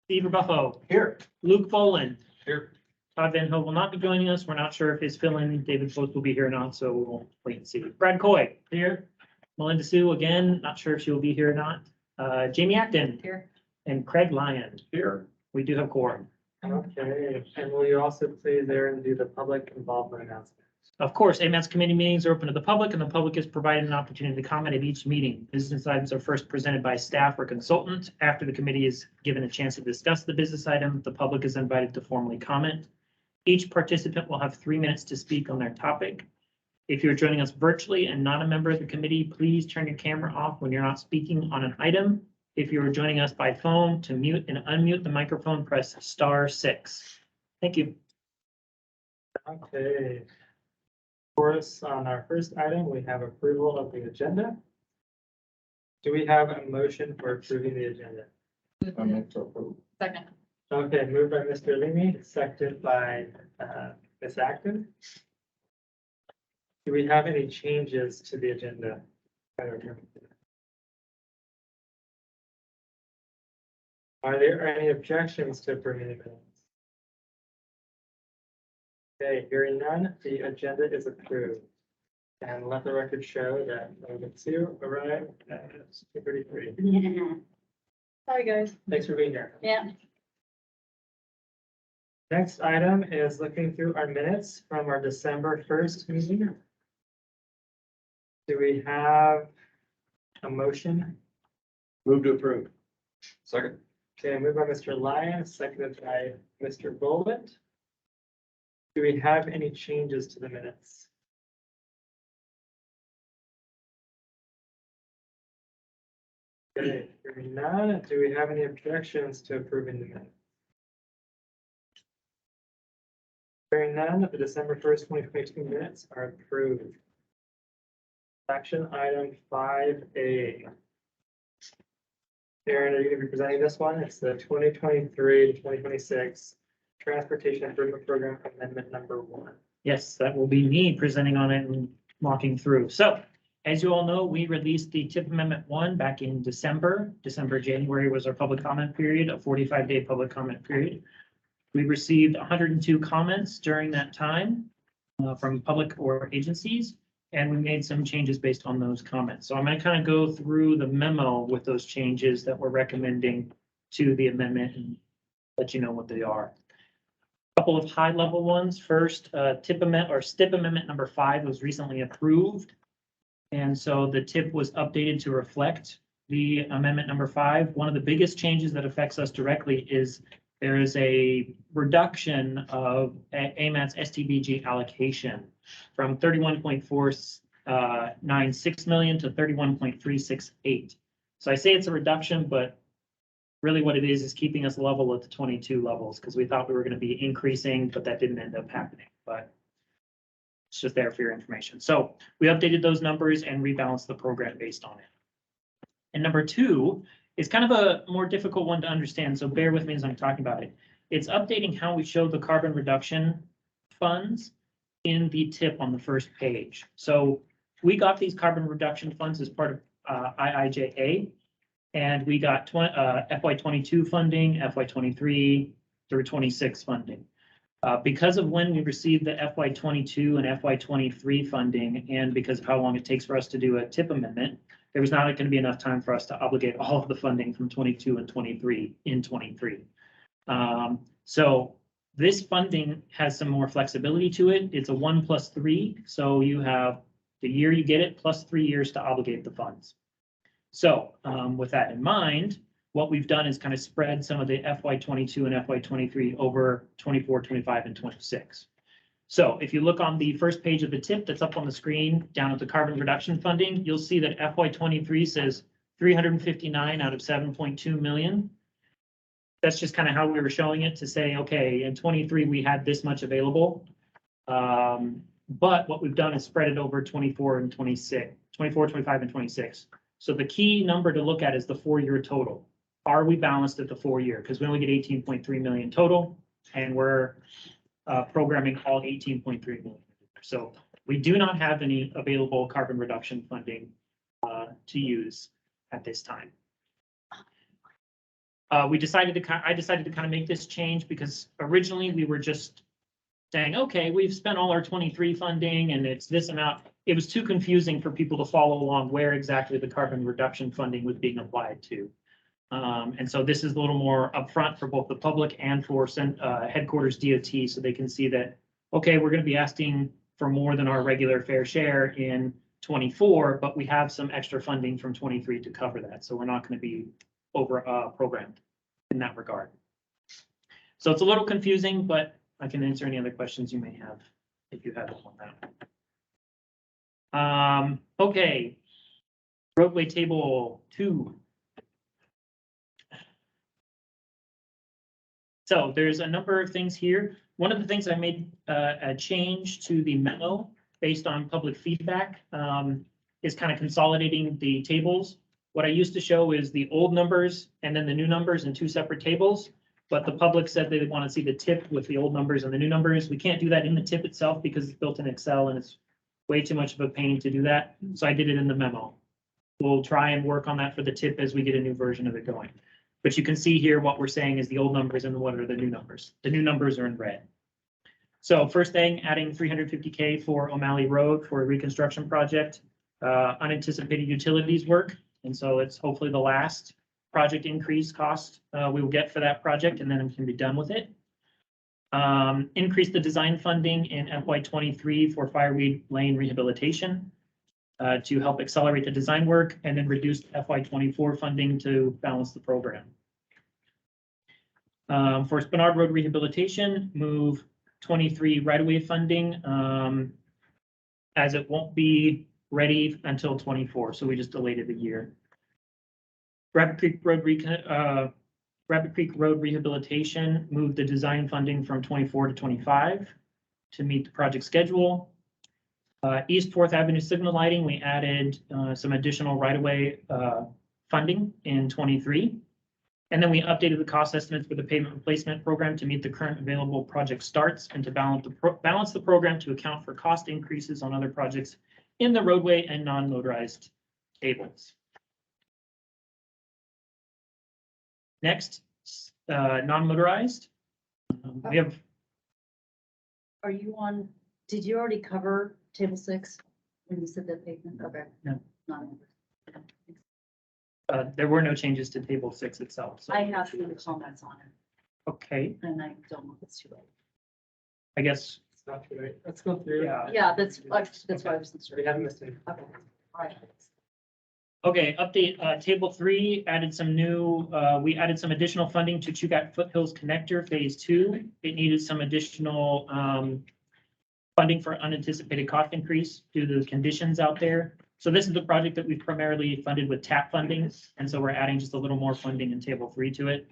Steve Buffo. Here. Luke Boland. Here. Todd Van Ho will not be joining us. We're not sure if his fill-in David Post will be here or not, so we'll wait and see. Brad Coy. Here. Melinda Sue, again, not sure if she will be here or not. Jamie Acton. Here. And Craig Lyon. Here. We do have quorum. Okay, and will you also please there and do the public involvement announcement? Of course, AMATS committee meetings are open to the public, and the public is provided an opportunity to comment at each meeting. Business items are first presented by staff or consultant. After the committee is given a chance to discuss the business item, the public is invited to formally comment. Each participant will have 3 minutes to speak on their topic. If you're joining us virtually and not a member of the committee, please turn your camera off when you're not speaking on an item. If you are joining us by phone, to mute and unmute the microphone, press *6. Thank you. Okay. Of course, on our first item, we have approval of the agenda. Do we have a motion for approving the agenda? Second. Okay, moved by Mr. Leamy, seconded by Ms. Acton. Do we have any changes to the agenda? Are there any objections to approving the minutes? Okay, hearing none, the agenda is approved. And let the record show that Sue arrived at 2:33. Sorry, guys. Thanks for being here. Yeah. Next item is looking through our minutes from our December 1st meeting. Do we have a motion? Move to approve. Second. Okay, moved by Mr. Lyon, seconded by Mr. Boland. Do we have any changes to the minutes? Okay, hearing none, do we have any objections to approving the minutes? Hearing none, the December 1st, 2022 minutes are approved. Action item 5A. Aaron, are you going to be presenting this one? It's the 2023 to 2026 Transportation Improvement Program Amendment number 1. Yes, that will be me presenting on it and walking through. So, as you all know, we released the TIP Amendment 1 back in December. January was our public comment period, a 45-day public comment period. We received 102 comments during that time from public or agencies, and we made some changes based on those comments. So I'm going to kind of go through the memo with those changes that we're recommending to the amendment and let you know what they are. A couple of high-level ones. First, TIP amendment or STIP Amendment number 5 was recently approved. And so the TIP was updated to reflect the amendment number 5. One of the biggest changes that affects us directly is there is a reduction of AMATS STBG allocation from 31.496 million to 31.368. So I say it's a reduction, but really what it is keeping us level at the 22 levels, because we thought we were going to be increasing, but that didn't end up happening. But it's just there for your information. So we updated those numbers and rebalanced the program based on it. And number 2 is kind of a more difficult one to understand, so bear with me as I'm talking about it. It's updating how we show the carbon reduction funds in the TIP on the first page. So we got these carbon reduction funds as part of IIJA, and we got FY22 funding, FY23 through 26 funding. Because of when we received the FY22 and FY23 funding, and because of how long it takes for us to do a TIP amendment, there was not going to be enough time for us to obligate all of the funding from 22 and 23 in 23. So this funding has some more flexibility to it. It's a 1+3. So you have the year you get it plus 3 years to obligate the funds. So with that in mind, what we've done is kind of spread some of the FY22 and FY23 over 24, 25, and 26. So if you look on the first page of the TIP that's up on the screen down at the carbon reduction funding, you'll see that FY23 says 359 out of 7.2 million. That's just kind of how we were showing it to say, okay, in 23 we had this much available. But what we've done is spread it over 24 and 26, 24, 25, and 26. So the key number to look at is the 4-year total. Are we balanced at the 4-year? Because we only get 18.3 million total, and we're programming all 18.3 million. So we do not have any available carbon reduction funding to use at this time. I decided to kind of make this change because originally we were just saying, okay, we've spent all our 23 funding and it's this amount. It was too confusing for people to follow along where exactly the carbon reduction funding was being applied to. And so this is a little more upfront for both the public and for headquarters DOT, so they can see that, okay, we're going to be asking for more than our regular fair share in 24, but we have some extra funding from 23 to cover that. So we're not going to be over programmed in that regard. So it's a little confusing, but I can answer any other questions you may have if you have them on that. Okay, roadway table 2. So there's a number of things here. One of the things I made a change to the memo based on public feedback is kind of consolidating the tables. What I used to show is the old numbers and then the new numbers in 2 separate tables. But the public said they want to see the tip with the old numbers and the new numbers. We can't do that in the tip itself because it's built in Excel and it's way too much of a pain to do that. So I did it in the memo. We'll try and work on that for the tip as we get a new version of it going. But you can see here what we're saying is the old numbers and what are the new numbers. The new numbers are in red. So first thing, adding $350K for O'Malley Road for a reconstruction project, unanticipated utilities work. And so it's hopefully the last project increase cost we will get for that project, and then we can be done with it. Increase the design funding in FY23 for Fireweed Lane rehabilitation to help accelerate the design work, and then reduce FY24 funding to balance the program. For Spenard Road rehabilitation, move 23 right-of-way funding as it won't be ready until 24, so we just delayed it a year. Rapid Creek Road rehabilitation, moved the design funding from 24 to 25 to meet the project schedule. East 4th Avenue signal lighting, we added some additional right-of-way funding in 23. And then we updated the cost estimates for the pavement replacement program to meet the current available project starts and to balance the program to account for cost increases on other projects in the roadway and non-motorized tables. Next, non-motorized. We have. Are you on, did you already cover table 6 when you said that pavement? Okay. No. Not. There were no changes to table 6 itself. So. I have some comments on it. Okay, And I don't know if it's too late. I guess. It's not too late. Let's go through. Yeah, that's why I was concerned. We haven't missed any. Okay. All right. Okay, update, table 3, added some new, we added some additional funding to Chugat Foothills Connector Phase 2. It needed some additional funding for unanticipated cost increase due to the conditions out there. So this is the project that we've primarily funded with TAP funding, and so we're adding just a little more funding in table 3 to it.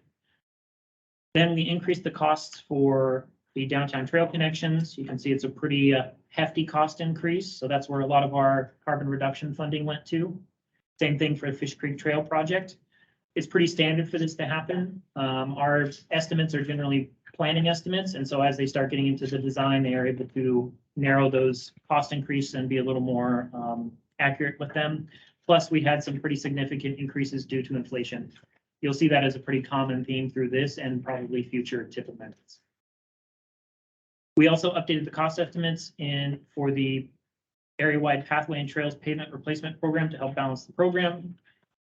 Then we increased the costs for the downtown trail connections. You can see it's a pretty hefty cost increase, so that's where a lot of our carbon reduction funding went to. Same thing for the Fish Creek Trail project. It's pretty standard for this to happen. Our estimates are generally planning estimates, and so as they start getting into the design, they are able to narrow those cost increases and be a little more accurate with them. Plus, we had some pretty significant increases due to inflation. You'll see that as a pretty common theme through this and probably future TIP amendments. We also updated the cost estimates for the area-wide pathway and trails pavement replacement program to help balance the program,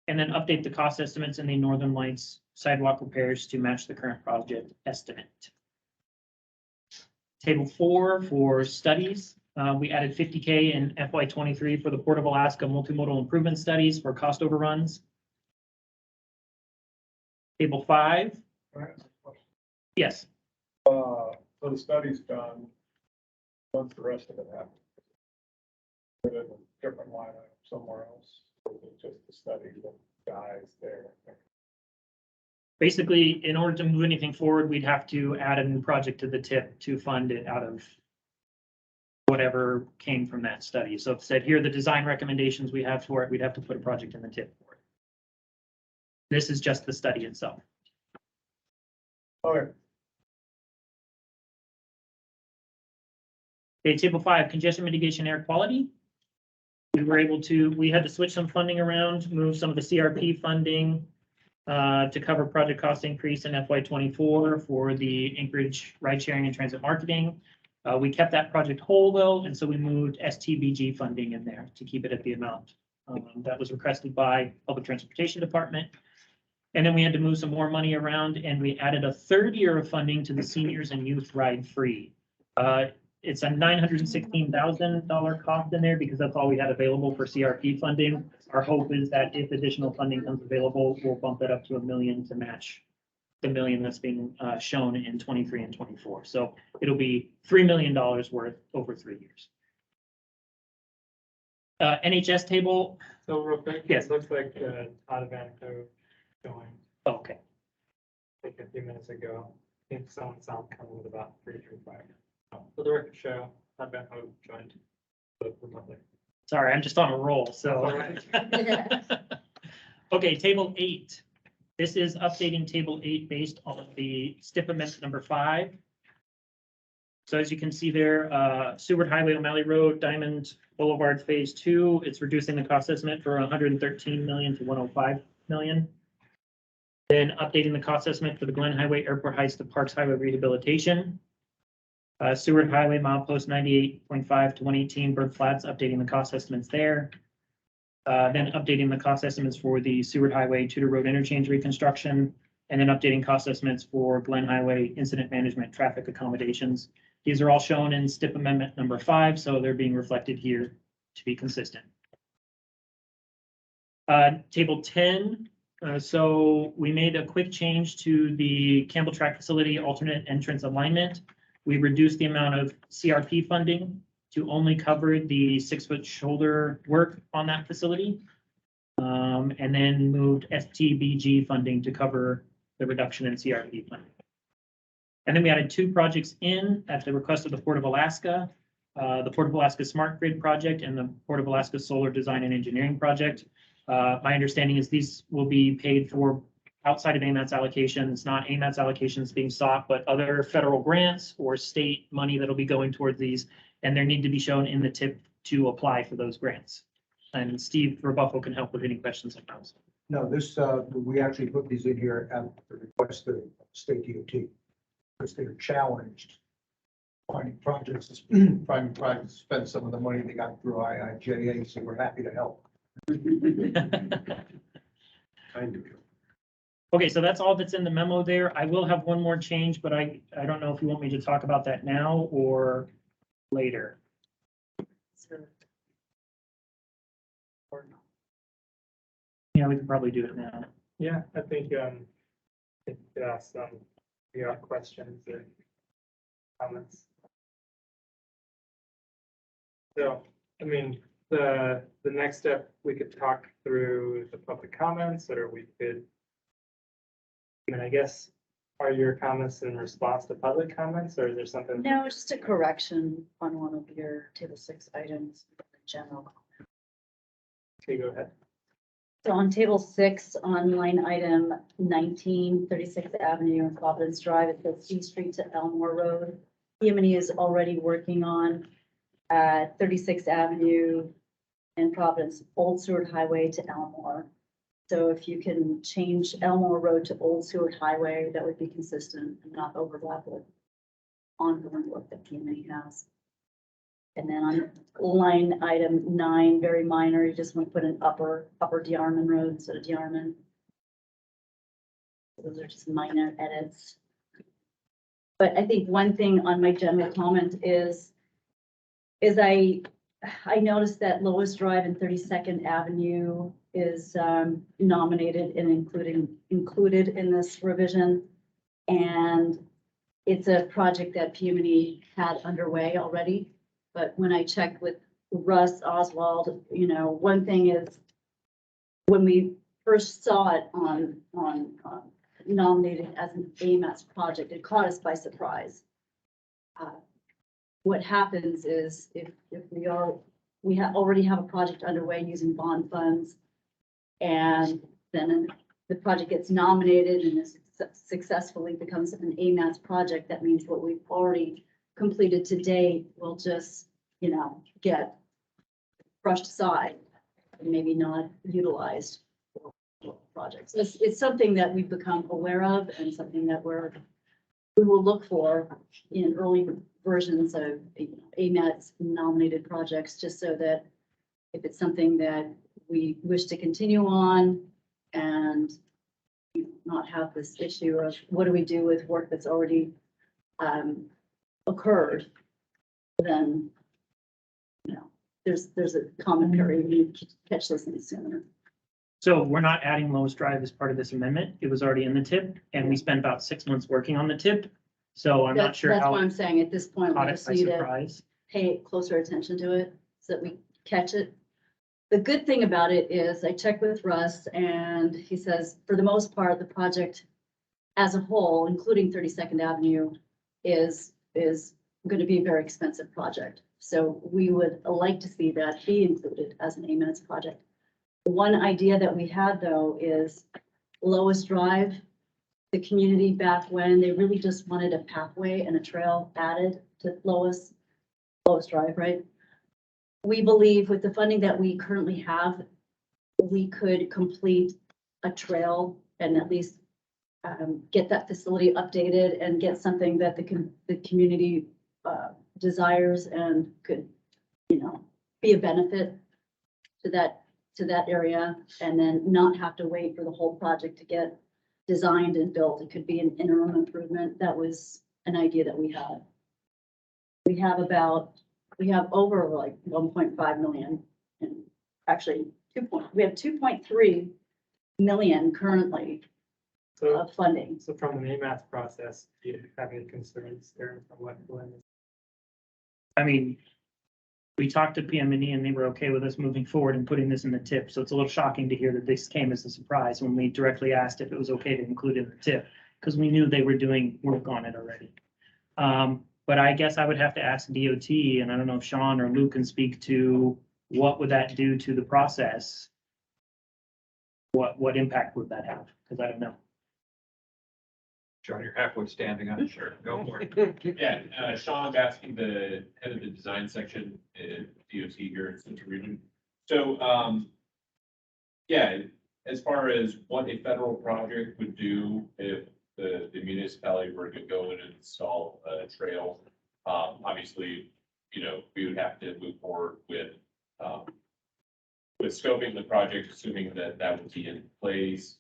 and then update the cost estimates in the Northern Lights sidewalk repairs to match the current project estimate. Table 4 for studies. We added $50K in FY23 for the Port of Alaska multimodal improvement studies for cost overruns. Table 5. Yes. So the study's done. Once the rest of it happens. Put it in a different line item somewhere else. Or is it just the study that dies there? Basically, in order to move anything forward, we'd have to add a new project to the TIP to fund it out of whatever came from that study. So if it said, here are the design recommendations we have for it, we'd have to put a project in the TIP for it. This is just the study itself. Okay. Okay, table 5, congestion mitigation air quality. We had to switch some funding around, move some of the CRP funding to cover project cost increase in FY '24 for the Anchorage ride sharing and transit marketing. We kept that project whole though, and so we moved STBG funding in there to keep it at the amount that was requested by Public Transportation Department. And then we had to move some more money around and we added a third year of funding to the seniors and youth ride free. It's a $916,000 cost in there because that's all we had available for CRP funding. Our hope is that if additional funding comes available, we'll bump that up to $1 million to match the $1 million that's being shown in '23 and '24. So it'll be $3 million worth over 3 years. NHS table. So real quick, Yes. it looks like Todd Vanco joined, Okay. I think a few minutes ago. I think someone saw him coming with about 335. For the record show, Todd Vanco joined remotely. Sorry, I'm just on a roll, so. Okay, table 8. This is updating table 8 based on the STIP amendment number 5. So as you can see there, Seward Highway, O'Malley Road, Diamond Boulevard Phase 2, it's reducing the cost estimate for 113 million to 105 million. Then updating the cost estimate for the Glen Highway, Airport Heights to Parks Highway rehabilitation. Seward Highway, milepost 98.5 to 118, Bird Flats, updating the cost estimates there. Then updating the cost estimates for the Seward Highway Tudor Road interchange reconstruction, and then updating cost estimates for Glen Highway incident management traffic accommodations. These are all shown in STIP amendment number 5, so they're being reflected here to be consistent. Table 10. So we made a quick change to the Campbell Track Facility alternate entrance alignment. We reduced the amount of CRP funding to only cover the 6-foot shoulder work on that facility. And then moved STBG funding to cover the reduction in CRP funding. And then we added 2 projects in at the request of the Port of Alaska, the Port of Alaska Smart Grid Project and the Port of Alaska Solar Design and Engineering Project. My understanding is these will be paid for outside of AMATS allocation. It's not AMATS allocations being sought, but other federal grants or state money that'll be going towards these. And there need to be shown in the tip to apply for those grants. And Steve Rebuffo can help with any questions on those. No, this, we actually put these in here at the request of state DOT. Because they're challenged finding projects, to spend some of the money they got through IIJA, so we're happy to help. Kind of. Okay, so that's all that's in the memo there. I will have one more change, but I don't know if you want me to talk about that now or later. Yeah, we can probably do it now. Yeah, I think if you ask some questions or comments. So, I mean, the next step, we could talk through the public comments, or we could, I mean, I guess, are your comments in response to public comments, or is there something? No, just a correction on one of your table 6 items, general. Okay, go ahead. So on table 6, on line item 19, 36th Avenue and Providence Drive, it says C Street to Elmore Road. EM&E is already working on 36th Avenue and Providence, Old Seward Highway to Elmore. So if you can change Elmore Road to Old Seward Highway, that would be consistent and not overlap with ongoing work that EM&E has. And then on line item 9, very minor, you just want to put an upper DeArmond Road instead of DeArmond. Those are just minor edits. But I think one thing on my general comment is I noticed that Lois Drive and 32nd Avenue is nominated and included in this revision. And it's a project that PM&E had underway already. But when I checked with Russ Oswald, you know, one thing is when we first saw it on nominated as an AMATS project, it caught us by surprise. What happens is if we already have a project underway using bond funds, and then the project gets nominated and is successfully becomes an AMATS project, that means what we've already completed to date will just, you know, get brushed aside and maybe not utilized. projects. It's something that we've become aware of and something that we will look for in early versions of AMATS nominated projects, just so that if it's something that we wish to continue on and not have this issue of what do we do with work that's already occurred, then, there's a common period, we need to catch those things sooner. So we're not adding Lois Drive as part of this amendment. It was already in the tip and we spent about 6 months working on the tip. So I'm not sure That's how why I'm it saying at this point, we caught it just by need to surprise. pay closer attention to it so that we catch it. The good thing about it is I checked with Russ and he says, for the most part, the project as a whole, including 32nd Avenue, is going to be a very expensive project. So we would like to see that be included as an AMATS project. One idea that we had though is Lois Drive, the community back when they really just wanted a pathway and a trail added to Lois Drive, right? We believe with the funding that we currently have, we could complete a trail and at least get that facility updated and get something that the community desires and could, be a benefit to that area, and then not have to wait for the whole project to get designed and built. It could be an interim improvement. That was an idea that we had. We have over like 1.5 million, and actually we have 2.3 million currently So, of funding. so from the AMATS process, do you have any concerns there from what Glenn is? I mean, we talked to PM&E and they were okay with us moving forward and putting this in the tip. So it's a little shocking to hear that this came as a surprise when we directly asked if it was okay to include it in the tip, because we knew they were doing work on it already. But I guess I would have to ask DOT, and I don't know if Sean or Luke can speak to what would that do to the process? What impact would that have? Because I don't know. John, you're halfway standing up. Sure, go for it. Yeah, Sean Basky, the head of the design section at DOT here in Central Region. So, yeah, as far as what a federal project would do if the municipality were to go in and install a trail, obviously, we would have to move forward with scoping the project, assuming that that would be in place.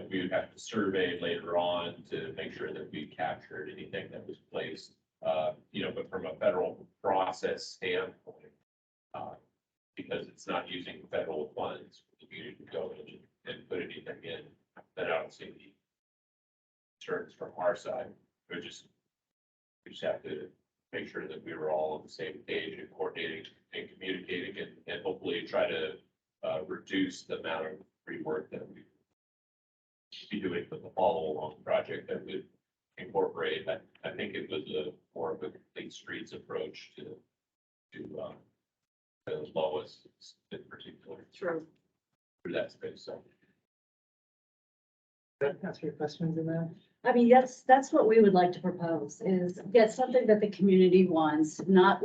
We would have to survey later on to make sure that we captured anything that was placed, but from a federal process standpoint, because it's not using federal funds, for the community to go in and put anything in, then I don't see any concerns from our side. We just have to make sure that we were all on the same page and coordinating and communicating and hopefully try to reduce the amount of rework that we be doing for the follow along project that would incorporate. I think it was more of a complete streets approach to the lowest in particular. True. Through that space, so. That answer your questions in that? I mean, that's what we would like to propose, is get something that the community wants, not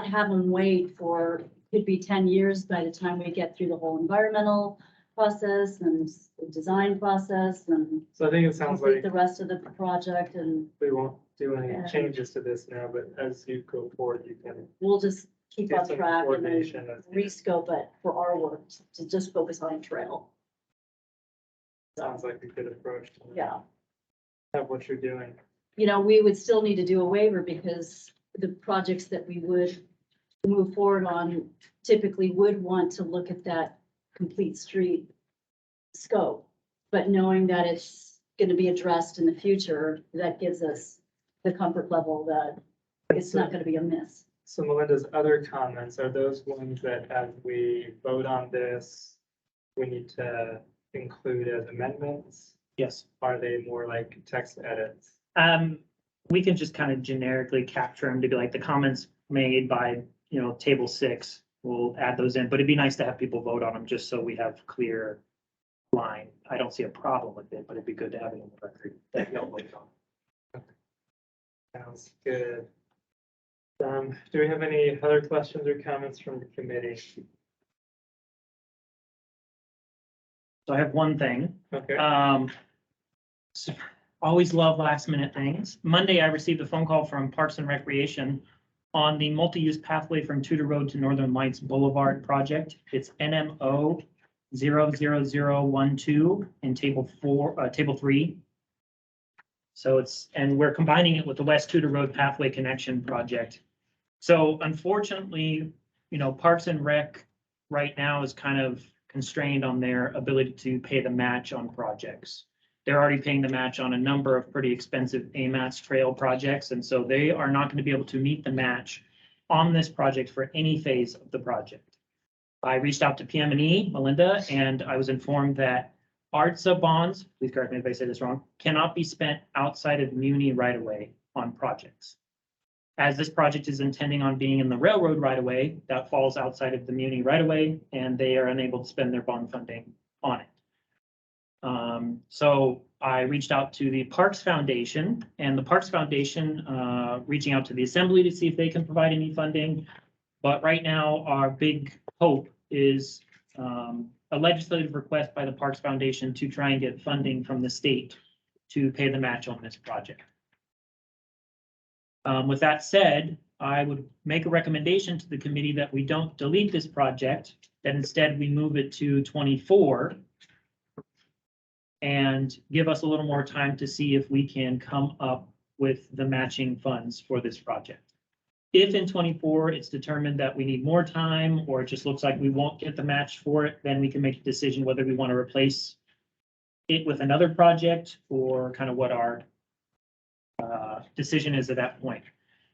have them wait for, could be 10 years by the time we get through the whole environmental process and the design process and So I think it sounds complete like the rest of the project, and we won't do any Yeah. changes to this now, but as you go forward, you can we'll just keep do on some track and then coordination. As rescope it for our work to just focus on trail. sounds like a good approach. to Yeah. Have what you're doing. We would still need to do a waiver because the projects that we would move forward on typically would want to look at that complete street scope. But knowing that it's going to be addressed in the future, that gives us the comfort level that it's not going to be a miss. So Melinda's other comments, are those ones that as we vote on this, we need to include as amendments? Yes. Are they more like text edits? We can just kind of generically capture them to be like the comments made by, table 6. We'll add those in, but it'd be nice to have people vote on them just so we have clear line. I don't see a problem with it, but it'd be good to have it in the record that y'all voted on. Sounds good. Do we have any other questions or comments from the committee? So I have one thing. Okay, So always love last minute things. Monday, I received a phone call from Parks and Recreation on the multi-use pathway from Tudor Road to Northern Lights Boulevard project. It's NMO 00012 in table 3. So and we're combining it with the West Tudor Road Pathway Connection project. So unfortunately, Parks and Rec right now is kind of constrained on their ability to pay the match on projects. They're already paying the match on a number of pretty expensive AMATS trail projects, and so they are not going to be able to meet the match on this project for any phase of the project. I reached out to PM&E, Melinda, and I was informed that ARTSA bonds, please correct me if I say this wrong, cannot be spent outside of Muni right-of-way on projects. As this project is intending on being in the railroad right-of-way, that falls outside of the Muni right-of-way, and they are unable to spend their bond funding on it. So I reached out to the Parks Foundation, and the Parks Foundation reaching out to the Assembly to see if they can provide any funding. But right now, our big hope is a legislative request by the Parks Foundation to try and get funding from the state to pay the match on this project. With that said, I would make a recommendation to the committee that we don't delete this project, that instead we move it to 24 and give us a little more time to see if we can come up with the matching funds for this project. If in 24 it's determined that we need more time, or it just looks like we won't get the match for it, then we can make a decision whether we want to replace it with another project or kind of what our decision is at that point.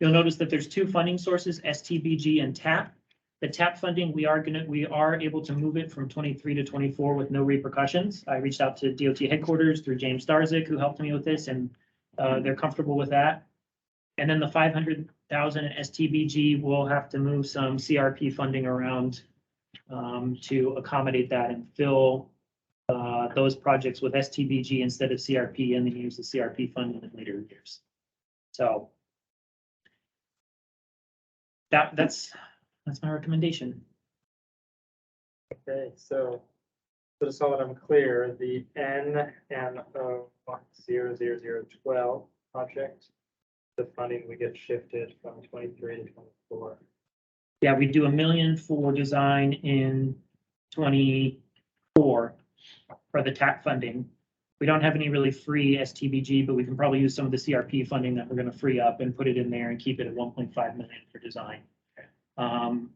You'll notice that there's two funding sources, STBG and TAP. The TAP funding, we are able to move it from 23 to 24 with no repercussions. I reached out to DOT headquarters through James Starzik, who helped me with this, and they're comfortable with that. And then the 500,000 in STBG will have to move some CRP funding around to accommodate that and fill those projects with STBG instead of CRP, and then use the CRP funding in later years. So that's my recommendation. okay, so just so that I'm clear, the NMO 00012 project, the funding we get shifted from 23 to 24. Yeah, we do $1 million for design in 24 for the TAP funding. We don't have any really free STBG, but we can probably use some of the CRP funding that we're going to free up and put it in there and keep it at 1.5 million for design.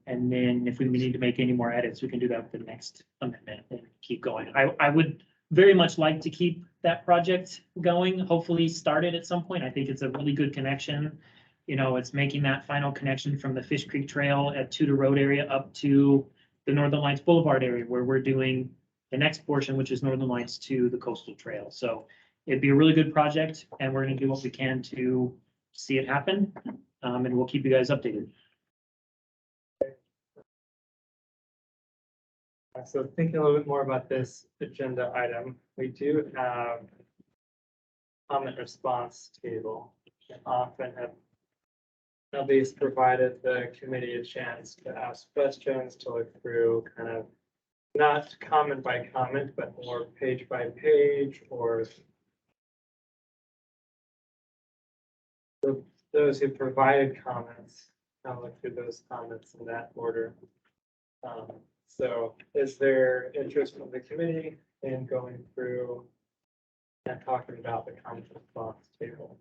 And then if we need to make any more edits, we can do that with the next amendment and keep going. I would very much like to keep that project going, hopefully start it at some point. I think it's a really good connection. It's making that final connection from the Fish Creek Trail at Tudor Road area up to the Northern Lights Boulevard area, where we're doing the next portion, which is Northern Lights to the Coastal Trail. So it'd be a really good project, and we're going to do what we can to see it happen. And we'll keep you guys updated. So thinking a little bit more about this agenda item, we do have comment response table, and often have at least provided the committee a chance to ask questions, to look through kind of not comment by comment, but more page by page, or those who provided comments, I'll look through those comments in that order. So is there interest from the committee in going through and talking about the comment response table?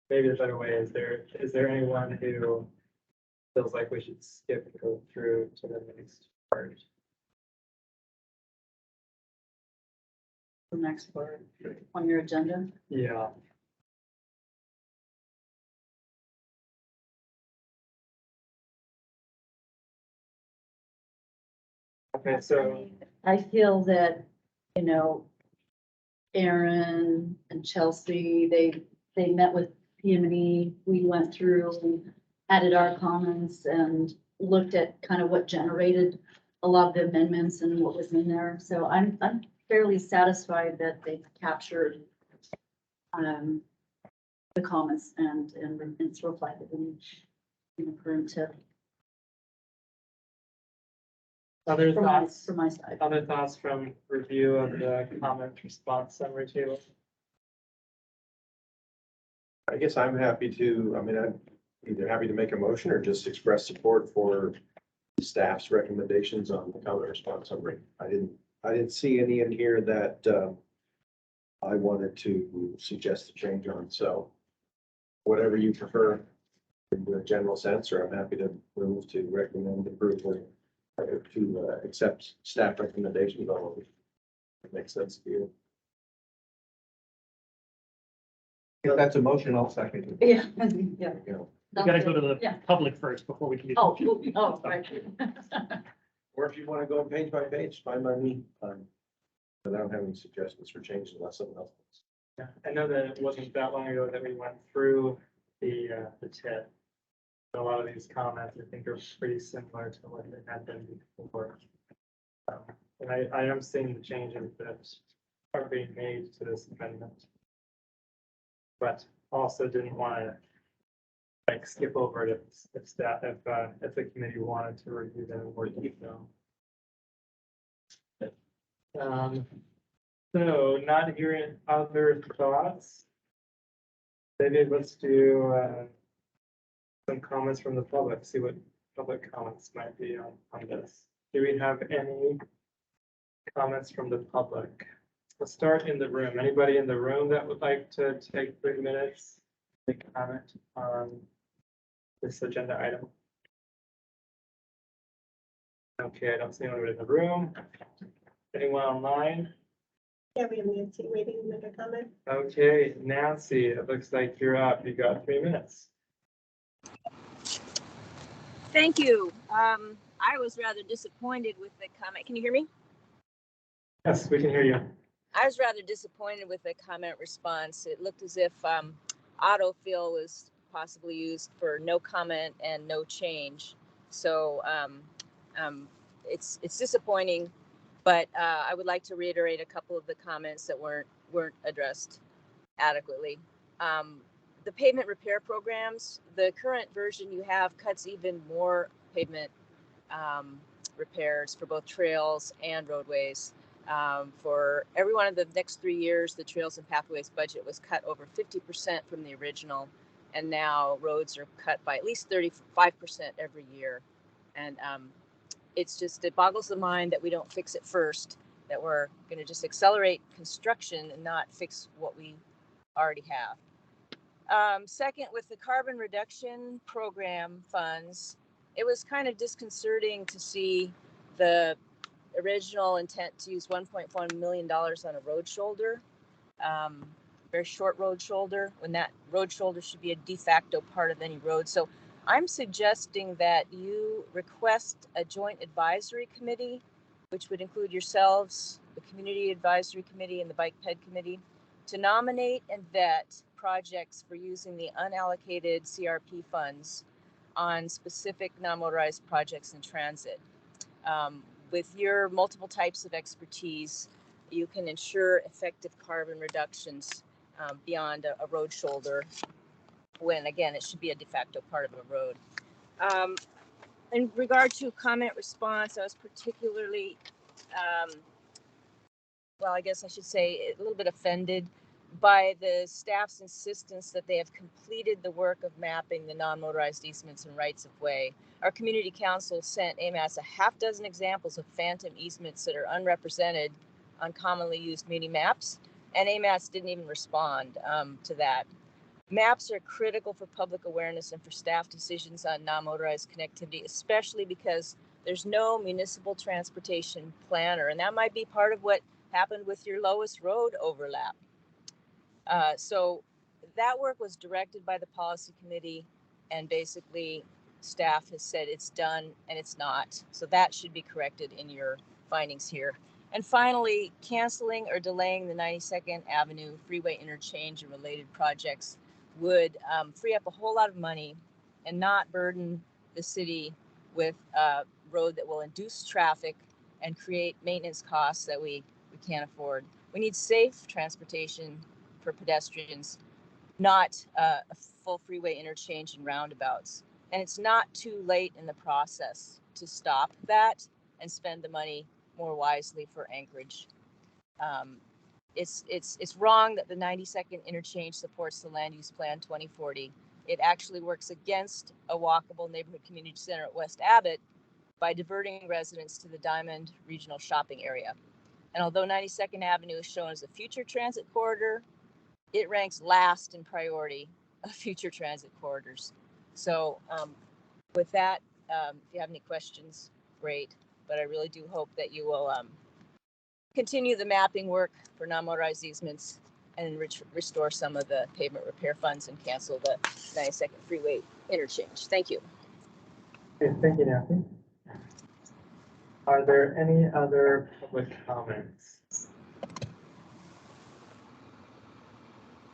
Maybe the better way, is there anyone who feels like we should skip and go through to the next part? The next part on your agenda. Yeah. Okay, so I feel that, Aaron and Chelsea, they met with PM&E. We went through and added our comments and looked at kind of what generated a lot of the amendments and what was in there. So I'm fairly satisfied that they've captured the comments and it's reflected in the current tip. Other thoughts, From my side. other thoughts from review of the comment response summary table? I guess I'm happy to, I mean, I'm either happy to make a motion or just express support for staff's recommendations on the comment response summary. I didn't see any in here that I wanted to suggest a change on, so whatever you prefer in the general sense, or I'm happy to move to recommend approval to accept staff recommendations on it. It makes sense to you. If that's a motion, I'll second it. Yeah, yeah. You know, We gotta go to the Yeah. public first before we can do. Oh, right. or if you want to go page by page, fine by me. But I don't have any suggestions for changes unless someone else wants. Yeah, I know that it wasn't that long ago that we went through the TID. A lot of these comments, I think, are pretty similar to what they had been before. And I am seeing the changes that are being made to this amendment. But also didn't want to like skip over it if staff, if the committee wanted to review them in more detail. So not hearing other thoughts. Maybe let's do some comments from the public, see what public comments might be on this. Do we have any comments from the public? Let's start in the room. Anybody in the room that would like to take 3 minutes, make a comment on this agenda item? Okay, I don't see anyone in the room. Anyone online? Yeah, we have Nancy waiting to make a comment. Okay, Nancy, it looks like you're up. You got 3 minutes. Thank you. I was rather disappointed with the comment. Can you hear me? Yes, we can hear you. I was rather disappointed with the comment response. It looked as if autofill was possibly used for no comment and no change. So it's disappointing, but I would like to reiterate a couple of the comments that weren't addressed adequately. The pavement repair programs, the current version you have cuts even more pavement repairs for both trails and roadways. For every one of the next 3 years, the Trails and Pathways budget was cut over 50% from the original, and now roads are cut by at least 35% every year. And it boggles the mind that we don't fix it first, that we're going to just accelerate construction and not fix what we already have. Second, with the carbon reduction program funds, it was kind of disconcerting to see the original intent to use $1.1 million on a road shoulder, very short road shoulder, when that road shoulder should be a de facto part of any road. So I'm suggesting that you request a joint advisory committee, which would include yourselves, the community advisory committee, and the bike ped committee, to nominate and vet projects for using the unallocated CRP funds on specific non-motorized projects in transit. With your multiple types of expertise, you can ensure effective carbon reductions beyond a road shoulder, when again, it should be a de facto part of a road. In regard to comment response, I was particularly, well, I guess I should say a little bit offended by the staff's insistence that they have completed the work of mapping the non-motorized easements and rights of way. Our community council sent AMATS a half dozen examples of phantom easements that are unrepresented on commonly used mini maps, and AMATS didn't even respond to that. Maps are critical for public awareness and for staff decisions on non-motorized connectivity, especially because there's no municipal transportation planner, and that might be part of what happened with your lowest road overlap. So that work was directed by the policy committee, and basically staff has said it's done and it's not. So that should be corrected in your findings here. And finally, canceling or delaying the 92nd Avenue freeway interchange and related projects would free up a whole lot of money and not burden the city with a road that will induce traffic and create maintenance costs that we can't afford. We need safe transportation for pedestrians, not a full freeway interchange and roundabouts. And it's not too late in the process to stop that. and spend the money more wisely for Anchorage. It's wrong that the 92nd interchange supports the land use plan 2040. It actually works against a walkable neighborhood community center at West Abbott by diverting residents to the Diamond Regional Shopping Area. And although 92nd Avenue is shown as a future transit corridor, it ranks last in priority of future transit corridors. So with that, if you have any questions, great. But I really do hope that you will continue the mapping work for non-motorized easements and restore some of the pavement repair funds and cancel the 92nd Freeway interchange. Thank you. Okay, thank you, Nancy. Are there any other public comments?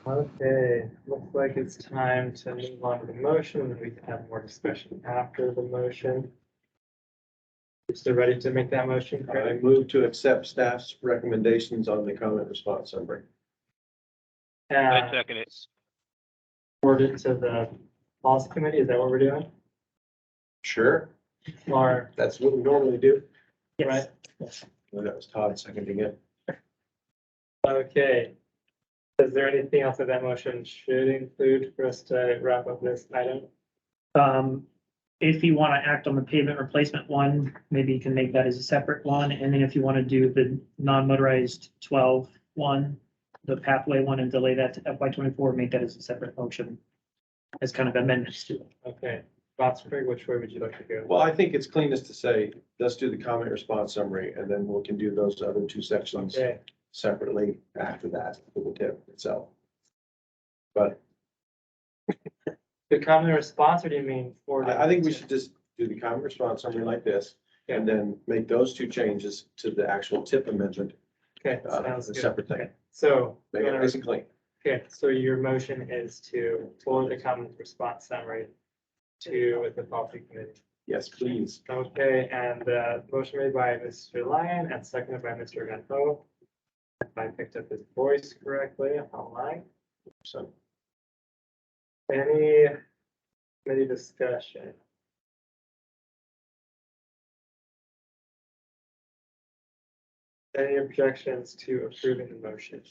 Okay, looks like it's time to move on to the motion, and we can have more discussion after the motion. You still ready to make that motion? I Craig? move to accept staff's recommendations on the comment response summary. I second it. Forward it to the policy committee, is that what we're doing? Sure, Or, that's what we normally do. right, Well, that was Todd seconding it. okay. Is there anything else that that motion should include for us to wrap up this item? If you want to act on the pavement replacement one, maybe you can make that as a separate one. And then if you want to do the non-motorized 12 one, the pathway one, and delay that to FY 24, make that as a separate motion as kind of amendments to it. Okay, thoughts, Craig, which way would you like to go? Well, I think it's cleanest to say, let's do the comment response summary, and then we can do those other two sections Okay, separately after that for the tip itself. But the comment response, or do you mean for? I think we should just do the comment response summary like this, and then make those two changes to the actual tip amendment, Okay, sounds a good. separate thing. So, Make it nice and clean. okay, so your motion is to forward the comment response summary to the policy committee. Yes, please. Okay, and motion made by Mr. Lyon and seconded by Mr. Van Ho. If I picked up his voice correctly online. So, Any discussion? Any objections to approving the motion?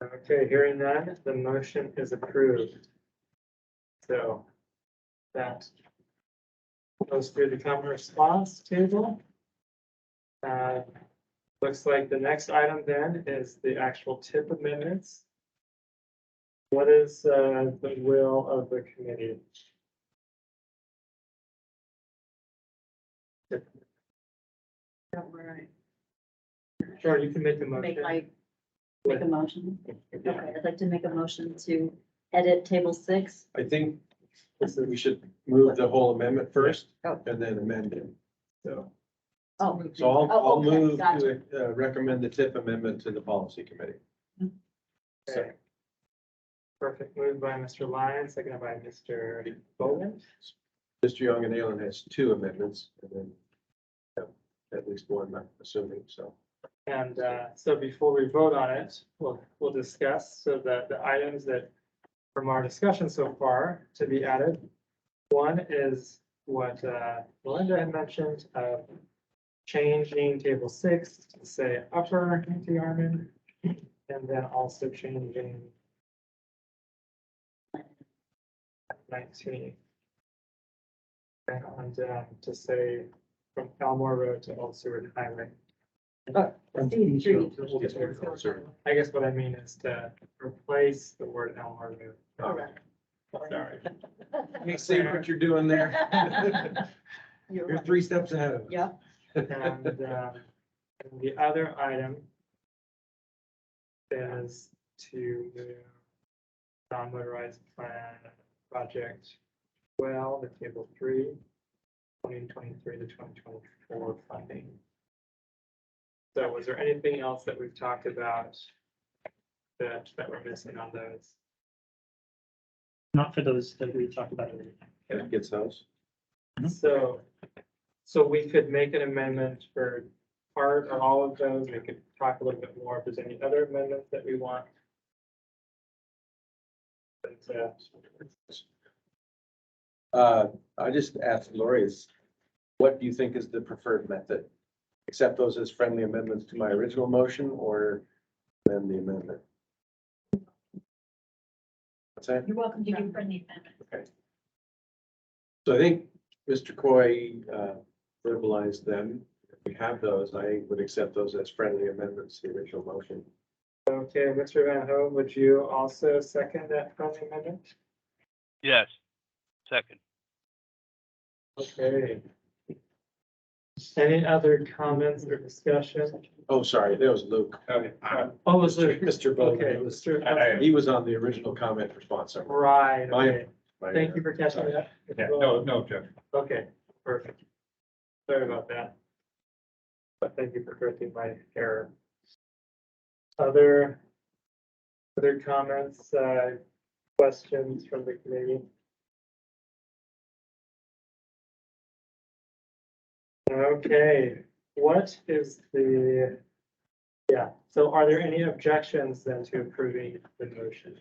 Okay, hearing none, the motion is approved. So that goes through the comment response table. Looks like the next item then is the actual tip amendments. What is the will of the committee? Sure, you can make the motion. Make a motion. Okay, I'd like to make a motion to edit table 6. I think we should move the whole amendment first, Oh. and then amend it. So, Oh. so I'll Oh, okay, move gotcha. to recommend the tip amendment to the policy committee. Okay. Perfect. Moved by Mr. Lyon, seconded by Mr. Bowman. Mr. Young and Allen has two amendments, and then at least one, I'm assuming, so. And so before we vote on it, we'll discuss so that the items that from our discussion so far to be added. One is what Melinda had mentioned of changing table 6 to say upper anti-armor, and then also changing 19 and to say from Elmore Road to Old Seward Highway. I guess what I mean is to replace the word Elmore Road. Correct. Sorry. You see what you're doing there? You're 3 steps ahead of us. Yeah. And the other item is to move non-motorized plan project well, the table 3, 2023 to 2024 funding. So was there anything else that we've talked about that we're missing on those? Not for those that we talked about earlier. That gets those. So we could make an amendment for part or all of those. We could talk a little bit more if there's any other amendments that we want. But, I just asked Lori, what do you think is the preferred method? Accept those as friendly amendments to my original motion or amend the amendment? What's that? You're welcome to do friendly amendment. Okay. So I think Mr. Coy verbalized them. If we have those, I would accept those as friendly amendments to the original motion. Okay, Mr. Van Ho, would you also second that friendly amendment? Yes. Second. Okay. Any other comments or discussion? Oh, sorry, that was Luke. Okay. Oh, was there? Mr. Bowman. Okay, Mr. He was on the original comment response. summary. Right, My- okay. my Thank you error. for catching that. Yeah, no objection. Okay, perfect. Sorry about that. But thank you for correcting my error. Other comments, questions from the committee? Okay, what is so are there any objections then to approving the motion?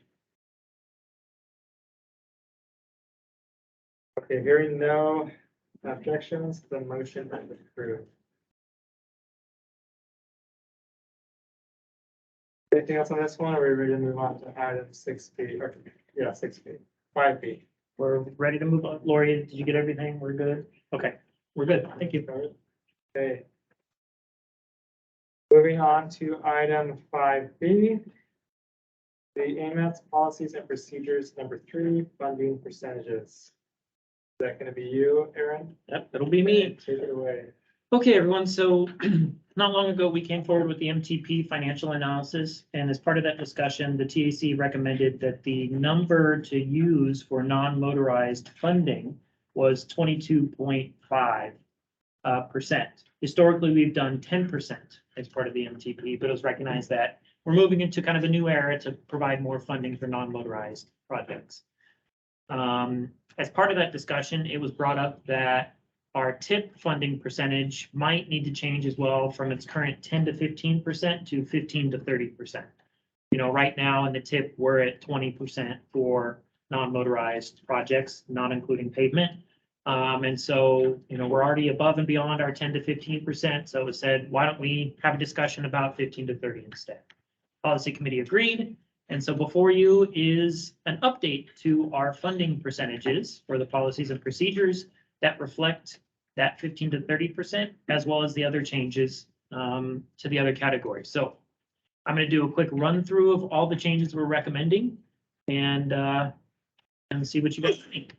Okay, hearing no objections, the motion is approved. Anything else on this one, or are we ready to move on to item 6B, or, 6B, 5B? We're ready to move on. Lori, did you get everything? We're good? Okay, we're good. Thank you. Okay. Moving on to item 5B. The AMATS policies and procedures, number 3, funding percentages. Is that gonna be you, Aaron? Yep, it'll be me. Take it away. Okay, everyone, so not long ago, we came forward with the MTP financial analysis, and as part of that discussion, the TAC recommended that the number to use for non-motorized funding was 22.5%. Historically, we've done 10% as part of the MTP, but it was recognized that we're moving into kind of a new era to provide more funding for non-motorized projects. As part of that discussion, it was brought up that our TIP funding percentage might need to change as well from its current 10 to 15% to 15 to 30%. You know, right now in the TIP, we're at 20% for non-motorized projects, not including pavement. And so, you know, we're already above and beyond our 10 to 15%. So it was said, why don't we have a discussion about 15 to 30 instead? Policy committee agreed. And so before you is an update to our funding percentages for the policies and procedures that reflect that 15 to 30%, as well as the other changes to the other categories. So I'm going to do a quick run through of all the changes we're recommending and see what you guys think.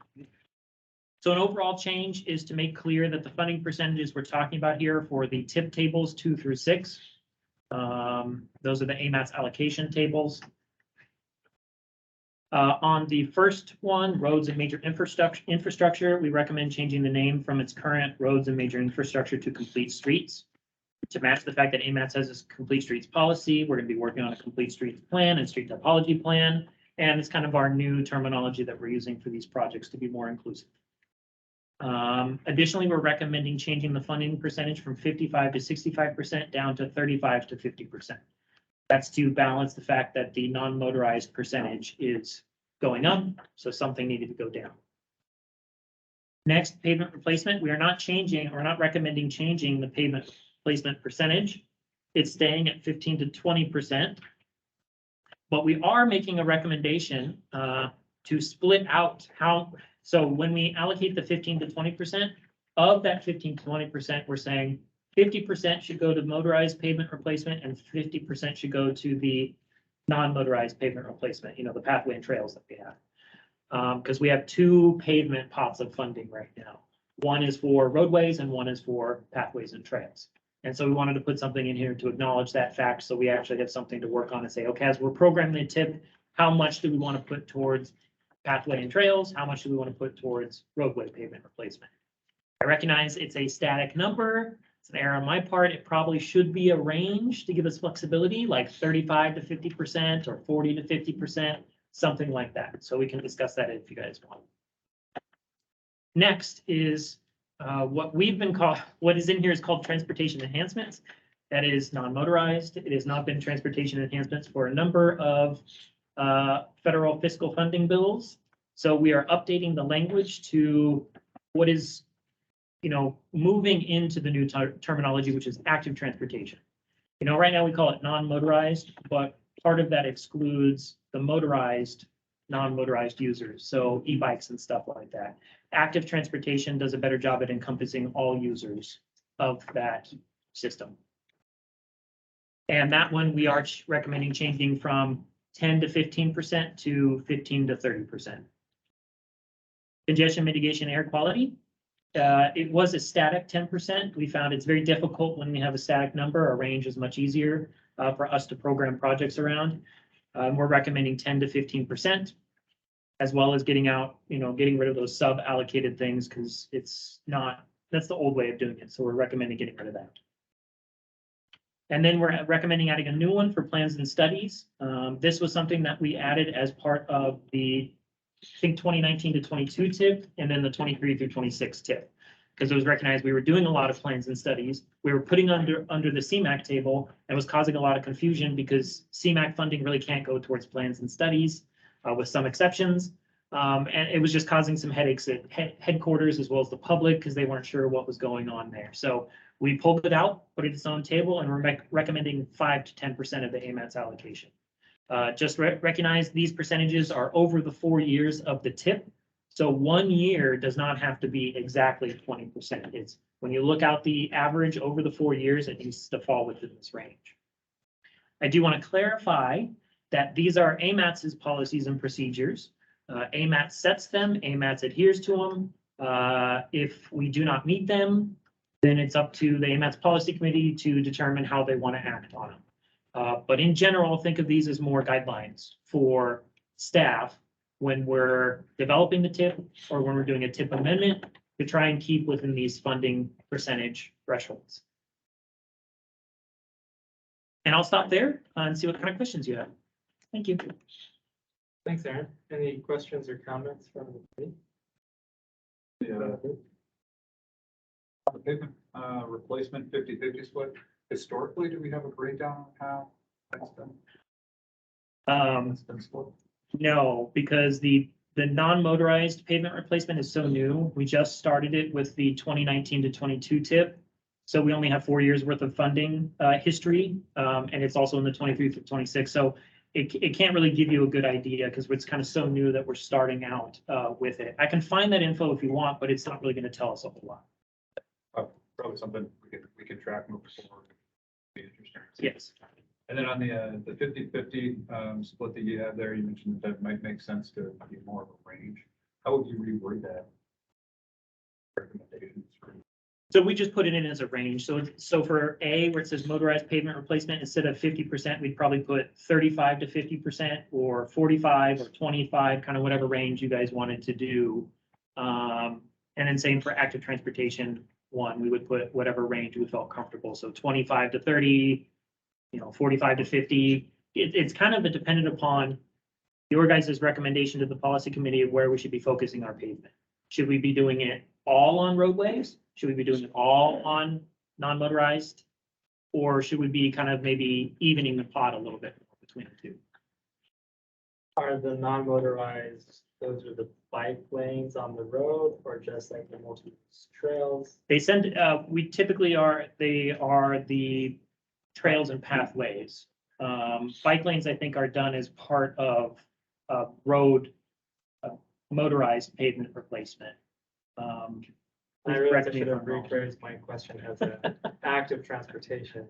So an overall change is to make clear that the funding percentages we're talking about here for the TIP tables 2 through 6. Those are the AMATS allocation tables. On the first one, roads and major infrastructure, we recommend changing the name from its current roads and major infrastructure to complete streets. To match the fact that AMATS has this complete streets policy, we're going to be working on a complete streets plan and street topology plan. And it's kind of our new terminology that we're using for these projects to be more inclusive. Additionally, we're recommending changing the funding percentage from 55 to 65% down to 35 to 50%. That's to balance the fact that the non-motorized percentage is going up, so something needed to go down. Next, pavement replacement. We are not recommending changing the pavement replacement percentage. It's staying at 15 to 20%. But we are making a recommendation to split out how, so when we allocate the 15 to 20%, of that 15 to 20%, we're saying 50% should go to motorized pavement replacement and 50% should go to the non-motorized pavement replacement, you know, the pathway and trails that we have. Because we have 2 pavement pots of funding right now. One is for roadways and one is for pathways and trails. And so we wanted to put something in here to acknowledge that fact. So we actually have something to work on and say, okay, as we're programming the TIP, how much do we want to put towards pathway and trails? How much do we want to put towards roadway pavement replacement? I recognize it's a static number. It's an error on my part. It probably should be a range to give us flexibility, like 35 to 50% or 40 to 50%, something like that. So we can discuss that if you guys want. Next is what is in here is called transportation enhancements. That is non-motorized. It has not been transportation enhancements for a number of federal fiscal funding bills. So we are updating the language to what is, moving into the new terminology, which is active transportation. Right now we call it non-motorized, but part of that excludes the motorized, non-motorized users, so e-bikes and stuff like that. Active transportation does a better job at encompassing all users of that system. And that one we are recommending changing from 10 to 15% to 15 to 30%. Congestion mitigation air quality. It was a static 10%. We found it's very difficult when we have a static number. A range is much easier for us to program projects around. We're recommending 10 to 15%, as well as getting rid of those sub-allocated things, because that's the old way of doing it. So we're recommending getting rid of that. And then we're recommending adding a new one for plans and studies. This was something that we added as part of the, I think, 2019 to 22 TIP, and then the 23 through 26 TIP. Because it was recognized we were doing a lot of plans and studies. We were putting under the CMAQ table, and was causing a lot of confusion because CMAQ funding really can't go towards plans and studies, with some exceptions. And it was just causing some headaches at headquarters as well as the public, because they weren't sure what was going on there. So we pulled it out, put it in its own table, and we're recommending 5 to 10% of the AMATS allocation. Just recognize these percentages are over the 4 years of the TIP. So 1 year does not have to be exactly 20%. It's when you look out the average over the 4 years, it needs to fall within this range. I do want to clarify that these are AMATS's policies and procedures. AMATS sets them, AMATS adheres to them. If we do not meet them, then it's up to the AMATS policy committee to determine how they want to act on them. But in general, think of these as more guidelines for staff when we're developing the TIP or when we're doing a TIP amendment to try and keep within these funding percentage thresholds. And I'll stop there and see what kind of questions you have. Thank you. Thanks, Aaron. Any questions or comments from the committee? The pavement replacement 50-50 split. Historically, do we have a breakdown on how that's been? It's been split? No, because the non-motorized pavement replacement is so new. We just started it with the 2019 to 22 TIP. So we only have 4 years worth of funding history, and it's also in the 23 through 26. So it can't really give you a good idea because it's kind of so new that we're starting out with it. I can find that info if you want, but it's not really going to tell us a whole lot. Probably something we can track moving forward. Be interesting. Yes. And then on the 50-50 split that you have there, you mentioned that might make sense to be more of a range. How would you reword that? Recommendations for. So we just put it in as a range. So for A, where it says motorized pavement replacement, instead of 50%, we'd probably put 35 to 50% or 45 or 25, kind of whatever range you guys wanted to do. And then same for active transportation one, we would put whatever range we felt comfortable. So 25 to 30, 45 to 50. It's kind of dependent upon your guys' recommendation to the policy committee of where we should be focusing our pavement. Should we be doing it all on roadways? Should we be doing it all on non-motorized? Or should we be kind of maybe evening the pot a little bit between the two? Are the non-motorized, those are the bike lanes on the road or just like the multi-use trails? We typically they are the trails and pathways. Bike lanes, I think, are done as part of road motorized pavement replacement. I realize I should have rephrased my question as an active transportation.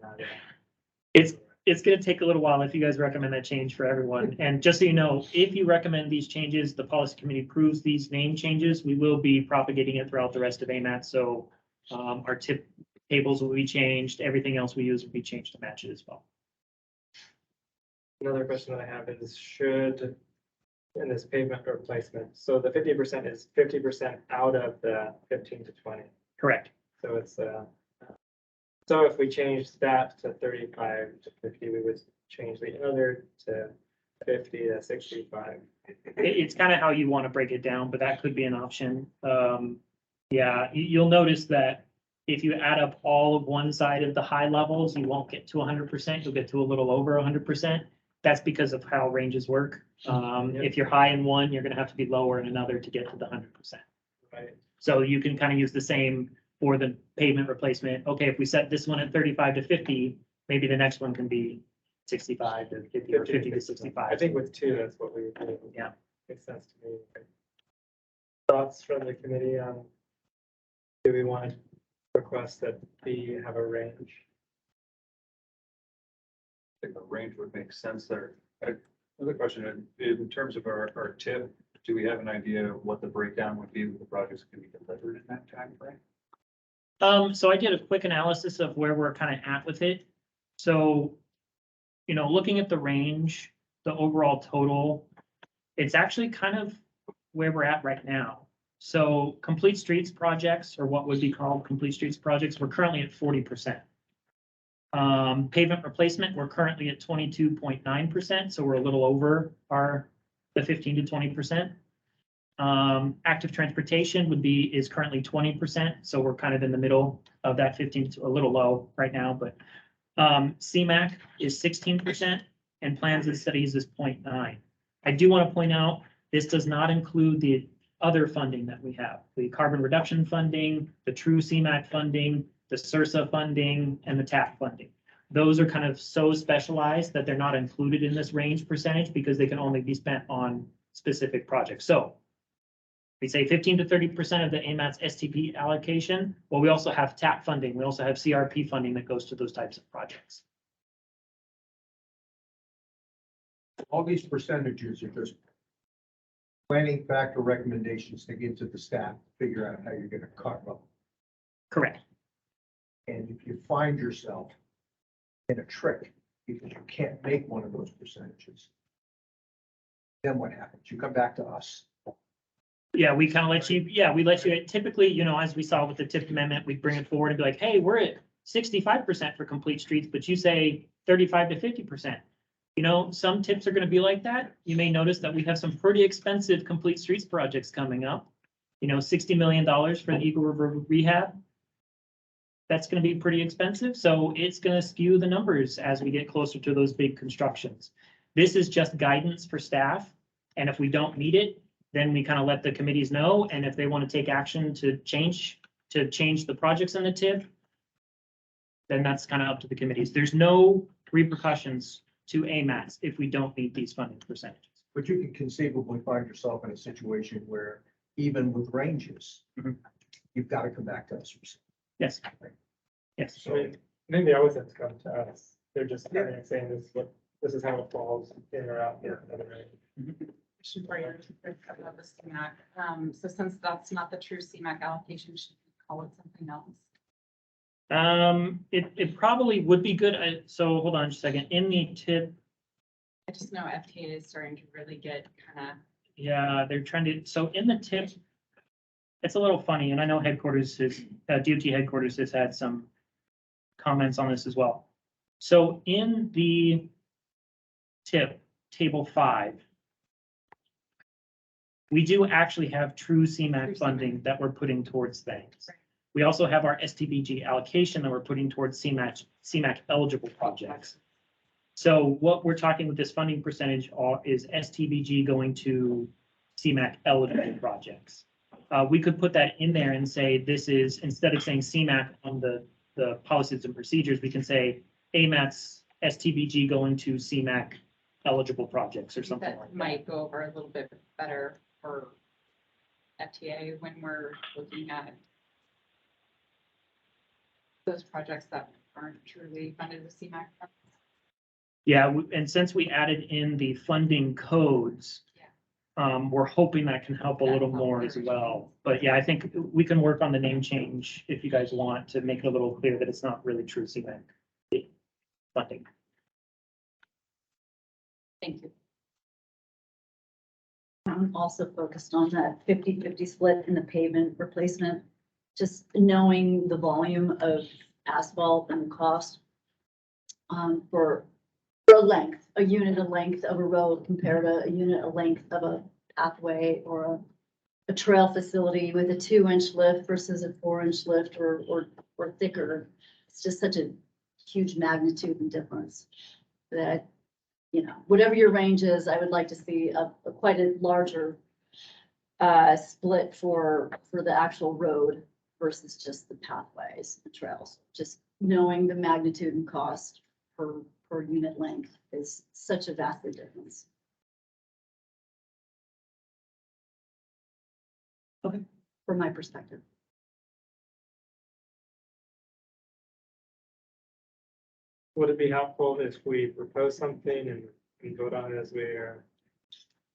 It's going to take a little while if you guys recommend that change for everyone. And just so you know, if you recommend these changes, the policy committee approves these name changes, we will be propagating it throughout the rest of AMATS. So our TIP tables will be changed. Everything else we use will be changed to match it as well. Another question that I have is in this pavement replacement, so the 50% is 50% out of the 15 to 20. Correct. So it's so if we change that to 35 to 50, we would change the other to 50 to 65. It's kind of how you want to break it down, but that could be an option. Yeah, you'll notice that if you add up all of one side of the high levels, you won't get to 100%. You'll get to a little over 100%. That's because of how ranges work. If you're high in one, you're gonna have to be lower in another to get to the 100%. Right. So you can kind of use the same for the pavement replacement. Okay, if we set this one at 35 to 50, maybe the next one can be 65 to 50 or 50 to 65. I think with two, that's what we would do. Yeah. Makes sense to me. Thoughts from the committee on, do we want to request that B have a range? I think the range would make sense there. Another question, in terms of our tip, do we have an idea of what the breakdown would be with the projects can be delivered in that time frame? So I did a quick analysis of where we're kind of at with it. So, you know, looking at the range, the overall total, it's actually kind of where we're at right now. So complete streets projects, or what would be called complete streets projects, we're currently at 40%. Pavement replacement, we're currently at 22.9%, so we're a little over the 15 to 20%. Active transportation is currently 20%, so we're kind of in the middle of that 15 to a little low right now, but CMAC is 16% and plans and studies is 0.9. I do want to point out, this does not include the other funding that we have, the carbon reduction funding, the true CMAC funding, the SRSA funding, and the TAP funding. Those are kind of so specialized that they're not included in this range percentage because they can only be spent on specific projects. So we say 15 to 30% of the AMATS STP allocation. Well, we also have TAP funding. We also have CRP funding that goes to those types of projects. All these percentages are just planning factor recommendations to give to the staff, to figure out how you're gonna cut them. Correct. And if you find yourself in a trick because you can't make one of those percentages, then what happens? You come back to us. Yeah, we kind of let you, we let you, typically, you know, as we saw with the TIP amendment, we bring it forward and be like, hey, we're at 65% for complete streets, but you say 35 to 50%. You know, some tips are going to be like that. You may notice that we have some pretty expensive complete streets projects coming up. You know, $60 million for the Eagle River rehab. That's going to be pretty expensive. So it's going to skew the numbers as we get closer to those big constructions. This is just guidance for staff. And if we don't meet it, then we kind of let the committees know. And if they want to take action to change the projects in the TIF, then that's kind of up to the committees. There's no repercussions to AMATS if we don't meet these funding percentages. But you can conceivably find yourself in a situation where even with ranges, you've got to come back to us. Yes. Yes. I mean, maybe I always have to come to us. They're just kind of saying this is how it falls in or out. Question for you about the CMAC. So since that's not the true CMAC allocation, should we call it something else? It probably would be good. So hold on just a second. In the TIP, I just know FTA is starting to really get kind of. yeah, they're trying to. So in the TIP, it's a little funny, and I know headquarters is DOT headquarters has had some comments on this as well. So in the TIP table 5, we do actually have true CMAC funding that we're putting towards things. Right. We also have our STBG allocation that we're putting towards CMAC eligible projects. So what we're talking with this funding percentage is STBG going to CMAC eligible projects. We could put that in there and say this is, instead of saying CMAC on the policies and procedures, we can say AMATS STBG going to CMAC eligible projects or something like that. Might go over a little bit better for FTA when we're looking at those projects that aren't truly funded with CMAC. Yeah, and since we added in the funding codes, we're hoping that can help a little more as well. But yeah, I think we can work on the name change if you guys want to make it a little clear that it's not really true CMAC funding. Thank you. I'm also focused on that 50-50 split in the pavement replacement, just knowing the volume of asphalt and the cost for a unit of length of a road compared to a unit of length of a pathway or a trail facility with a 2-inch lift versus a 4-inch lift or thicker. It's just such a huge magnitude and difference that you know, whatever your range is, I would like to see a quite a larger split for the actual road versus just the pathways, the trails. Just knowing the magnitude and cost per unit length is such a vastly difference. Okay. From my perspective. Would it be helpful if we propose something and vote on it as we are?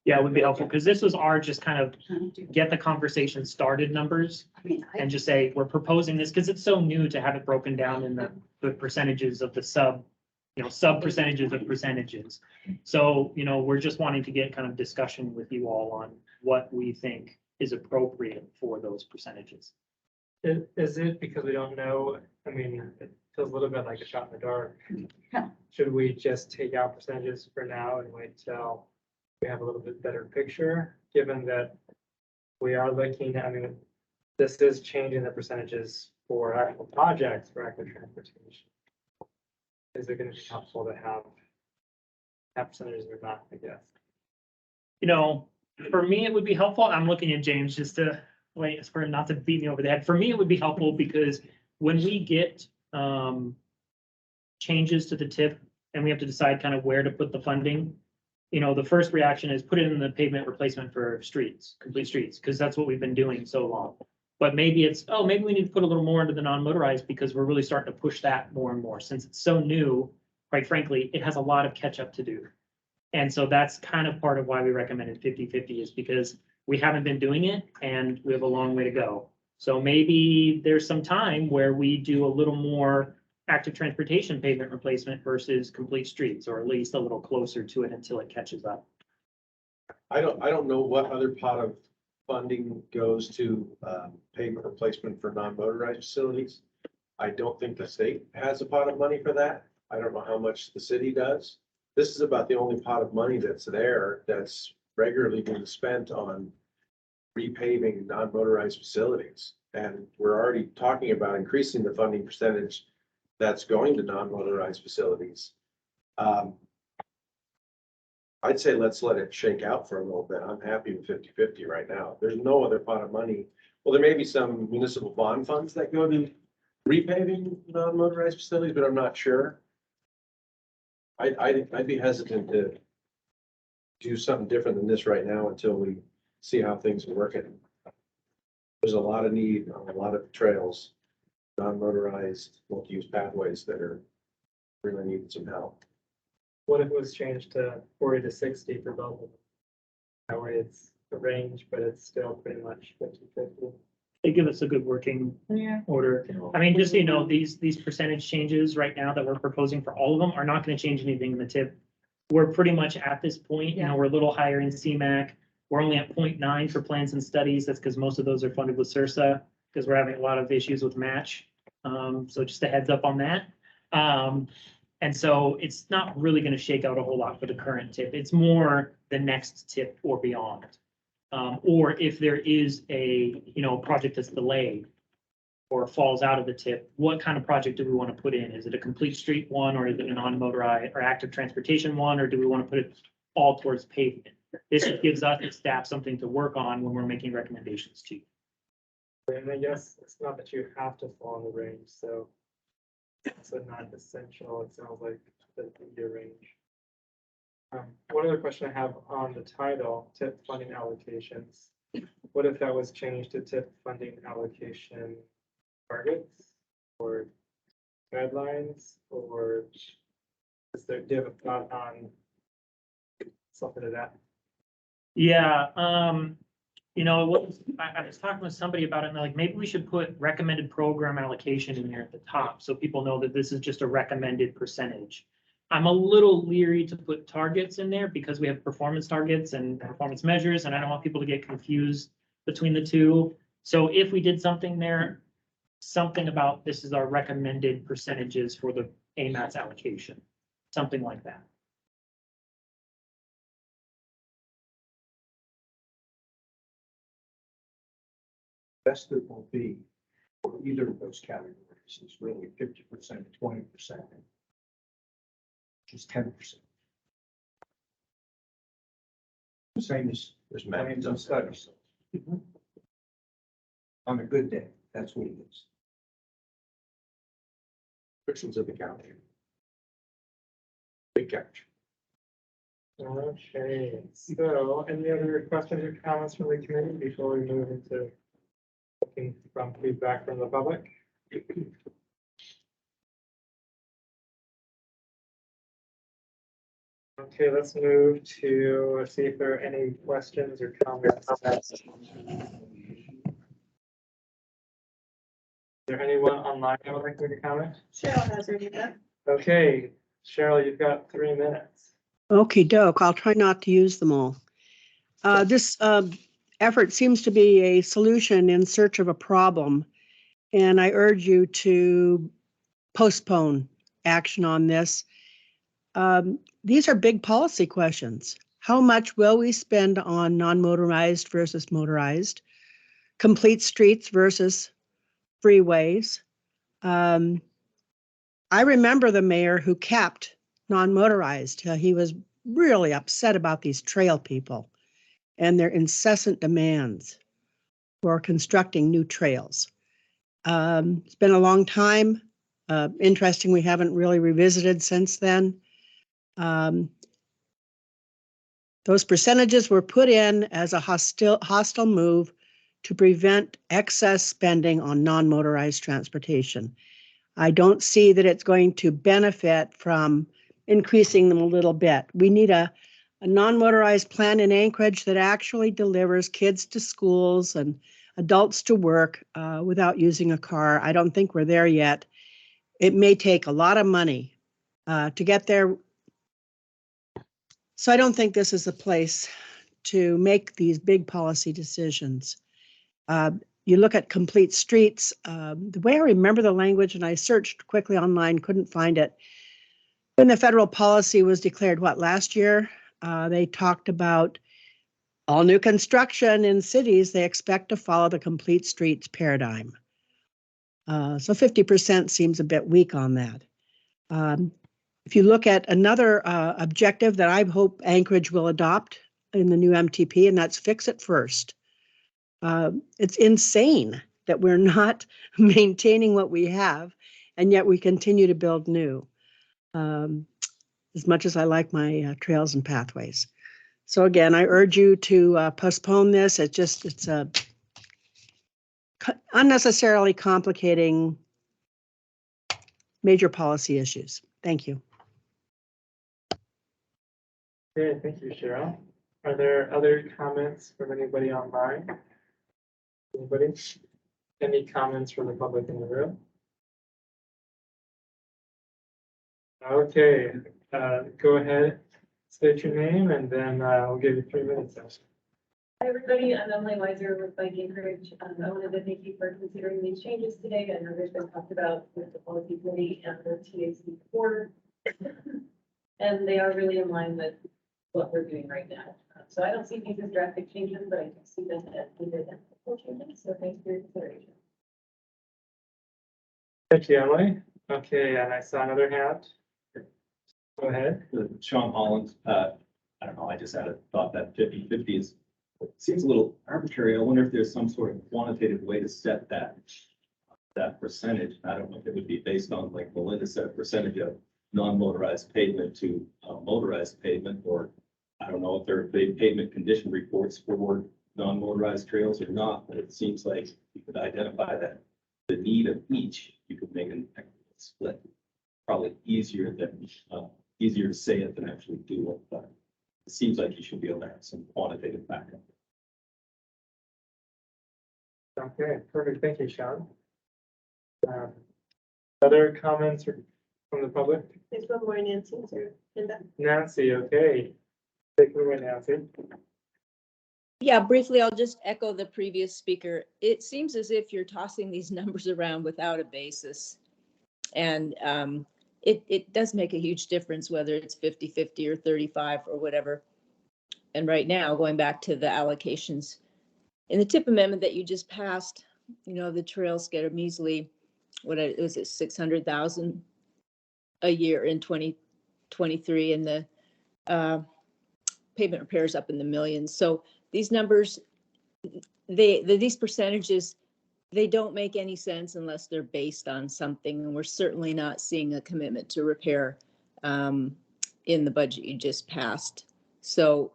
Yeah, it would be helpful, because this was our just kind of Kind of do- get the conversation started numbers I mean, and just say, we're proposing this, because it's so new to have it broken down in the percentages of the sub percentages of percentages. So, we're just wanting to get kind of discussion with you all on what we think is appropriate for those percentages. Is it because we don't know? I mean, it feels a little bit like a shot in the dark. Yeah. Should we just take out percentages for now and wait till we have a little bit better picture, given that we are looking, I mean, this is changing the percentages for actual projects for active transportation. Is it gonna be helpful to have percentages or not, I guess? For me, it would be helpful. I'm looking at James just to wait for him not to beat me over the head. For me, it would be helpful because when we get changes to the tip and we have to decide kind of where to put the funding, the first reaction is put it in the pavement replacement for streets, complete streets, because that's what we've been doing so long. But maybe it's, maybe we need to put a little more into the non-motorized because we're really starting to push that more and more. Since it's so new, quite frankly, it has a lot of catch up to do. And so that's kind of part of why we recommended 50-50 is because we haven't been doing it and we have a long way to go. So maybe there's some time where we do a little more active transportation pavement replacement versus complete streets, or at least a little closer to it until it catches up. I don't know what other pot of funding goes to pavement replacement for non-motorized facilities. I don't think the state has a pot of money for that. I don't know how much the city does. This is about the only pot of money that's there that's regularly being spent on repaving non-motorized facilities. And we're already talking about increasing the funding percentage that's going to non-motorized facilities. I'd say let's let it shake out for a little bit. I'm happy with 50-50 right now. There's no other pot of money. Well, there may be some municipal bond funds that go to repaving non-motorized facilities, but I'm not sure. I'd be hesitant to do something different than this right now until we see how things are working. There's a lot of need on a lot of trails, non-motorized, multi-use pathways that are really needing some help. What if it was changed to 40 to 60 for both of them? That way it's a range, but it's still pretty much 50-50. They give us a good working order. I mean, just so you know, these percentage changes right now that we're proposing for all of them are not going to change anything in the tip. We're pretty much at this point, we're a little higher in CMAC. We're only at 0.9 for plans and studies. That's because most of those are funded with CIRSA because we're having a lot of issues with match. So just a heads up on that. And so it's not really going to shake out a whole lot for the current tip. It's more the next tip or beyond. Or if there is a, project that's delayed or falls out of the tip, what kind of project do we want to put in? Is it a complete street one, or is it a non-motorized or active transportation one, or do we want to put it all towards pavement? This gives us the staff something to work on when we're making recommendations to you. And I guess it's not that you have to fall in the range, so it's not essential. It sounds like the your range. One other question I have on the title, TIP funding allocations. What if that was changed to TIP funding allocation targets or guidelines, or is there, do you have a thought on something to that? Yeah, I was talking with somebody about it, and they're like, maybe we should put recommended program allocation in there at the top, so people know that this is just a recommended percentage. I'm a little leery to put targets in there because we have performance targets and performance measures, and I don't want people to get confused between the two. So if we did something there, something about this is our recommended percentages for the AMATS allocation, something like that. Best it will be for either of those categories is really 50%, 20%, just 10%. Same as There's plans and studies. On a good day, that's what it is. restrictions of the county. Big catch. Okay, so any other questions or comments from the committee before we move into looking from feedback from the public? Okay, let's move to see if there are any questions or comments. Is there anyone online that would like to make a comment? Cheryl has her hand up. Okay, Cheryl, you've got 3 minutes. Okey doke, I'll try not to use them all. This effort seems to be a solution in search of a problem, and I urge you to postpone action on this. These are big policy questions. How much will we spend on non-motorized versus motorized? Complete streets versus freeways? I remember the mayor who capped non-motorized. He was really upset about these trail people and their incessant demands for constructing new trails. It's been a long time. Interesting, we haven't really revisited since then. Those percentages were put in as a hostile move to prevent excess spending on non-motorized transportation. I don't see that it's going to benefit from increasing them a little bit. We need a non-motorized plan in Anchorage that actually delivers kids to schools and adults to work without using a car. I don't think we're there yet. It may take a lot of money to get there. So I don't think this is a place to make these big policy decisions. You look at complete streets, the way I remember the language, and I searched quickly online, couldn't find it. When the federal policy was declared, last year, they talked about all new construction in cities, they expect to follow the complete streets paradigm. So 50% seems a bit weak on that. If you look at another objective that I hope Anchorage will adopt in the new MTP, and that's fix it first. It's insane that we're not maintaining what we have, and yet we continue to build new. As much as I like my trails and pathways. So again, I urge you to postpone this. It's unnecessarily complicating major policy issues. Thank you. Okay, thank you, Cheryl. Are there other comments from anybody online? Anybody? Any comments from the public in the room? Okay, go ahead, state your name, and then I'll give you 3 minutes. Hi, everybody. I'm Emily Weiser with Bike Anchorage. I wanted to thank you for considering these changes today. I know there's been talked about with the policy committee and the TAC board. And they are really in line with what we're doing right now. So I don't see these as drastic changes, but I do see them as needed and helpful changes. So thanks for your consideration. Thank you, Emily. Okay, and I saw another hand. Go ahead. Sean Holland, I don't know, I just had a thought that 50-50 seems a little arbitrary. I wonder if there's some sort of quantitative way to set that percentage. I don't know if it would be based on, like Melinda said, a percentage of non-motorized pavement to motorized pavement, or I don't know if there are pavement condition reports for non-motorized trails or not, but it seems like you could identify that the need of each, you could make an equitable split. Probably easier to say it than actually do it, but it seems like you should be able to have some quantitative backup. Okay, perfect. Thank you, Sean. Other comments from the public? There's one more, Nancy. Is her hand up? Nancy, okay. Take it away, Nancy. Yeah, briefly, I'll just echo the previous speaker. It seems as if you're tossing these numbers around without a basis. And it does make a huge difference whether it's 50-50 or 35 or whatever. And right now, going back to the allocations, in the TIP amendment that you just passed, the trails get a measly, was it 600,000 a year in 2023, and the pavement repairs up in the millions. So these numbers, these percentages, they don't make any sense unless they're based on something. And we're certainly not seeing a commitment to repair in the budget you just passed. So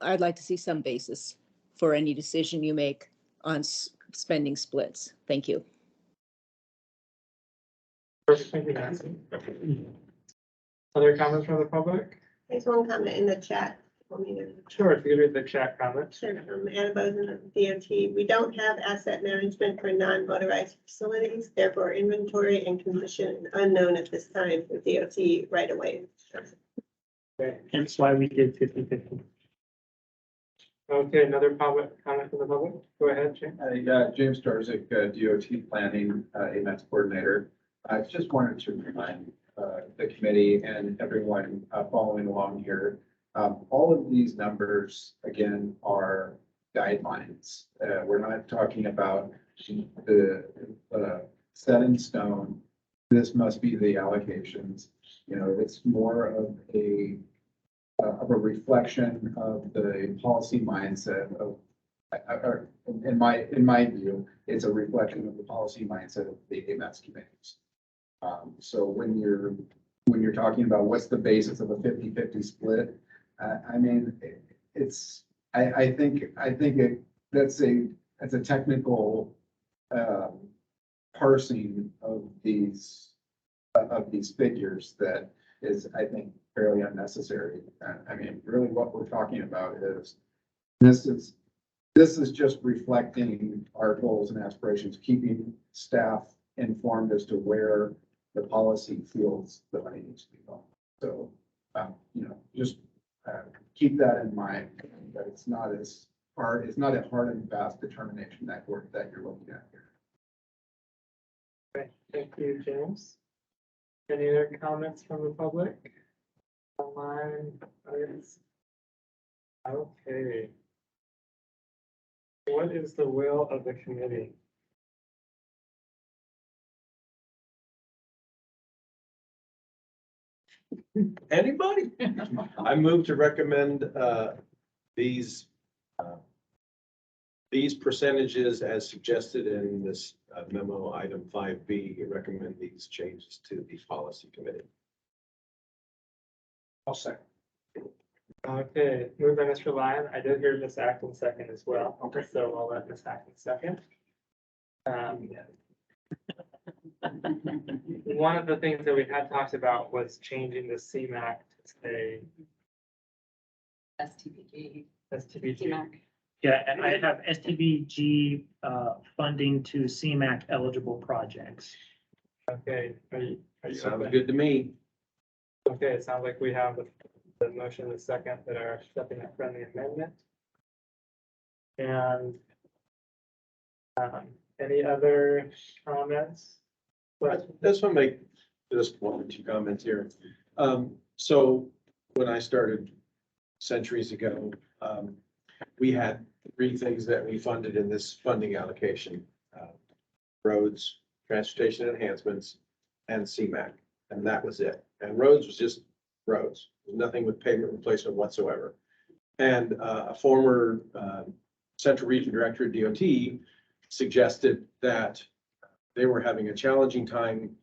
I'd like to see some basis for any decision you make on spending splits. Thank you. Thank you, Nancy. Other comments from the public? There's one comment in the chat. Sure, if you could read the chat comment. Sure, from Anna Bozen of DOT. We don't have asset management for non-motorized facilities, therefore inventory and condition unknown at this time for DOT right away. Okay. Hence why we did 50/50. Okay, another public comment from the public. Go ahead, James. James Darzik, DOT Planning, AMATS Coordinator. I just wanted to remind the committee and everyone following along here, all of these numbers, again, are guidelines. We're not talking about the set in stone. This must be the allocations. You know, it's more of a reflection of the policy mindset of, in my view, it's a reflection of the policy mindset of the AMATS committees. So when you're talking about what's the basis of a 50-50 split, I mean, I think that's a technical parsing of these figures that is, I think, fairly unnecessary. I mean, really what we're talking about is this is just reflecting our goals and aspirations, keeping staff informed as to where the policy feels the money needs to be going. So, you know, just keep that in mind, that it's not as hard, it's not a hard and fast determination that you're looking at here. Okay, thank you, James. Any other comments from the public? Online, audience? Okay. What is the will of the committee? Anybody? I move to recommend these percentages as suggested in this memo item 5B, recommend these changes to the policy committee. I'll second. Okay, moved by Mr. Lyon. I did hear Ms. Atkins second as well. Okay, so I'll let Ms. Atkins second. One of the things that we had talked about was changing the CMAC to say STBG. Yeah, and I have STBG funding to CMAC eligible projects. Okay, are you Sounds open? good to me. Okay, it sounds like we have the motion and the second that are accepting that friendly amendment. And any other comments? This one make just one or two comments here. So when I started centuries ago, we had three things that we funded in this funding allocation: roads, transportation enhancements, and CMAC, and that was it. And roads was just roads, nothing with pavement replacement whatsoever. And a former Central Region Director of DOT suggested that they were having a challenging time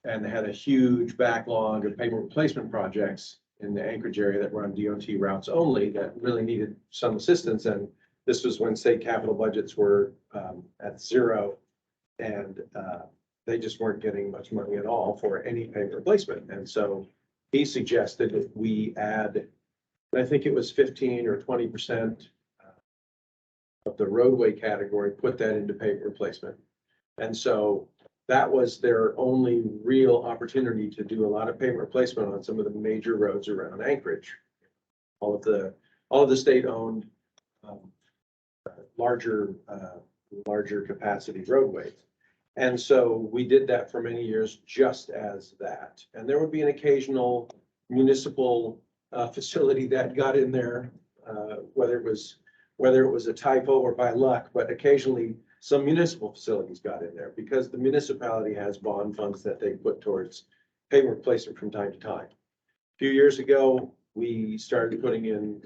and had a huge backlog of pavement replacement projects in the Anchorage area that were on DOT routes only that really needed some assistance. And this was when state capital budgets were at zero, and they just weren't getting much money at all for any pavement replacement. And so he suggested if we add, I think it was 15 or 20% of the roadway category, put that into pavement replacement. And so that was their only real opportunity to do a lot of pavement replacement on some of the major roads around Anchorage. All of the state-owned larger capacity roadways. And so we did that for many years just as that. And there would be an occasional municipal facility that got in there, whether it was a typo or by luck, but occasionally some municipal facilities got in there because the municipality has bond funds that they put towards pavement replacement from time to time. A few years ago, we started putting in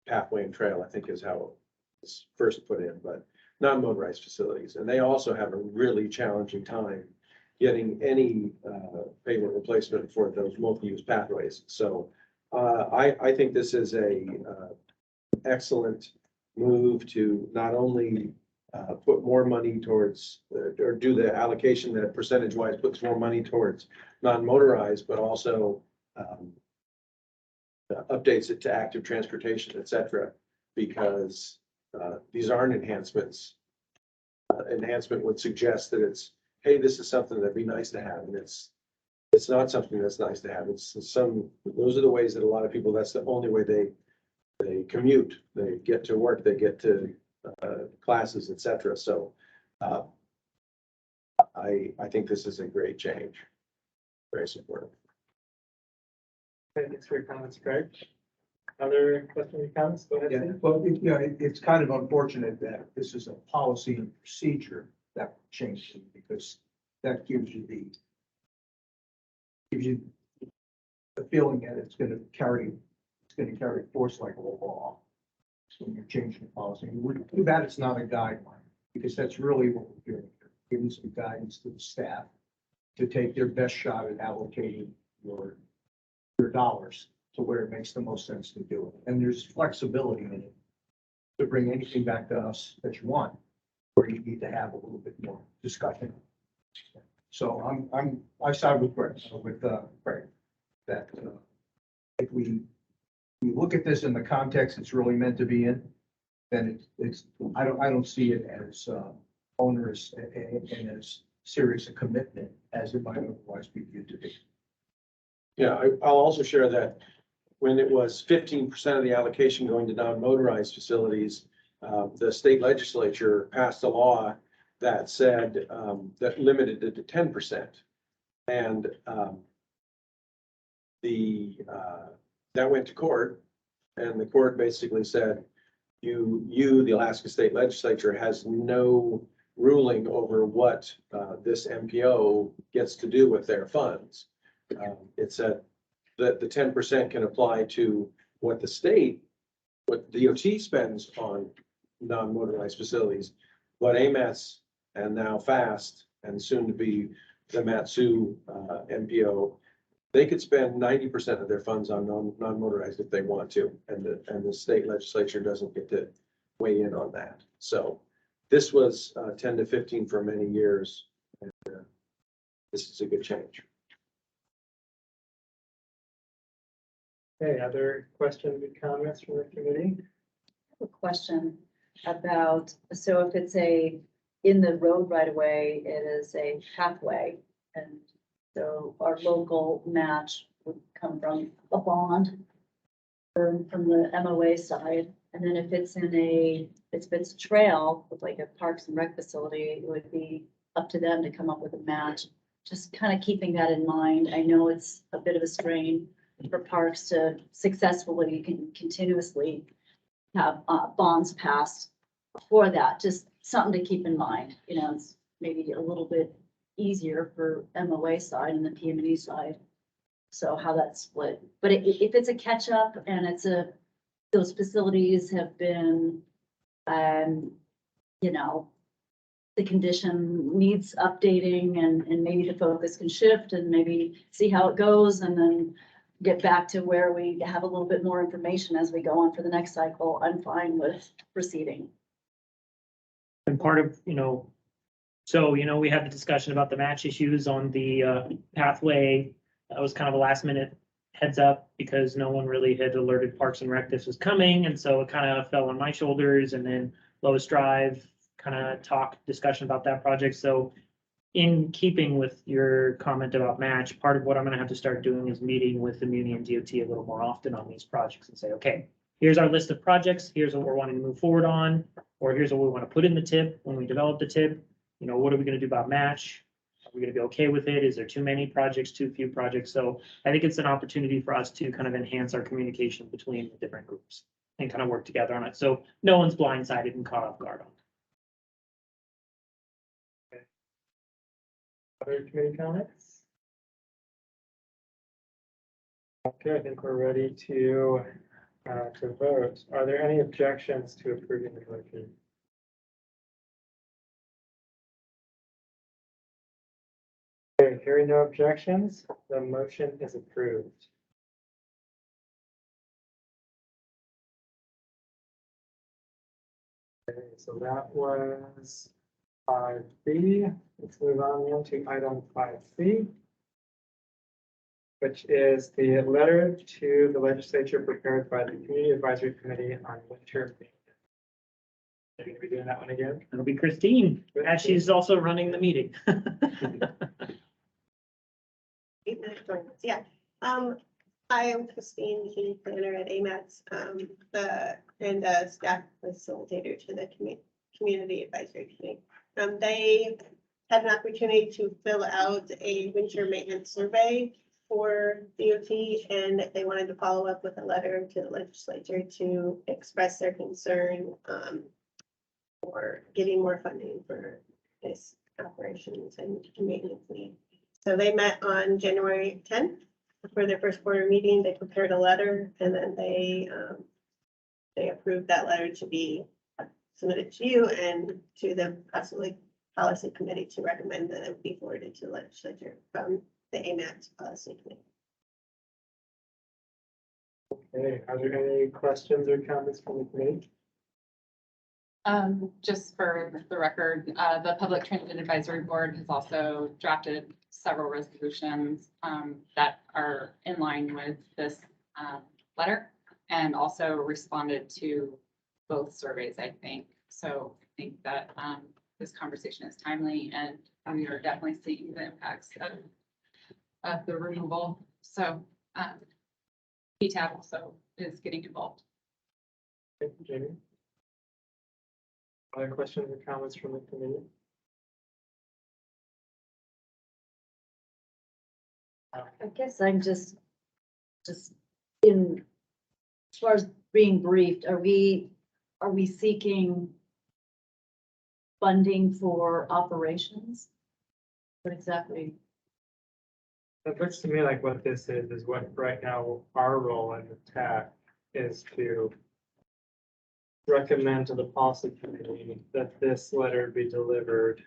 pathway and trail, I think is how it's first put in, but non-motorized facilities. And they also have a really challenging time getting any pavement replacement for those multi-use pathways. So I think this is a excellent move to not only put more money towards, or do the allocation that percentage-wise puts more money towards non-motorized, but also updates it to active transportation, et cetera, because these aren't enhancements. Enhancement would suggest that it's, hey, this is something that'd be nice to have, and it's not something that's nice to have. Those are the ways that a lot of people, that's the only way they commute, they get to work, they get to classes, et cetera. So I think this is a great change. Very supportive. Okay, thanks for your comments, Craig. Other questions or comments? Go ahead. Yeah, Steve. well, it's kind of unfortunate that this is a policy and procedure that changes, because that gives you the feeling that it's gonna carry force like a law. So when you're changing the policy, too bad it's not a guideline, because that's really what we're doing, giving some guidance to the staff to take their best shot at allocating your dollars to where it makes the most sense to do it. And there's flexibility in it to bring anything back to us that you want, or you need to have a little bit more discussion. So I side with Craig, that if we look at this in the context it's really meant to be in, then I don't see it as onerous and as serious a commitment as it might otherwise be viewed to be. Yeah, I'll also share that when it was 15% of the allocation going to non-motorized facilities, the state legislature passed a law that said that limited it to 10%. And that went to court, and the court basically said, the Alaska State Legislature has no ruling over what this MPO gets to do with their funds. It said that the 10% can apply to what DOT spends on non-motorized facilities, but AMATS and now FAST and soon to be the Matsu MPO, they could spend 90% of their funds on non-motorized if they want to, and the state legislature doesn't get to weigh in on that. So this was 10 to 15 for many years, and this is a good change. Okay, other questions or comments from the committee? I have a question about, so if it's in the road right away, it is a pathway. And so our local match would come from a bond from the MOA side. And then if it's if it's a trail with like a parks and rec facility, it would be up to them to come up with a match. Just kind of keeping that in mind. I know it's a bit of a strain for parks to successfully continuously have bonds passed for that. Just something to keep in mind. It's maybe a little bit easier for MOA side and the PM&E side. So how that's split. But if it's a catch up and those facilities have been, the condition needs updating and maybe the focus can shift and maybe see how it goes and then get back to where we have a little bit more information as we go on for the next cycle, I'm with proceeding. And part of, so, we had the discussion about the match issues on the pathway. That was kind of a last minute heads up because no one really had alerted Parks and Rec this was coming. And so it kind of fell on my shoulders, and then Lois Drive kind of discussion about that project. So in keeping with your comment about match, part of what I'm going to have to start doing is meeting with the Muni and DOT a little more often on these projects and say, okay, here's our list of projects. Here's what we're wanting to move forward on, or here's what we want to put in the tip when we develop the tip. What are we going to do about match? Are we going to be okay with it? Is there too many projects, too few projects? So I think it's an opportunity for us to kind of enhance our communication between the different groups and kind of work together on it. So no one's blindsided and caught off guard on it. Other committee comments? Okay, I think we're ready to vote. Are there any objections to approving the motion? Okay, hearing no objections, the motion is approved. Okay, so that was 5B. Let's move on now to item 5C, which is the letter to the legislature prepared by the Community Advisory Committee on winter maintenance. Are you gonna be doing that one again? It'll be Christine, as she's also running the meeting. 8-minute journals, yeah. I am Christine, the planner at AMATS, and staff facilitator to the Community Advisory Committee. They had an opportunity to fill out a winter maintenance survey for DOT, and they wanted to follow up with a letter to the legislature to express their concern for getting more funding for this operations and maintenance need. So they met on January 10th for their first quarter meeting. They prepared a letter, and then they approved that letter to be submitted to you and to the policy committee to recommend that it be forwarded to the legislature from the AMATS policy committee. Okay, are there any questions or comments from the committee? Just for the record, the Public Transit Advisory Board has also drafted several resolutions that are in line with this letter and also responded to both surveys, I think. So I think that this conversation is timely and we are definitely seeing the impacts of the removal. So PTAB also is getting involved. Thank you, Jamie. Other questions or comments from the committee? I guess I'm just in, as far as being briefed, are we seeking funding for operations? What exactly? It looks to me like what this is what right now our role in the TAC is to recommend to the policy committee that this letter be delivered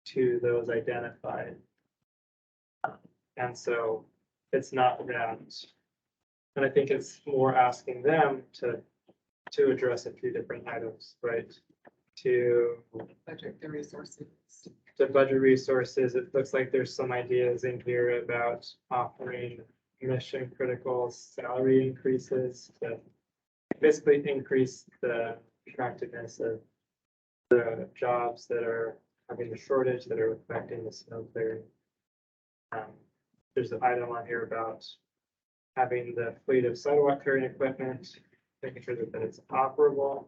to those identified. And so it's not that. And I think it's more asking them to address a few different items, right? To Budget the resources. To budget resources. It looks like there's some ideas in here about offering mission critical salary increases to basically increase the attractiveness of the jobs that are having the shortage that are affecting the snow clearing. There's an item on here about having the fleet of sidewalk clearing equipment, making sure that it's operable.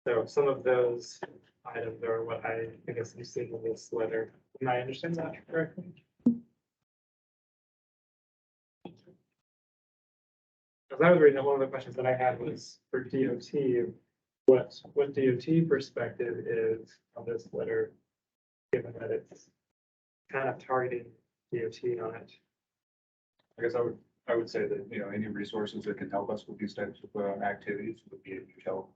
So some of those items are what I guess I'm seeing in this letter. Am I understanding that correctly? As I was reading it, one of the questions that I had was for DOT, what DOT perspective is on this letter, given that it's kind of targeting DOT on it. I guess I would say that, any resources that can help us with these types of activities would be a huge help.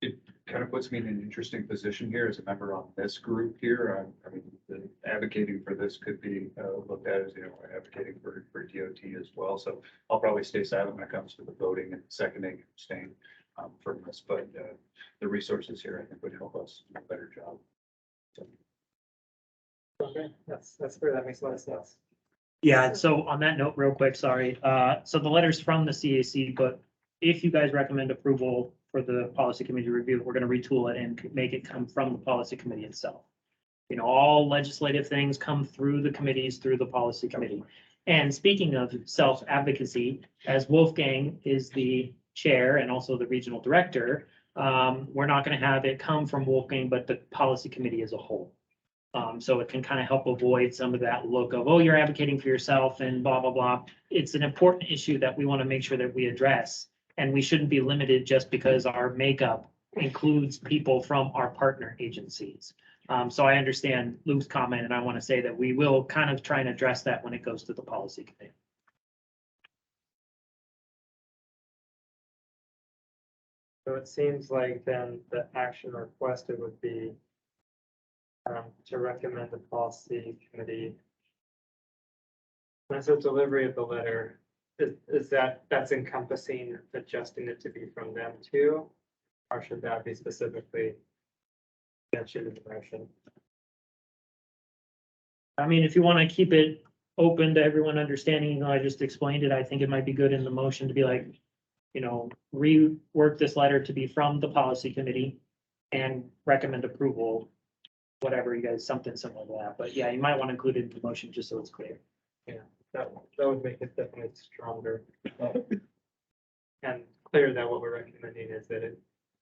It kind of puts me in an interesting position here as a member on this group here. I mean, advocating for this could be looked at as, advocating for DOT as well. So I'll probably stay silent when it comes to the voting and seconding and staying from this, but the resources here, I think, would help us do a better job. So. Okay, that's fair. That makes a lot of sense. Yeah, so on that note, real quick, sorry. So the letter's from the CAC, but if you guys recommend approval for the policy committee review, we're gonna retool it and make it come from the policy committee itself. All legislative things come through the committees, through the policy committee. And speaking of self-advocacy, as Wolfgang is the chair and also the regional director, we're not gonna have it come from Wolfgang, but the policy committee as a whole. So it can kind of help avoid some of that look of, oh, you're advocating for yourself and blah, blah, blah. It's an important issue that we want to make sure that we address. And we shouldn't be limited just because our makeup includes people from our partner agencies. So I understand Lou's comment, and I want to say that we will kind of try and address that when it goes to the policy committee. So it seems like then the action requested would be to recommend the policy committee. When I said delivery of the letter, is that's encompassing adjusting it to be from them too? Or should that be specifically mentioned in the motion? I mean, if you want to keep it open to everyone understanding, you know, I just explained it, I think it might be good in the motion to be like, you know, rework this letter to be from the policy committee and recommend approval, whatever you guys, something similar to that. But yeah, you might want to include it in the motion just so it's clear. Yeah, that would make it definitely stronger. And clear that what we're recommending is that it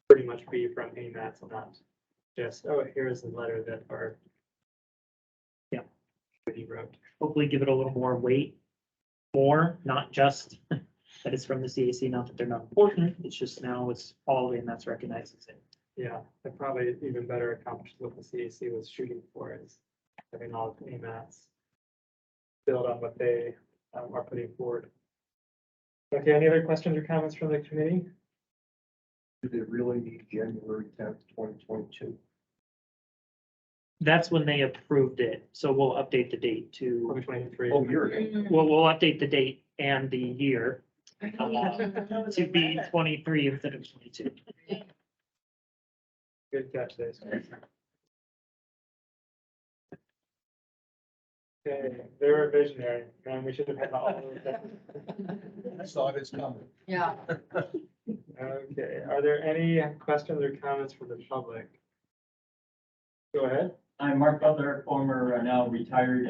pretty much be from AMATS, not just, oh, here's the letter that our committee wrote. Hopefully give it a little more weight, more, not just that it's from the CAC, not that they're not important. It's just now it's all in that's recognized as it. Yeah, that probably even better accomplished what the CAC was shooting for is having all of AMATS build on what they are putting forward. Okay, any other questions or comments from the committee? Did it really need January 10th, 2022? That's when they approved it. So we'll update the date to, 2023. Oh, you're right. we'll update the date and the year to be 23 instead of 22. Good catch there. Okay, they were visionary, man. We should have had all of that. I saw it as coming. Yeah. Okay, are there any questions or comments from the public? Go ahead. I'm Mark Butler, former, now retired,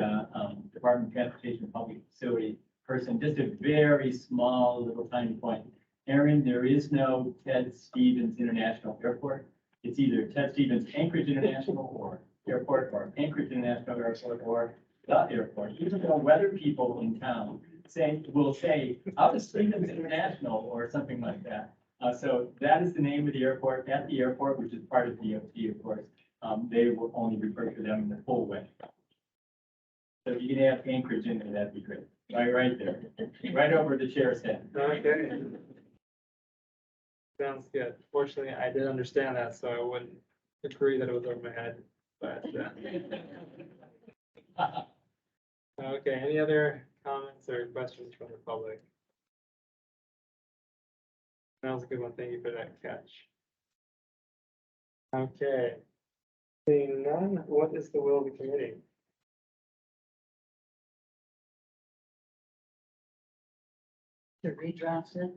Department of Transportation and Public Facility person. Just a very small little tiny point. Aaron, there is no Ted Stevens International Airport. It's either Ted Stevens Anchorage International or Airport, or Anchorage International Airport, or the airport. Even though weather people in town will say, out of Stevens International or something like that. So that is the name of the airport, at the airport, which is part of DOT, of course. They will only refer to them in the full way. So if you can add Anchorage in there, that'd be great. Right there, right over the chair's head. Okay. Sounds good. Fortunately, I did understand that, so I wouldn't agree that it was over my head, but. Okay, any other comments or questions from the public? That was a good one. Thank you for that catch. Okay. Seeing none, what is the will of the committee? To redraft it.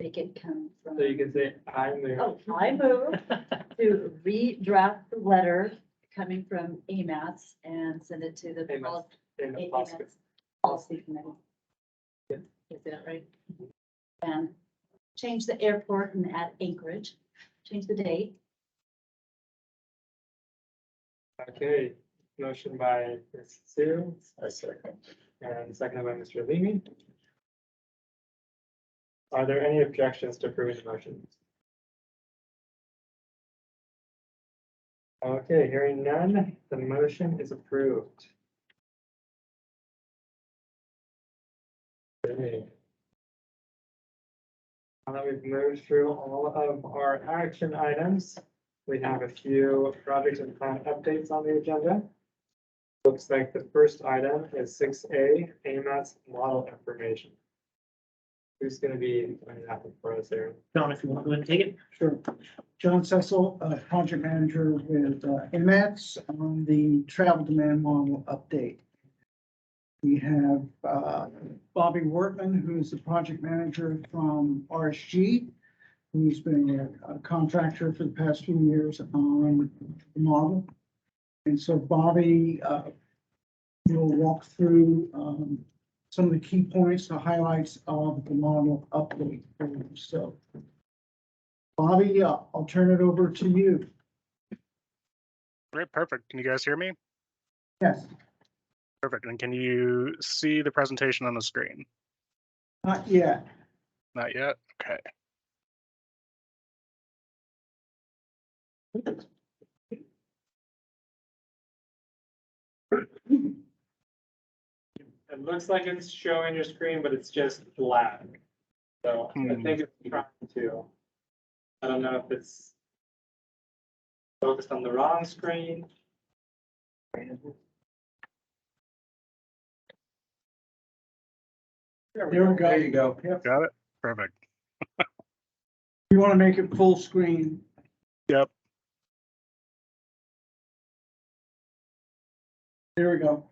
Make it come from. So you can say, I move. Oh, I move to redraft the letter coming from AMATS and send it to the AMATS policy committee. Yeah. Is that right? And change the airport and add Anchorage, change the date. Okay, motion by Ms. Sue. I second. And seconded by Mr. Leamy. Are there any objections to approving the motion? Okay, hearing none, the motion is approved. Okay. Now that we've moved through all of our action items, we have a few project and plan updates on the agenda. Looks like the first item is 6A, AMATS model information. Who's going to be running that one for us there? John, if you want to go ahead and take it. Sure. John Cecil, project manager with AMATS on the travel demand model update. We have Bobby Wortman, who is the project manager from RSG, who's been a contractor for the past few years on the model. And so Bobby will walk through some of the key points, the highlights of the model update. So Bobby, I'll turn it over to you. Great, perfect. Can you guys hear me? Yes. Perfect. And can you see the presentation on the screen? Not yet. Not yet? Okay. It looks like it's showing your screen, but it's just black. So I think it's trying to. I don't know if it's focused on the wrong screen. There we go. There you go. Yep. Got it? Perfect. You want to make it full screen. Yep. There we go. All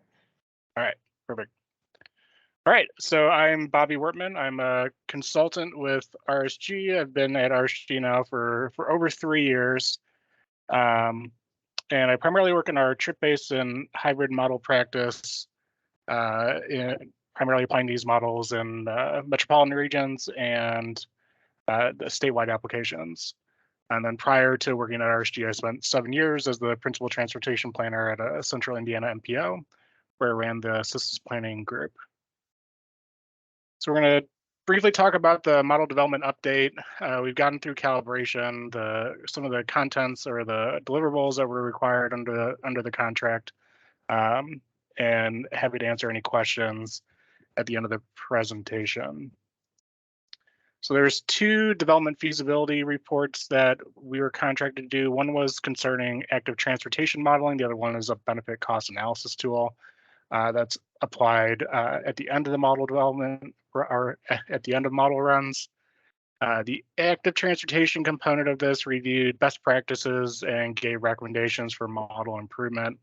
right. Perfect. All right. So I'm Bobby Wortman. I'm a consultant with RSG. I've been at RSG now for over 3 years. And I primarily work in our trip-based and hybrid model practice, primarily applying these models in metropolitan regions and the statewide applications. And then prior to working at RSG, I spent 7 years as the principal transportation planner at a Central Indiana MPO, where I ran the systems planning group. So we're going to briefly talk about the model development update. We've gotten through calibration, some of the contents or the deliverables that were required under the contract, and happy to answer any questions at the end of the presentation. So there's 2 development feasibility reports that we were contracted to do. One was concerning active transportation modeling. The other one is a benefit cost analysis tool that's applied at the end of the model development or at the end of model runs. The active transportation component of this reviewed best practices and gave recommendations for model improvement.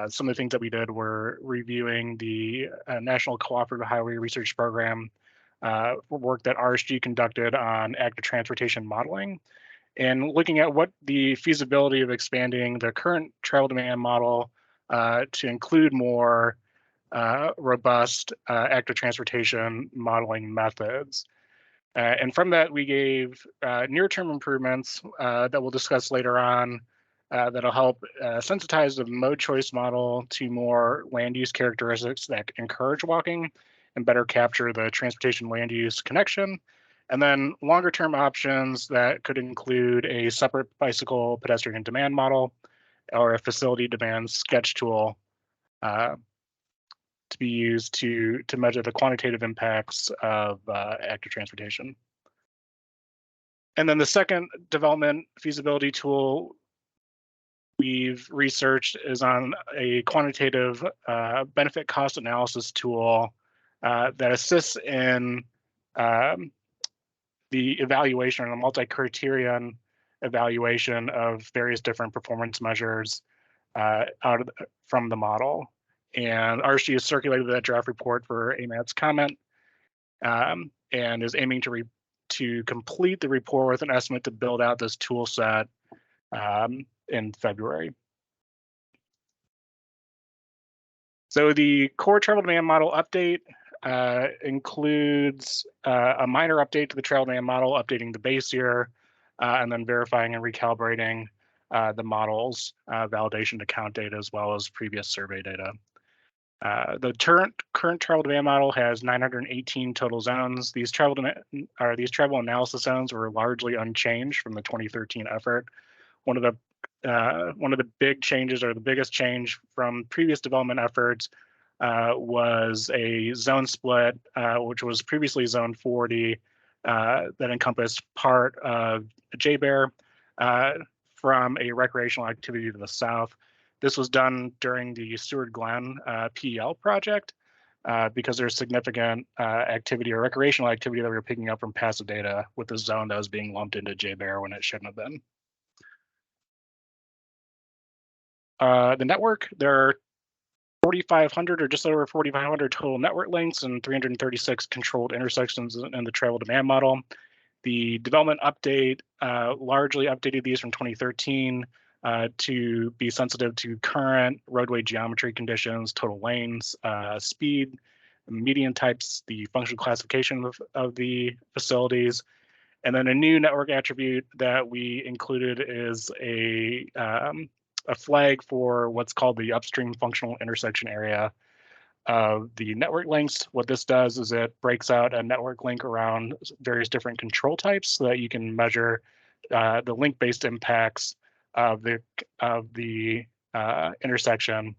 Some of the things that we did were reviewing the National Cooperative Highway Research Program work that RSG conducted on active transportation modeling, and looking at what the feasibility of expanding the current travel demand model to include more robust active transportation modeling methods. And from that, we gave near-term improvements that we'll discuss later on that'll help sensitize the mode choice model to more land use characteristics that encourage walking and better capture the transportation land use connection. And then longer term options that could include a separate bicycle pedestrian demand model or a facility demand sketch tool to be used to measure the quantitative impacts of active transportation. And then the second development feasibility tool we've researched is on a quantitative benefit cost analysis tool that assists in the evaluation and a multi-criterion evaluation of various different performance measures from the model. And RSG has circulated that draft report for AMATS comment and is aiming to complete the report with an estimate to build out this tool set in February. So the core travel demand model update includes a minor update to the travel demand model, updating the base year, and then verifying and recalibrating the model's validation to count data as well as previous survey data. The current travel demand model has 918 total zones. These travel analysis zones were largely unchanged from the 2013 effort. One of the big changes, or the biggest change from previous development efforts, was a zone split, which was previously zone 40, that encompassed part of JBER from a recreational activity to the south. This was done during the Seward Glen PEL project because there's significant activity or recreational activity that we were picking up from passive data with the zone that was being lumped into JBER when it shouldn't have been. The network, there are 4,500 or just over 4,500 total network links and 336 controlled intersections in the travel demand model. The development update largely updated these from 2013 to be sensitive to current roadway geometry conditions, total lanes, speed, median types, the functional classification of the facilities. And then a new network attribute that we included is a flag for what's called the upstream functional intersection area of the network links. What this does is it breaks out a network link around various different control types so that you can measure the link-based impacts of the intersection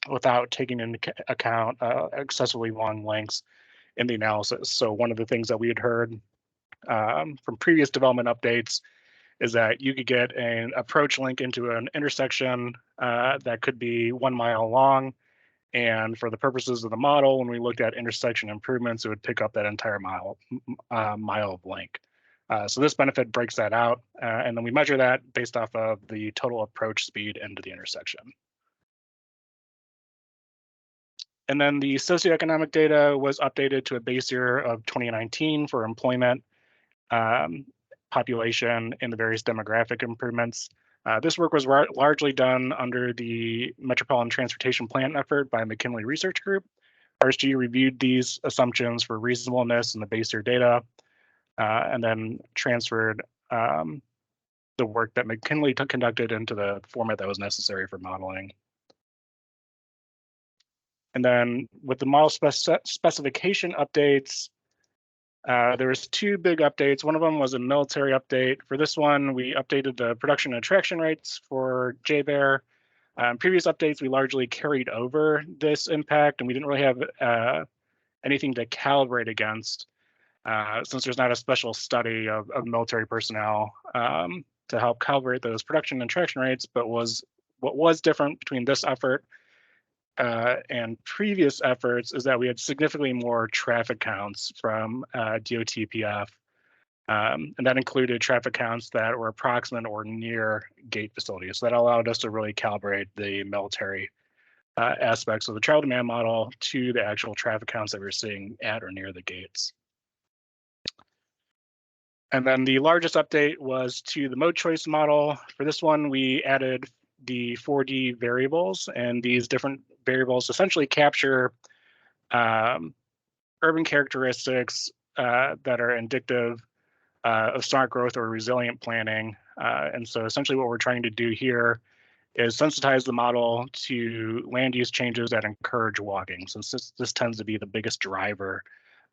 without taking into account excessively long lengths in the analysis. So one of the things that we had heard from previous development updates is that you could get an approach link into an intersection that could be 1 mile long. And for the purposes of the model, when we looked at intersection improvements, it would pick up that entire mile of length. So this benefit breaks that out, and then we measure that based off of the total approach speed into the intersection. And then the socioeconomic data was updated to a base year of 2019 for employment, population, and the various demographic improvements. This work was largely done under the Metropolitan Transportation Plan effort by McKinley Research Group. RSG reviewed these assumptions for reasonableness in the base year data, and then transferred the work that McKinley conducted into the format that was necessary for modeling. And then with the model specification updates, there was 2 big updates. One of them was a military update. For this one, we updated the production and attraction rates for JBEAR. Previous updates, we largely carried over this impact, and we didn't really have anything to calibrate against, since there's not a special study of military personnel to help calibrate those production and attraction rates. But what was different between this effort and previous efforts is that we had significantly more traffic counts from DOTPF, and that included traffic counts that were approximate or near gate facilities. So that allowed us to really calibrate the military aspects of the travel demand model to the actual traffic counts that we're seeing at or near the gates. And then the largest update was to the mode choice model. For this one, we added the 4D variables, and these different variables essentially capture urban characteristics that are indicative of smart growth or resilient planning. And so essentially what we're trying to do here is sensitize the model to land use changes that encourage walking, since this tends to be the biggest driver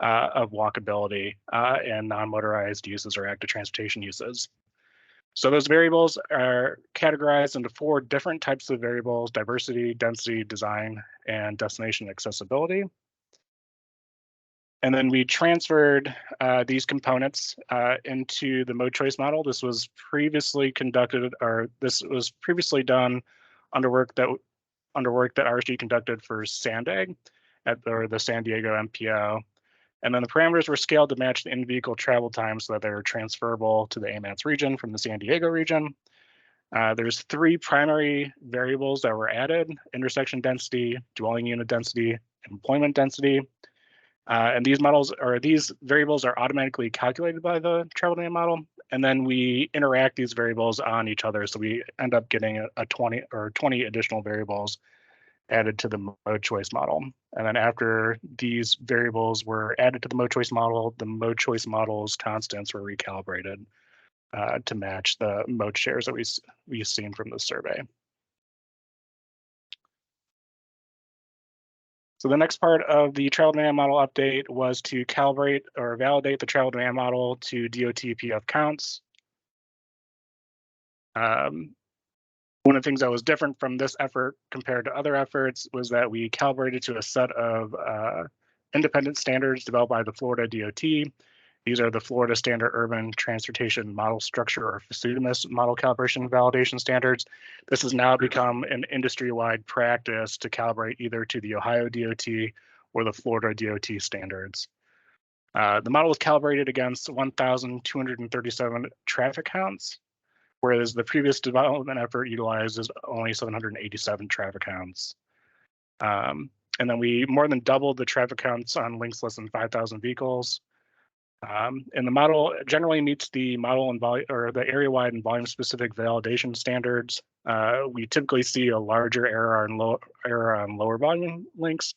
of walkability and non-motorized uses or active transportation uses. So those variables are categorized into 4 different types of variables: diversity, density, design, and destination accessibility. And then we transferred these components into the mode choice model. This was previously conducted, or this was previously done under work that RSG conducted for SANDAG or the San Diego MPO. And then the parameters were scaled to match the in-vehicle travel time so that they were transferable to the AMATS region from the San Diego region. There's 3 primary variables that were added: intersection density, dwelling unit density, and employment density. And these variables are automatically calculated by the travel demand model. And then we interact these variables on each other. So we end up getting a 20 additional variables added to the mode choice model. And then after these variables were added to the mode choice model's constants were recalibrated to match the mode shares that we've seen from the survey. So the next part of the travel demand model update was to calibrate or validate the travel demand model to DOTPF counts. One of the things that was different from this effort compared to other efforts was that we calibrated to a set of independent standards developed by the Florida DOT. These are the Florida Standard Urban Transportation Model Structure, or FSUDMIS model calibration validation standards. This has now become an industry-wide practice to calibrate either to the Ohio DOT or the Florida DOT standards. The model was calibrated against 1,237 traffic counts, whereas the previous development effort utilizes only 787 traffic counts. And then we more than doubled the traffic counts on links less than 5,000 vehicles. And the model generally meets the model and volume, or the area-wide and volume-specific validation standards. We typically see a larger error on lower volume links,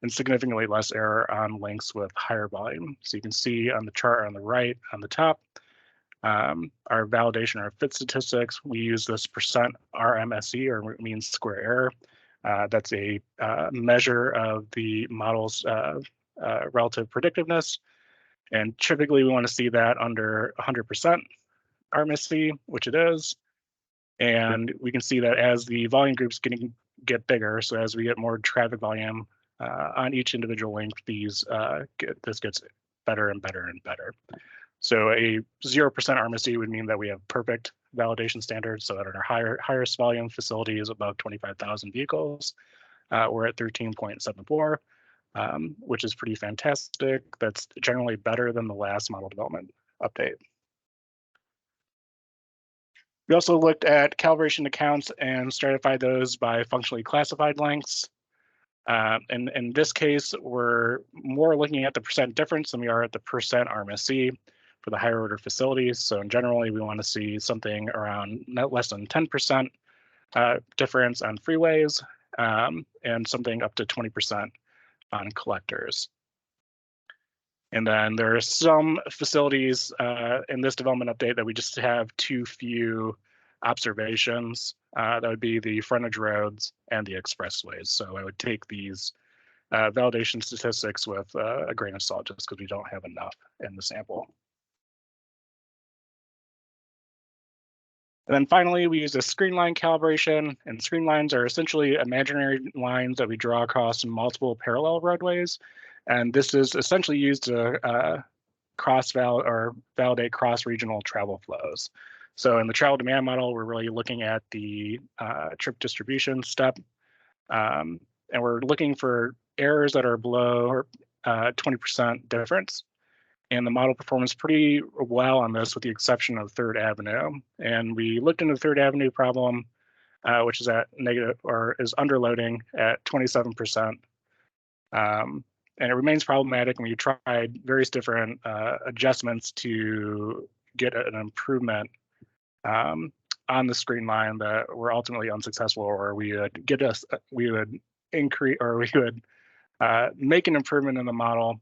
and significantly less error on links with higher volume. So you can see on the chart on the right, on the top, our validation, our fit statistics. We use this percent RMSE, or mean square error. That's a measure of the model's relative predictiveness. And typically we want to see that under 100% RMSE, which it is. And we can see that as the volume groups get bigger, so as we get more traffic volume on each individual link, this gets better and better and better. So a 0% RMSE would mean that we have perfect validation standards, so that in our highest volume facilities above 25,000 vehicles, we're at 13.74, which is pretty fantastic. That's generally better than the last model development update. We also looked at calibration accounts and stratified those by functionally classified lengths. And in this case, we're more looking at the percent difference than we are at the percent RMSE for the higher order facilities. So generally, we want to see something around not less than 10% difference on freeways, and something up to 20% on collectors. And then there are some facilities in this development update that we just have too few observations. That would be the frontage roads and the expressways. So I would take these validation statistics with a grain of salt, just because we don't have enough in the sample. And then finally, we use a screen line calibration, and screen lines are essentially imaginary lines that we draw across multiple parallel roadways. And this is essentially used to validate cross-regional travel flows. So in the travel demand model, we're really looking at the trip distribution step, and we're looking for errors that are below 20% difference. And the model performs pretty well on this, with the exception of 3rd Avenue. And we looked into the 3rd Avenue problem, which is at negative, or is underloading at 27%. And it remains problematic, and we tried various different adjustments to get an improvement on the screen line that were ultimately unsuccessful, or we would increase, or we would make an improvement in the model,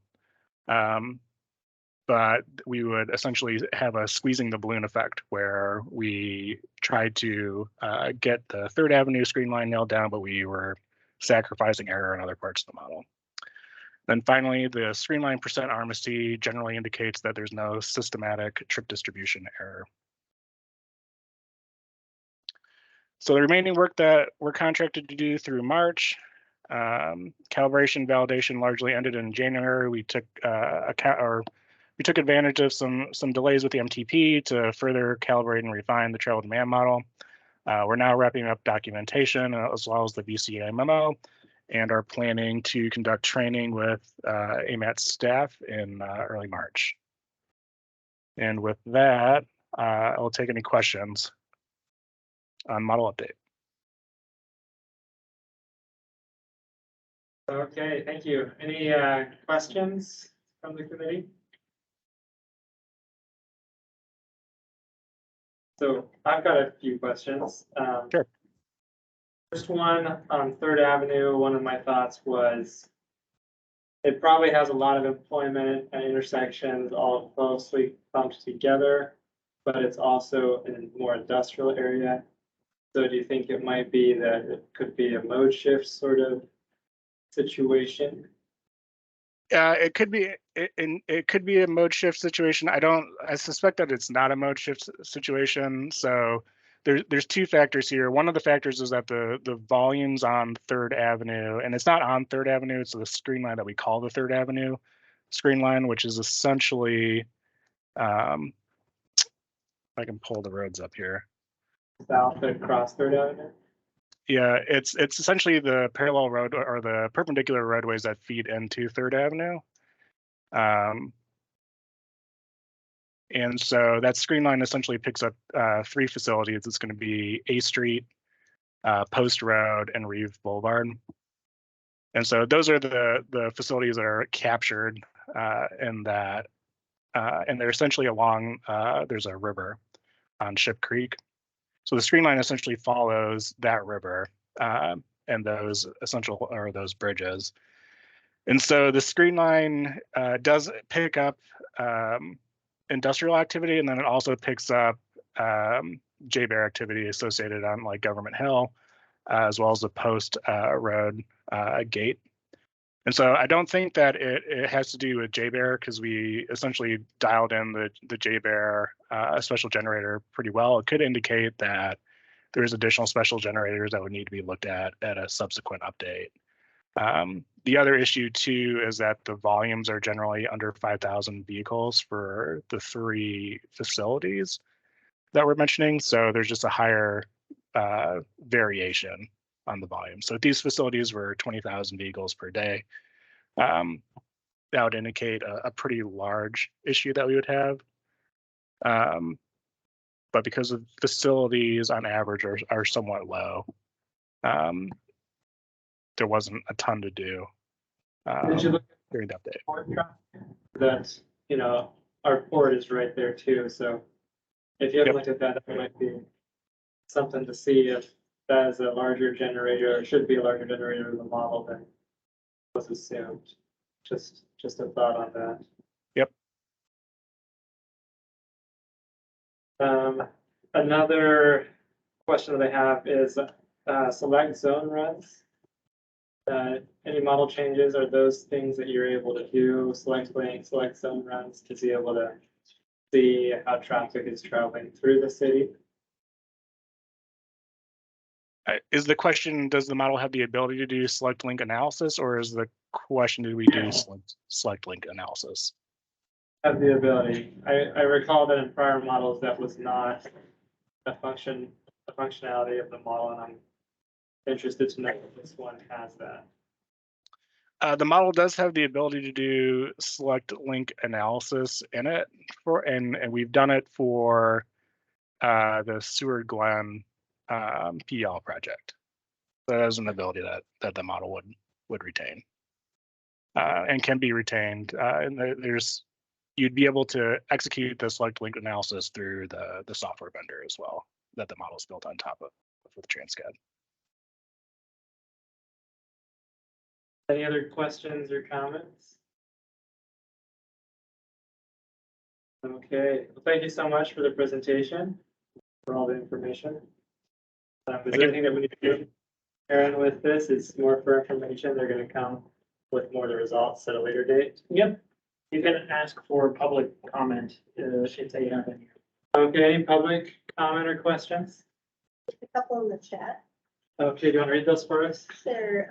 but we would essentially have a squeezing the balloon effect, where we tried to get the 3rd Avenue screen line nailed down, but we were sacrificing error in other parts of the model. Then finally, the screen line percent RMSE generally indicates that there's no systematic trip distribution error. So the remaining work that we're contracted to do through March, calibration validation largely ended in January. We took advantage of some delays with the MTP to further calibrate and refine the travel demand model. We're now wrapping up documentation as well as the VCA memo, and are planning to conduct training with AMATS staff in early March. And with that, I'll take any questions on model update. Okay, thank you. Any questions from the committee? So I've got a few questions. Sure. First one, on 3rd Avenue, one of my thoughts was it probably has a lot of employment and intersections all closely clumped together, but it's also in a more industrial area. So do you think it might be that it could be a mode shift sort of situation? It could be. It could be a mode shift situation. I suspect that it's not a mode shift situation. So there's two factors here. One of the factors is that the volumes on 3rd Avenue, and it's not on 3rd Avenue, it's the screen line that we call the 3rd Avenue screen line, which is essentially, if I can pull the roads up here. South across 3rd Avenue? Yeah, it's essentially the parallel road or the perpendicular roadways that feed into 3rd Avenue. And so that screen line essentially picks up 3 facilities. It's going to be A Street, Post Road, and Reeve Boulevard. And so those are the facilities that are captured in that, and they're essentially along, there's a river on Ship Creek. So the screen line essentially follows that river and those those bridges. And so the screen line does pick up industrial activity, and then it also picks up J-Bear activity associated on like Government Hill, as well as the Post Road gate. And so I don't think that it has to do with J-Bear, because we essentially dialed in the J-Bear special generator pretty well. It could indicate that there's additional special generators that would need to be looked at a subsequent update. The other issue too is that the volumes are generally under 5,000 vehicles for the 3 facilities that we're mentioning. So there's just a higher variation on the volume. So if these facilities were 20,000 vehicles per day, that would indicate a pretty large issue that we would have. But because of facilities on average are somewhat low, there wasn't a ton to do Did you look during the update. port traffic? That, you know, our port is right there too, so if you haven't looked at that, that might be something to see if that is a larger generator, or should be a larger generator in the model than was assumed. Just a thought on that. Yep. Another question that I have is select zone runs. Any model changes, are those things that you're able to do, select lane, select zone runs to be able to see how traffic is traveling through the city? Is the question, does the model have the ability to do select link analysis, or is the question, do we do select link analysis? Have the ability. I recall that in prior models that was not a functionality of the model, and I'm interested to know if this one has that. The model does have the ability to do select link analysis in it and we've done it for the Seward Glen PL project. So that is an ability that the model would retain and can be retained. And you'd be able to execute the select link analysis through the software vendor as well that the model is built on top of with Transcad. Any other questions or comments? Okay, well, thank you so much for the presentation, for all the information. Is there anything that we need to do, Aaron, with this? It's more for information. They're going to come with more of the results at a later date. Yep. You can ask for public comment if they have any. Okay, public comment or questions? A couple in the chat. Okay, do you want to read those for us? Sure.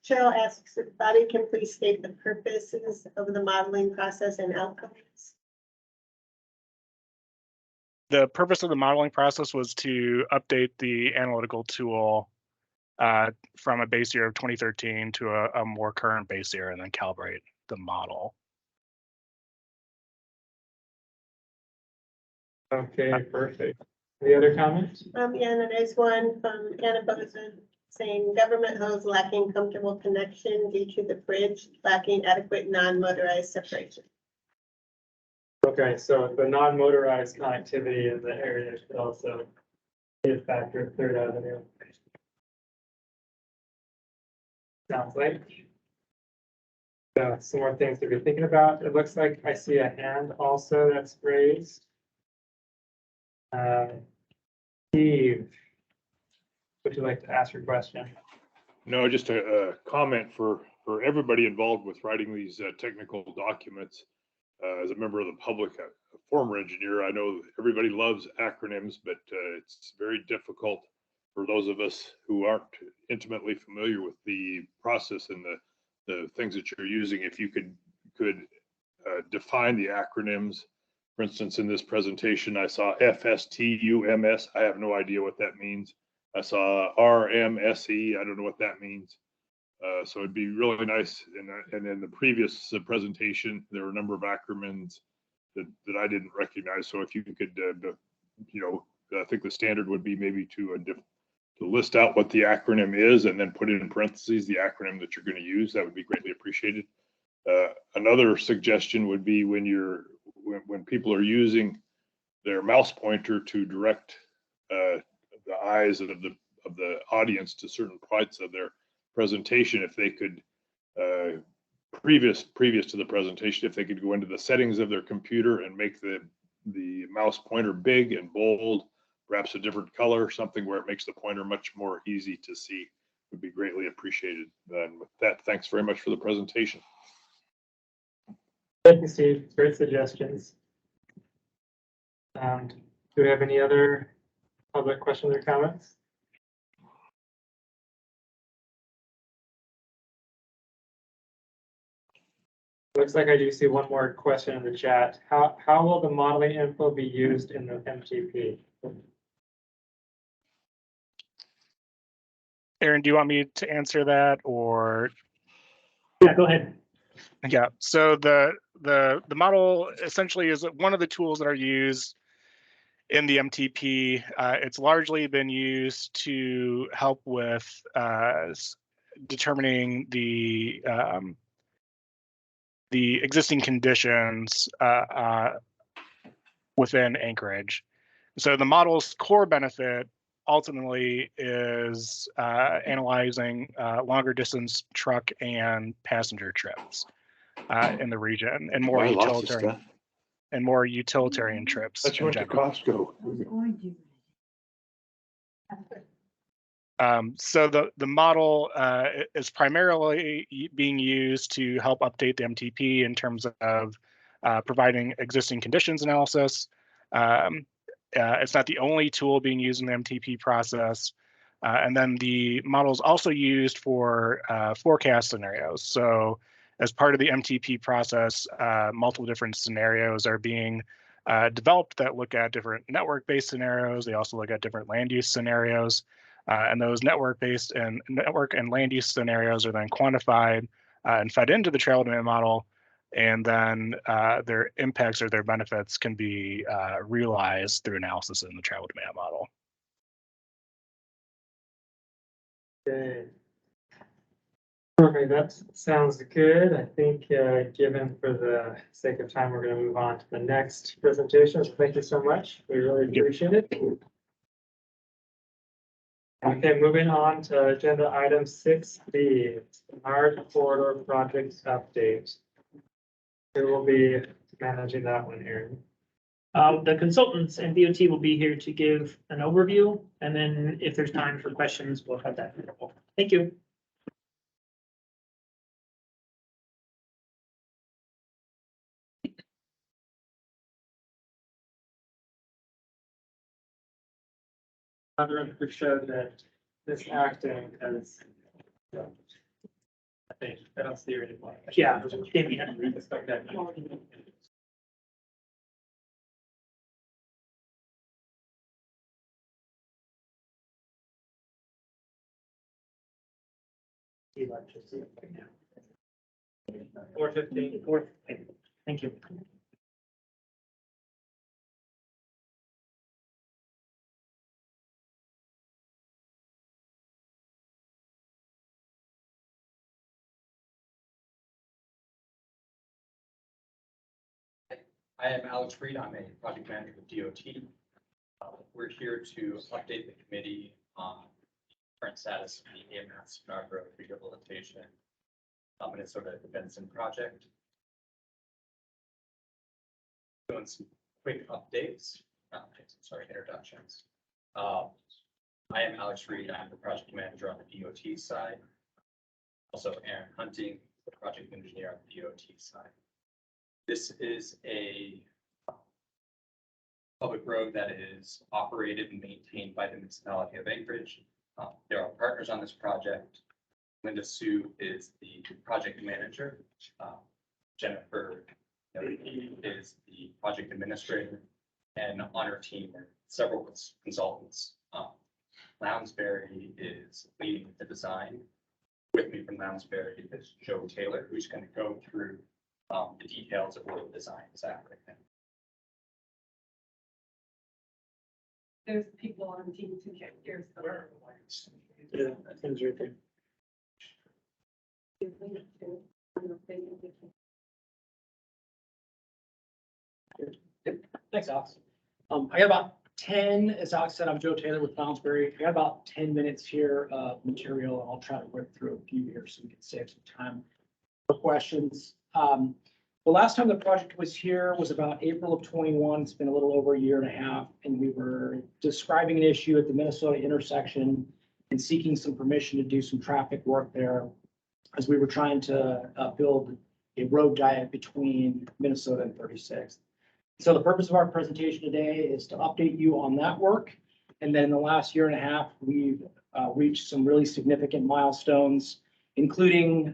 Cheryl asks if Bobby can please state the purposes of the modeling process and outcomes. The purpose of the modeling process was to update the analytical tool from a base year of 2013 to a more current base year, and then calibrate the model. Okay, perfect. Any other comments? Yeah, and then there's one from Anna Bozen saying government hose lacking comfortable connection due to the bridge lacking adequate non-motorized separation. Okay, so the non-motorized connectivity in the area could also be a factor of Third Avenue. Sounds like. So some more things to be thinking about. It looks like I see a hand also that's raised. Steve, would you like to ask your question? No, just a comment for everybody involved with writing these technical documents. As a member of the public, a former engineer, I know everybody loves acronyms, but it's very difficult for those of us who aren't intimately familiar with the process and the things that you're using. If you could define the acronyms. For instance, in this presentation, I saw FSTUMS. I have no idea what that means. I saw RMSE. I don't know what that means. So it'd be really nice. And in the previous presentation, there were a number of acronyms that I didn't recognize. So if you could, I think the standard would be maybe to list out what the acronym is and then put it in parentheses the acronym that you're going to use. That would be greatly appreciated. Another suggestion would be when people are using their mouse pointer to direct the eyes of the audience to certain parts of their presentation, if they could previous to the presentation, if they could go into the settings of their computer and make the mouse pointer big and bold, perhaps a different color, something where it makes the pointer much more easy to see, would be greatly appreciated. And with that, thanks very much for the presentation. Thank you, Steve. Great suggestions. Do we have any other Public questions or comments? Looks like I do see one more question in the chat. How will the modeling info be used in the MTP? Aaron, do you want me to answer that or? Yeah, go ahead. Yeah, so the model essentially is one of the tools that are used in the MTP. It's largely been used to help with determining the existing conditions within Anchorage. So the model's core benefit ultimately is analyzing longer distance truck and passenger trips in the region and more utilitarian trips. That's went to Costco. So the model is primarily being used to help update the MTP in terms of providing existing conditions analysis. It's not the only tool being used in the MTP process. And then the model is also used for forecast scenarios. So as part of the MTP process, multiple different scenarios are being developed that look at different network-based scenarios. They also look at different land use scenarios. And those network and land use scenarios are then quantified and fed into the travel demand model. And then their impacts or their benefits can be realized through analysis in the travel demand model. Okay. Perfect, that sounds good. I think given for the sake of time, we're going to move on to the next presentation. So thank you so much. We really appreciate it. Okay, moving on to agenda item 6B, Spenard Corridor project update. Who will be managing that one, Aaron? The consultants and DOT will be here to give an overview, and then if there's time for questions, we'll have that available. Thank you. Other record showed that this acting as I think I don't see her anymore. Yeah. Electricity. 4:15. Thank you. I am Alex Reed. I'm a project manager with DOT. We're here to update the committee on the current status of the AMATS Model rehabilitation Minnesota Benson project. Doing some quick updates, introductions. I am Alex Reed. I'm the project manager on the DOT side. Also Aaron Hunting, the project engineer on the DOT side. This is a public road that is operated and maintained by the municipality of Anchorage. There are partners on this project. Linda Sue is the project manager. Jennifer is the project administrator. And on her team are several consultants. Lounsbury is leading the design. With me from Lounsbury is Joe Taylor, who's going to go through the details of what the design is at right now. There's people on teams who can't hear. Yeah, that seems right there. Thanks, Alex. I got about 10, as Alex said, I'm Joe Taylor with Lounsbury. I got about 10 minutes here of material, and I'll try to work through a few here so we can save some time for questions. The last time the project was here was about April of 21. It's been a little over a year and a half, and we were describing an issue at the Minnesota intersection and seeking some permission to do some traffic work there as we were trying to build a road diet between Minnesota and 36th. So the purpose of our presentation today is to update you on that work And then in the last year and a half, we've reached some really significant milestones, including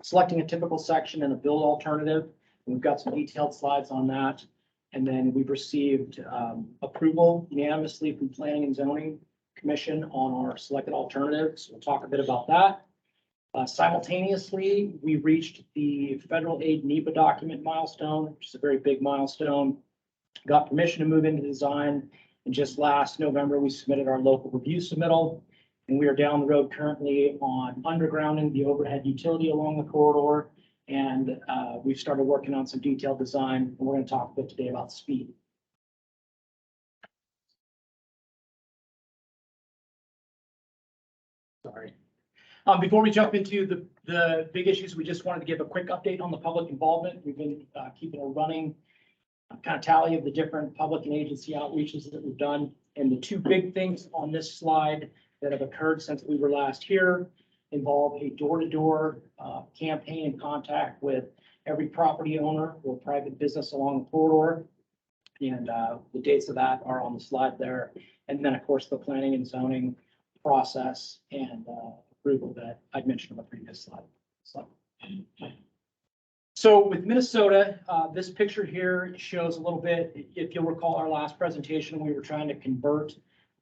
selecting a typical section and a build alternative. And we've got some detailed slides on that. And then we've received approval unanimously from Planning and Zoning Commission on our selected alternatives. We'll talk a bit about that. Simultaneously, we reached the federal aid NEPA document milestone, which is a very big milestone. Got permission to move into design. And just last November, we submitted our local review submittal. And we are down the road currently on undergrounding the overhead utility along the corridor. And we've started working on some detailed design. And we're going to talk a bit today about speed. Sorry. Before we jump into the big issues, we just wanted to give a quick update on the public involvement. We've been keeping a running kind of tally of the different public and agency outreaches that we've done. And the two big things on this slide that have occurred since we were last here involve a door-to-door campaign and contact with every property owner or private business along the corridor. And the dates of that are on the slide there. And then, of course, the planning and zoning process and approval that I'd mentioned on the previous slide. So with Minnesota, this picture here shows a little bit, if you'll recall our last presentation, we were trying to convert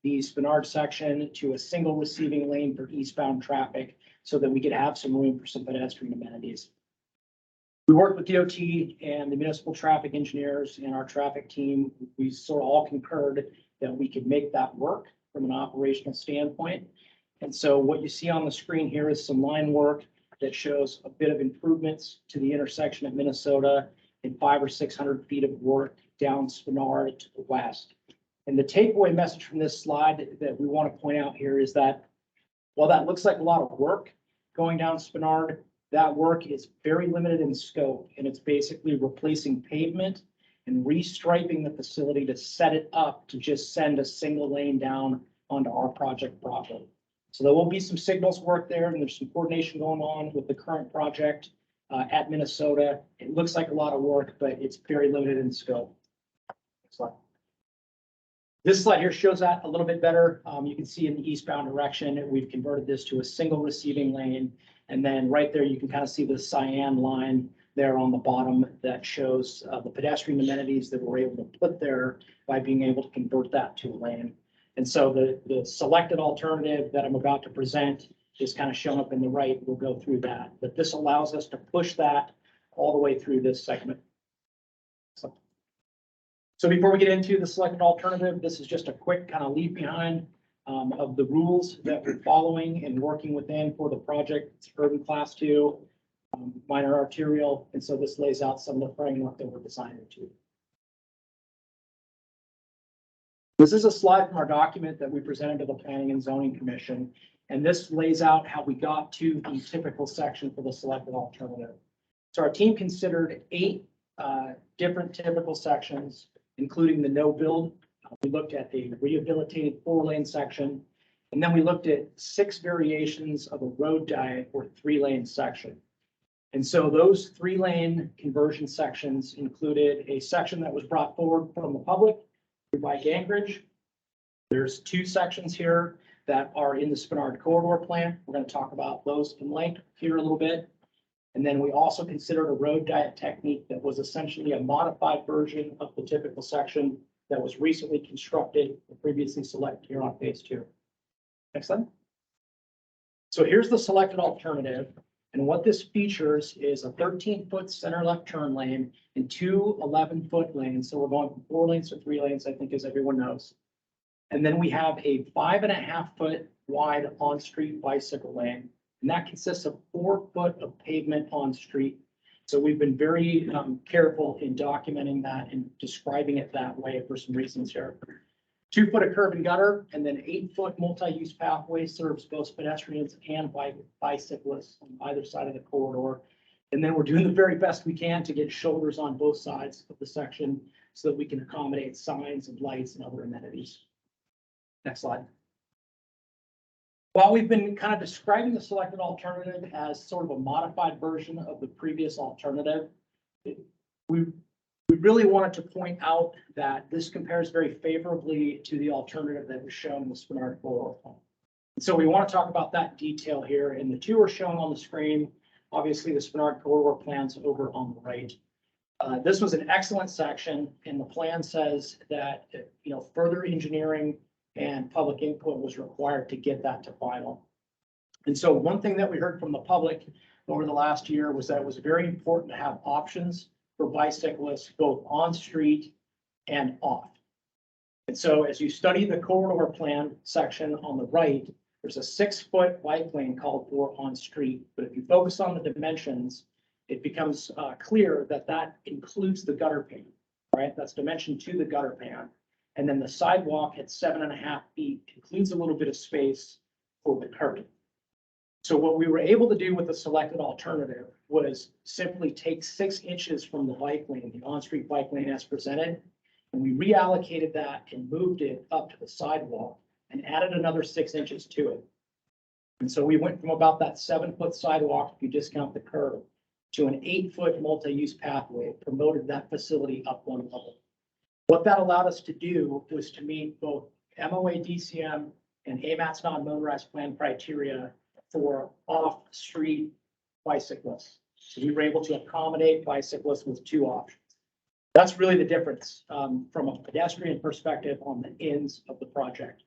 the Spenard section to a single receiving lane for eastbound traffic so that we could have some room for some pedestrian amenities. We worked with DOT and the municipal traffic engineers and our traffic team. We sort of all concurred that we could make that work from an operational standpoint. And so what you see on the screen here is some line work that shows a bit of improvements to the intersection at Minnesota and 500 or 600 feet of work down Spenard to the west. And the takeaway message from this slide that we want to point out here is that while that looks like a lot of work going down Spenard, that work is very limited in scope, and it's basically replacing pavement and restriping the facility to set it up to just send a single lane down onto our project property. So there will be some signals work there, and there's some coordination going on with the current project at Minnesota. It looks like a lot of work, but it's very limited in scope. This slide here shows that a little bit better. You can see in the eastbound direction, we've converted this to a single receiving lane. And then right there, you can kind of see the cyan line there on the bottom that shows the pedestrian amenities that we're able to put there by being able to convert that to a lane. And so the selected alternative that I'm about to present is kind of shown up in the right. We'll go through that, but this allows us to push that all the way through this segment. So before we get into the selected alternative, this is just a quick kind of leave behind of the rules that we're following and working within for the project. It's urban class 2, minor arterial. And so this lays out some of the framework that we're designing to. This is a slide from our document that we presented to the Planning and Zoning Commission. And this lays out how we got to the typical section for the selected alternative. So our team considered 8 different typical sections, including the no build. We looked at a rehabilitated 4-lane section, and then we looked at 6 variations of a road diet or 3-lane section. And so those 3-lane conversion sections included a section that was brought forward from the public by Gankridge. There's 2 sections here that are in the Spenard Corridor plan. We're going to talk about those in length here a little bit. And then we also considered a road diet technique that was essentially a modified version of the typical section that was recently constructed and previously selected here on phase 2. Next slide. So here's the selected alternative. And what this features is a 13-foot center left turn lane and 2 11-foot lanes. So we're going from 4 lanes to 3 lanes, I think, as everyone knows. And then we have a 5.5-foot wide on-street bicycle lane. And that consists of 4 foot of pavement on street. So we've been very careful in documenting that and describing it that way for some reasons here. 2 foot of curb and gutter, and then 8-foot multi-use pathway serves both pedestrians and bicyclists on either side of the corridor. And then we're doing the very best we can to get shoulders on both sides of the section so that we can accommodate signs and lights and other amenities. Next slide. While we've been kind of describing the selected alternative as sort of a modified version of the previous alternative, we We really wanted to point out that this compares very favorably to the alternative that was shown in the Spenard Corridor plan. So we want to talk about that detail here, and the two are shown on the screen. Obviously, the Spenard Corridor plan's over on the right. This was an excellent section, and the plan says that, further engineering and public input was required to get that to final. And so one thing that we heard from the public over the last year was that it was very important to have options for bicyclists both on street and off. And so as you study the corridor plan section on the right, there's a 6-foot bike lane called for on street. But if you focus on the dimensions, it becomes clear that that includes the gutter pan, right? That's dimension to the gutter pan. And then the sidewalk at 7.5 feet includes a little bit of space for the curb. So what we were able to do with the selected alternative was simply take 6 inches from the bike lane, the on-street bike lane as presented, and we reallocated that and moved it up to the sidewalk and added another 6 inches to it. And so we went from about that 7-foot sidewalk, if you discount the curb, to an 8-foot multi-use pathway, promoted that facility up one level. What that allowed us to do was to meet both MOA DCM and AMATS non-motorized plan criteria for off-street bicyclists. So we were able to accommodate bicyclists with 2 options. That's really the difference from a pedestrian perspective on the ends of the project.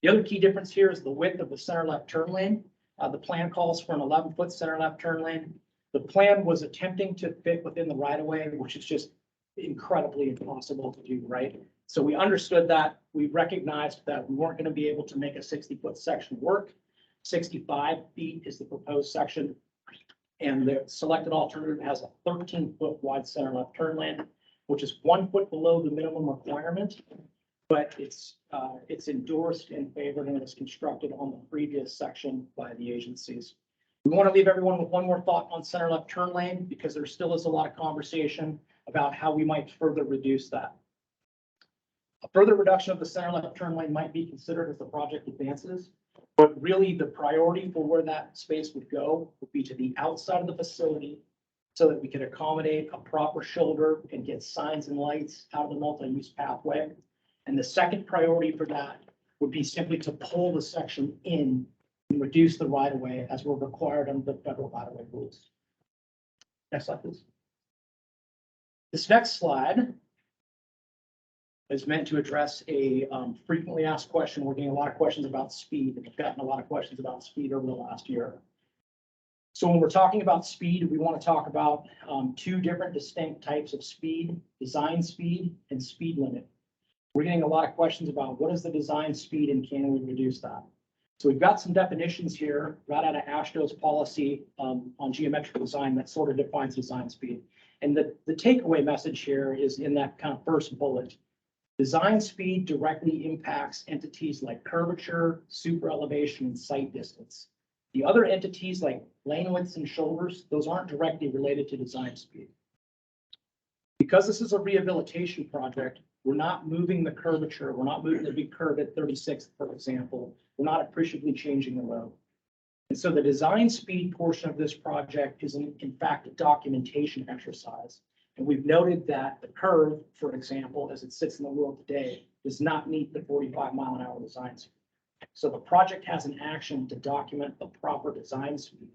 The other key difference here is the width of the center left turn lane. The plan calls for an 11-foot center left turn lane. The plan was attempting to fit within the right of way, which is just incredibly impossible to do, right? So we understood that. We recognized that we weren't going to be able to make a 60-foot section work. 65 feet is the proposed section, and the selected alternative has a 13-foot wide center left turn lane, which is 1 foot below the minimum requirement, but it's endorsed and favored and it was constructed on the previous section by the agencies. We want to leave everyone with one more thought on center left turn lane because there still is a lot of conversation about how we might further reduce that. A further reduction of the center left turn lane might be considered as the project advances. But really, the priority for where that space would go would be to the outside of the facility so that we could accommodate a proper shoulder and get signs and lights out of the multi-use pathway. And the second priority for that would be simply to pull the section in and reduce the right-of-way as we're required under the federal right-of-way rules. Next slide, please. This next slide is meant to address a frequently asked question. We're getting a lot of questions about speed, and we've gotten a lot of questions about speed over the last year. So when we're talking about speed, we want to talk about 2 different distinct types of speed: design speed and speed limit. We're getting a lot of questions about what is the design speed and can we reduce that? So we've got some definitions here right out of AASHTO's policy on geometric design that sort of defines design speed. And the takeaway message here is in that kind of first bullet. Design speed directly impacts entities like curvature, super elevation, and sight distance. The other entities like lane widths and shoulders, those aren't directly related to design speed. Because this is a rehabilitation project, we're not moving the curvature. We're not moving the big curve at 36, for example. We're not appreciably changing the road. And so the design speed portion of this project is in fact a documentation exercise. And we've noted that the curve, for example, as it sits in the world today, does not meet the 45-mile-an-hour design speed. So the project has an action to document the proper design speed,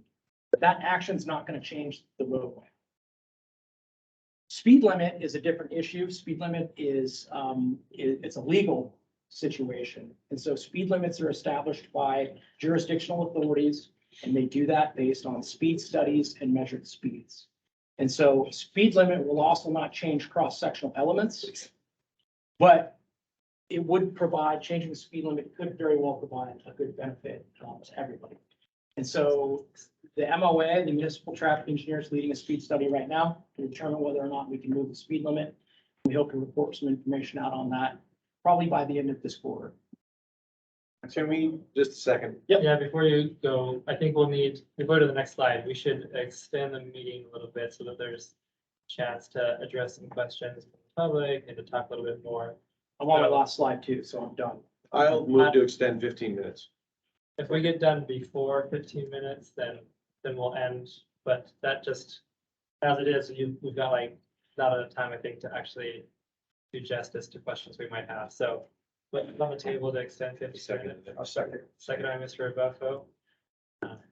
but that action is not going to change the roadway. Speed limit is a different issue. Speed limit is it's a legal situation. And so speed limits are established by jurisdictional authorities, and they do that based on speed studies and measured speeds. And so speed limit will also not change cross-sectional elements, but it would provide, changing the speed limit could very well provide a good benefit to everybody. And so the MOA, the Municipal Traffic Engineer, is leading a speed study right now to determine whether or not we can move the speed limit. We hope to report some information out on that probably by the end of this quarter. Can we, just a second? Yeah, before you go, I think we'll need, before to the next slide, we should extend the meeting a little bit so that there's a chance to address some questions from the public and to talk a little bit more. I'm on my last slide too, so I'm done. I'll move to extend 15 minutes. If we get done before 15 minutes, then we'll end, but that just, as it is, we've got like not enough time, I think, to actually do justice to questions we might have. So let's on the table to extend 50 seconds. Second by Mr. Rebuffo.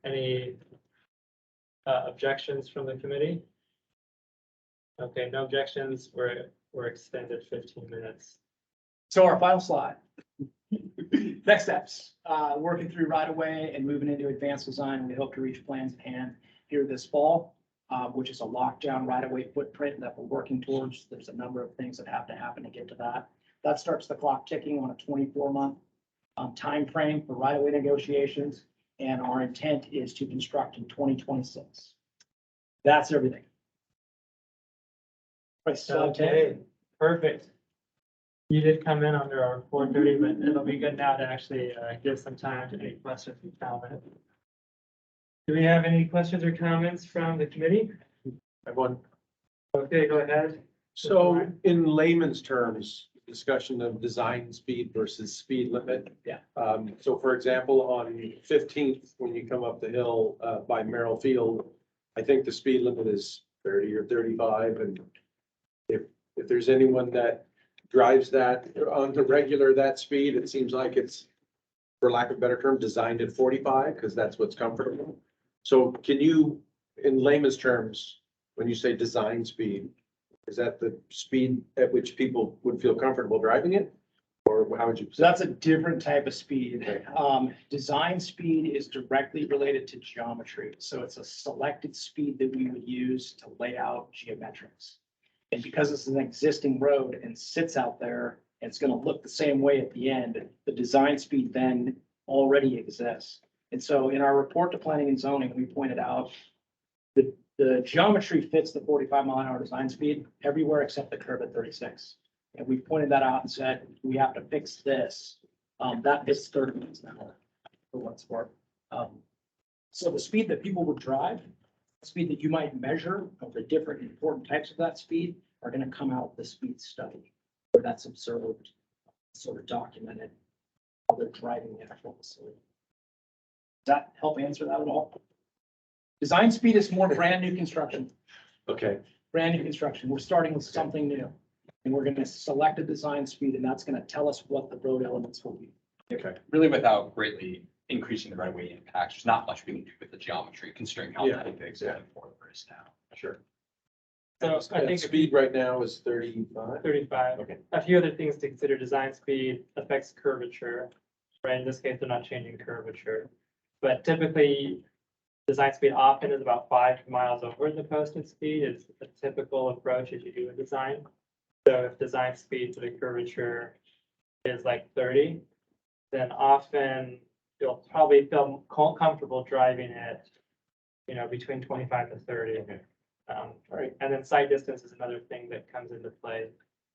Any objections from the committee? Okay, no objections. We're extended 15 minutes. So our final slide. Next steps, working through right of way and moving into advanced design. We hope to reach plans at hand here this fall, which is a lockdown right of way footprint that we're working towards. There's a number of things that have to happen to get to that. That starts the clock ticking on a 24-month timeframe for right of way negotiations. And our intent is to construct in 2026. That's everything. Okay, perfect. You did come in under our 4:30, but it'll be good now to actually give some time to any questions and comments. Do we have any questions or comments from the committee? Everyone. Okay, go ahead. So in layman's terms, discussion of design speed versus speed limit. Yeah. So for example, on 15th, when you come up the hill by Merrill Field, I think the speed limit is 30 or 35. And if there's anyone that drives that on the regular, that speed, it seems like it's, for lack of a better term, designed at 45 because that's what's comfortable. So can you, in layman's terms, when you say design speed, is that the speed at which people would feel comfortable driving it? Or how would you? So that's a different type of speed. Design speed is directly related to geometry. So it's a selected speed that we would use to lay out geometrics. And because this is an existing road and sits out there, and it's going to look the same way at the end, the design speed then already exists. And so in our report to planning and zoning, we pointed out that the geometry fits the 45-mile-an-hour design speed everywhere except the curve at 36. And we pointed that out and said, we have to fix this. That is 30 miles an hour for what's worth. So the speed that people would drive, the speed that you might measure of the different important types of that speed are going to come out of the speed study where that's observed, sort of documented how they're driving the actual facility. Does that help answer that at all? Design speed is more brand new construction. Okay. Brand new construction. We're starting with something new. And we're going to select a design speed, and that's going to tell us what the road elements will be. Okay. Really without greatly increasing the right of way impacts, there's not much we can do with the geometry considering how tight the existing corridor is now. Sure. So I think speed right now is 35. 35. Okay. A few other things to consider: design speed affects curvature, right? In this case, they're not changing curvature, but typically design speed often is about 5 miles over the posted speed. It's a typical approach as you do a design. So if design speed to the curvature is like 30, then often you'll probably feel comfortable driving it, between 25 to 30. Okay. Right. And then sight distance is another thing that comes into play,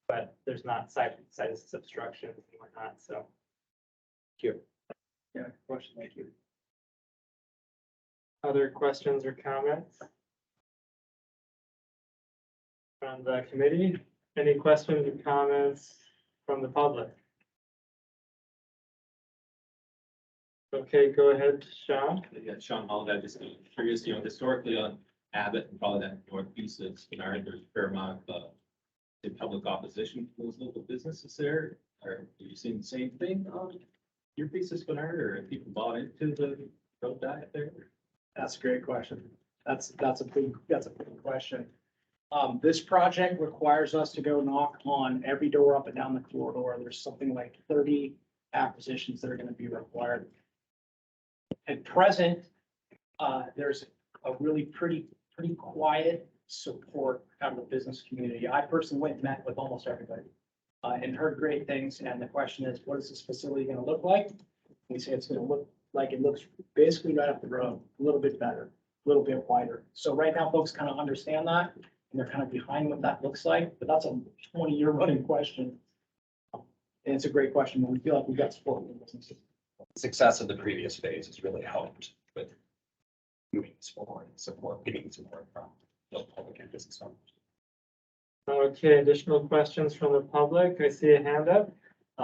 but there's not sight distance obstructions and whatnot. So. Thank you. Yeah, question. Thank you. Other questions or comments from the committee? Any questions or comments from the public? Okay, go ahead, Sean. Yeah, Sean Holiday, just curious, historically on Abbott and probably that northeast of Spenard, there's a fair amount of public opposition to those local businesses there. Are you seeing the same thing on your piece of Spenard, or have people bought into the road diet there? That's a great question. That's a big question. This project requires us to go knock on every door up and down the corridor. There's something like 30 acquisitions that are going to be required. At present, there's a really pretty quiet support out of the business community. I personally went and met with almost everybody and heard great things. And the question is, what is this facility going to look like? We say it's going to look like it looks basically right up the road, a little bit better, a little bit wider. So right now, folks kind of understand that, and they're kind of behind what that looks like. But that's a 20-year running question. And it's a great question, but we feel like we've got support from businesses. Success of the previous phase has really helped with moving this forward and getting support from the public and business owners. Okay, additional questions from the public? I see a hand up.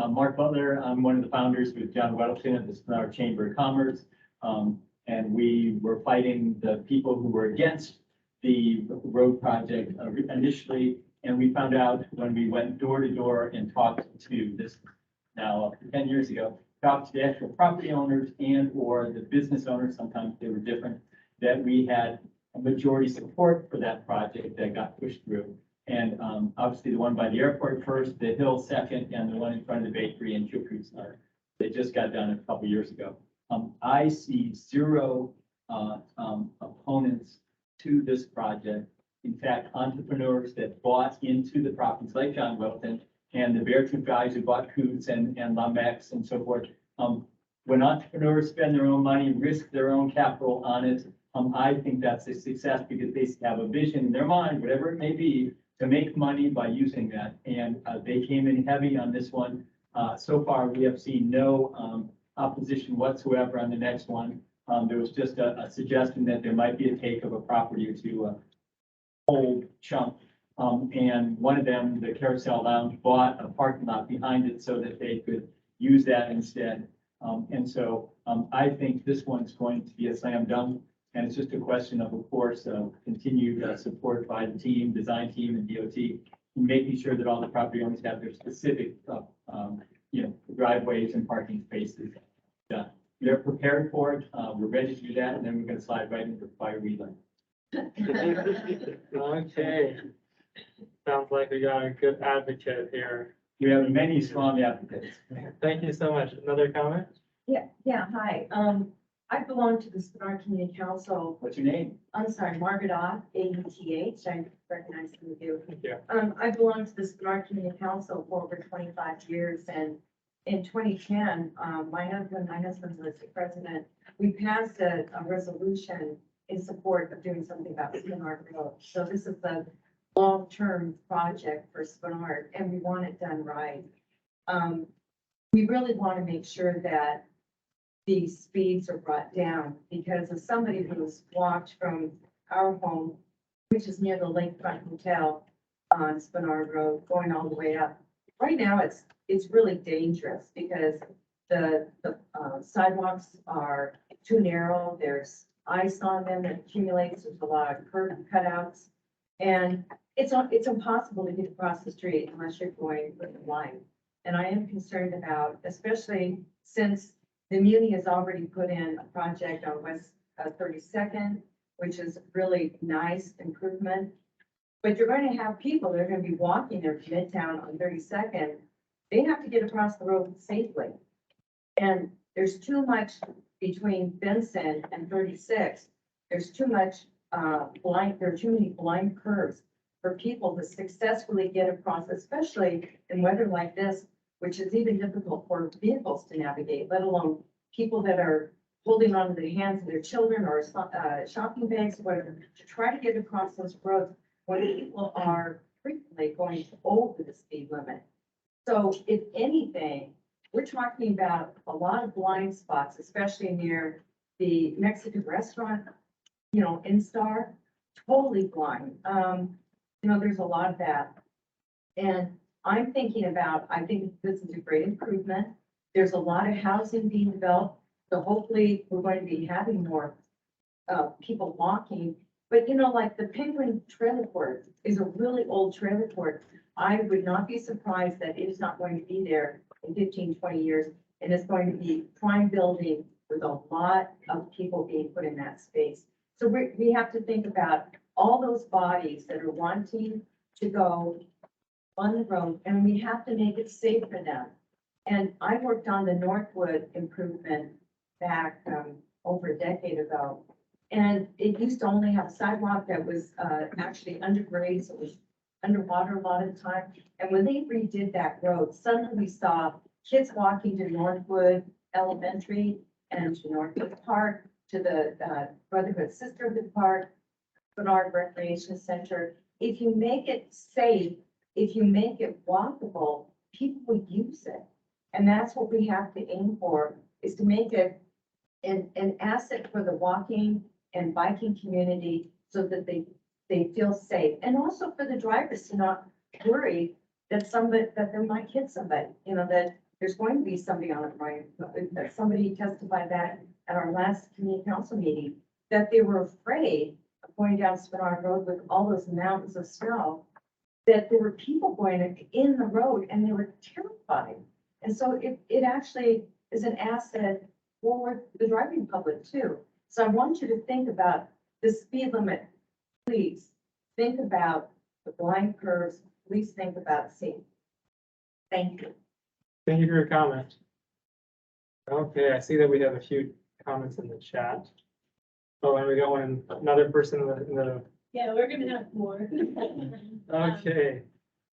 Mark Butler, I'm one of the founders with John Weddleton at the Spenard Chamber of Commerce. And we were fighting the people who were against the road project initially And we found out when we went door to door and talked to this now up to 10 years ago, talked to the actual property owners and or the business owners, sometimes they were different, that we had a majority support for that project that got pushed through. And obviously the one by the airport first, the Hill second, and the one in front of the bakery and Chukri's they just got done a couple years ago. I see zero opponents to this project. In fact, entrepreneurs that bought into the properties like John Wilton and the Beartooth guys who bought Coots and Lumbex and so forth. When entrepreneurs spend their own money, risk their own capital on it, I think that's a success because they have a vision in their mind, whatever it may be, to make money by using that. And they came in heavy on this one. So far, we have seen no opposition whatsoever on the next one. There was just a suggestion that there might be a take of a property or two, whole chunk. And one of them, the Carousel Lounge, bought a parking lot behind it so that they could use that instead. And so I think this one's going to be a slam dunk. And it's just a question of course, continued support by the team, design team and DOT, making sure that all the property owners have their specific, driveways and parking spaces done. They're prepared for it. We're ready to do that. And then we're going to slide right into the fire relay. Okay. Sounds like we got a good advocate here. We have many strong advocates. Thank you so much. Another comment? Yeah, hi. I belong to the Spenard Community Council. What's your name? I'm sorry, Margaret Ott, AUTH. I recognize some of you. Yeah. I belong to the Spenard Community Council for over 25 years, and in 2010, my husband was the president. We passed a resolution in support of doing something about Spenard Road. So this is the long-term project for Spenard, and we want it done right. We really want to make sure that these speeds are brought down, because as somebody who's walked from our home, which is near the Lakefront Hotel on Spenard Road, going all the way up, right now it's really dangerous because the sidewalks are too narrow. There's ice on them that accumulates. There's a lot of curb cutouts, and it's impossible to get across the street unless you're going with the line. And I am concerned about, especially since the Muni has already put in a project on West 32nd, which is really nice improvement. But you're going to have people that are going to be walking their Midtown on 32nd. They have to get across the road safely. And there's too much between Benson and 36. There's too much there are too many blind curves for people to successfully get across, especially in weather like this, which is even difficult for vehicles to navigate, let alone people that are holding onto the hands of their children or shopping bags or whatever, to try to get across those roads when people are frequently going over the speed limit. So if anything, we're talking about a lot of blind spots, especially near the Mexican restaurant, in Star, totally blind. There's a lot of that. And I'm thinking about, I think this is a great improvement. There's a lot of housing being developed. So hopefully we're going to be having more people walking. But like the Penguin Trailer Court is a really old trailer court. I would not be surprised that it is not going to be there in 15, 20 years. And it's going to be prime building with a lot of people being put in that space. So we have to think about all those bodies that are wanting to go on the road, and we have to make it safe for them. And I worked on the Northwood improvement back over a decade ago. And it used to only have a sidewalk that was actually undergrade, so it was underwater a lot of the time. And when they redid that road, suddenly we saw kids walking to Northwood Elementary and to Northwood Park, to the Brotherhood Sisterhood Park, Spenard Recreation Center. If you make it safe, if you make it walkable, people will use it. And that's what we have to aim for, is to make it an asset for the walking and biking community so that they feel safe. And also for the drivers to not worry that they might hit somebody, that there's going to be somebody on it, right? That somebody testified that at our last community council meeting, that they were afraid of going down Spenard Road with all those mountains of snow, that there were people going in the road and they were terrified. And so it actually is an asset for the driving public too. So I want you to think about the speed limit. Please think about the blind curves. Please think about safety. Thank you. Thank you for your comment. Okay, I see that we have a few comments in the chat. Oh, and we got another person in the, Yeah, we're gonna have more. okay,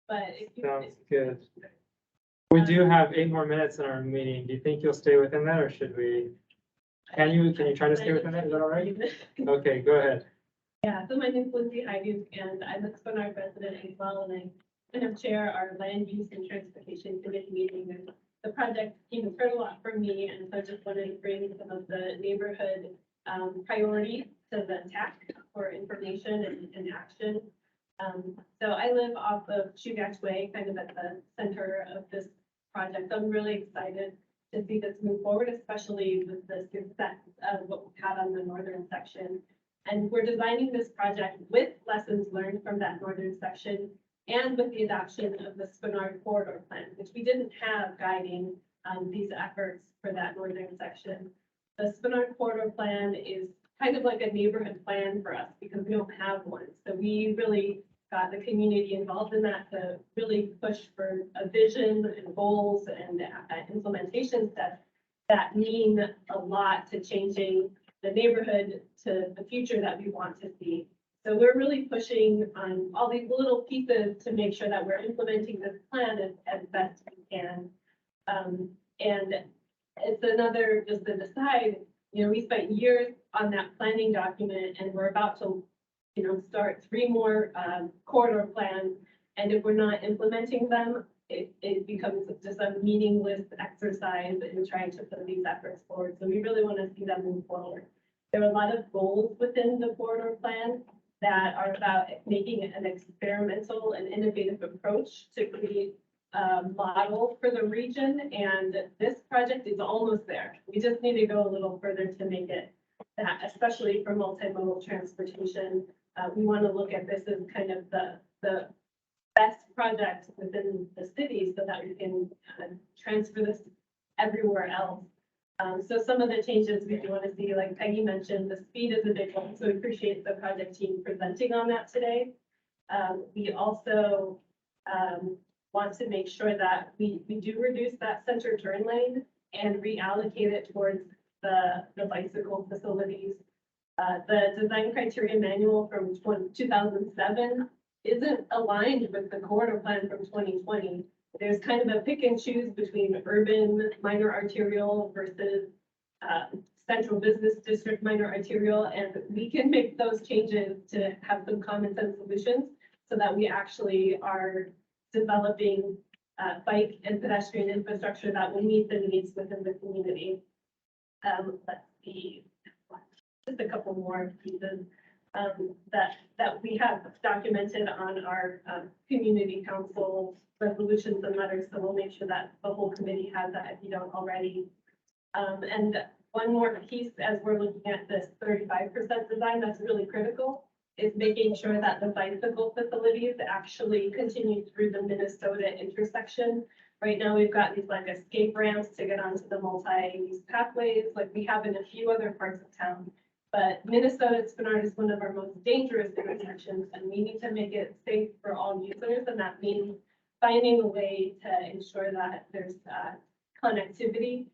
But if you. sounds good. We do have 8 more minutes in our meeting. Do you think you'll stay within that, or should we? Can you try to stay within that? Is that all right? Okay, go ahead. Yeah, so my name is Lindsay Hyde, and I'm a Spenard resident as well, and I kind of chair our land use and transportation committee meeting. And the project team has heard a lot from me, and so I just wanted to bring some of the neighborhood priorities to the TAC for information and action. So I live off of Chugach Way, kind of at the center of this project. I'm really excited to see this move forward, especially with the success of what we've had on the northern section. And we're designing this project with lessons learned from that northern section and with the adoption of the Spenard Corridor plan, which we didn't have guiding these efforts for that northern section. The Spenard Corridor plan is kind of like a neighborhood plan for us because we don't have one. So we really got the community involved in that to really push for a vision and goals and implementation steps that mean a lot to changing the neighborhood to the future that we want to see. So we're really pushing on all these little pieces to make sure that we're implementing this plan as best we can. And it's another, just an aside, you know, we spent years on that planning document and we're about to, you know, start 3 more corridor plans. And if we're not implementing them, it becomes just a meaningless exercise in trying to put these efforts forward. So we really want to see them move forward. There are a lot of goals within the corridor plan that are about making an experimental and innovative approach to create a model for the region. And this project is almost there. We just need to go a little further to make it that, especially for multimodal transportation. We want to look at this as kind of the best project within the city so that we can transfer this everywhere else. So some of the changes we do want to see, like Peggy mentioned, the speed is a big one. So we appreciate the project team presenting on that today. We also want to make sure that we do reduce that center turn lane and reallocate it towards the bicycle facilities. The design criteria manual from 2007 isn't aligned with the corridor plan from 2020. There's kind of a pick and choose between urban minor arterial versus central business district minor arterial, and we can make those changes to have some common sense solutions so that we actually are developing bike and pedestrian infrastructure that will meet the needs within the community. Let's see, just a couple more pieces that we have documented on our community council resolutions and letters. So we'll make sure that the whole committee has that if you don't already. And one more piece as we're looking at this 35% design that's really critical is making sure that the bicycle facilities actually continue through the Minnesota intersection. Right now, we've got these like escape ramps to get onto the multi-use pathways, like we have in a few other parts of town. But Minnesota Spenard is one of our most dangerous intersections, and we need to make it safe for all users. And that means finding a way to ensure that there's connectivity,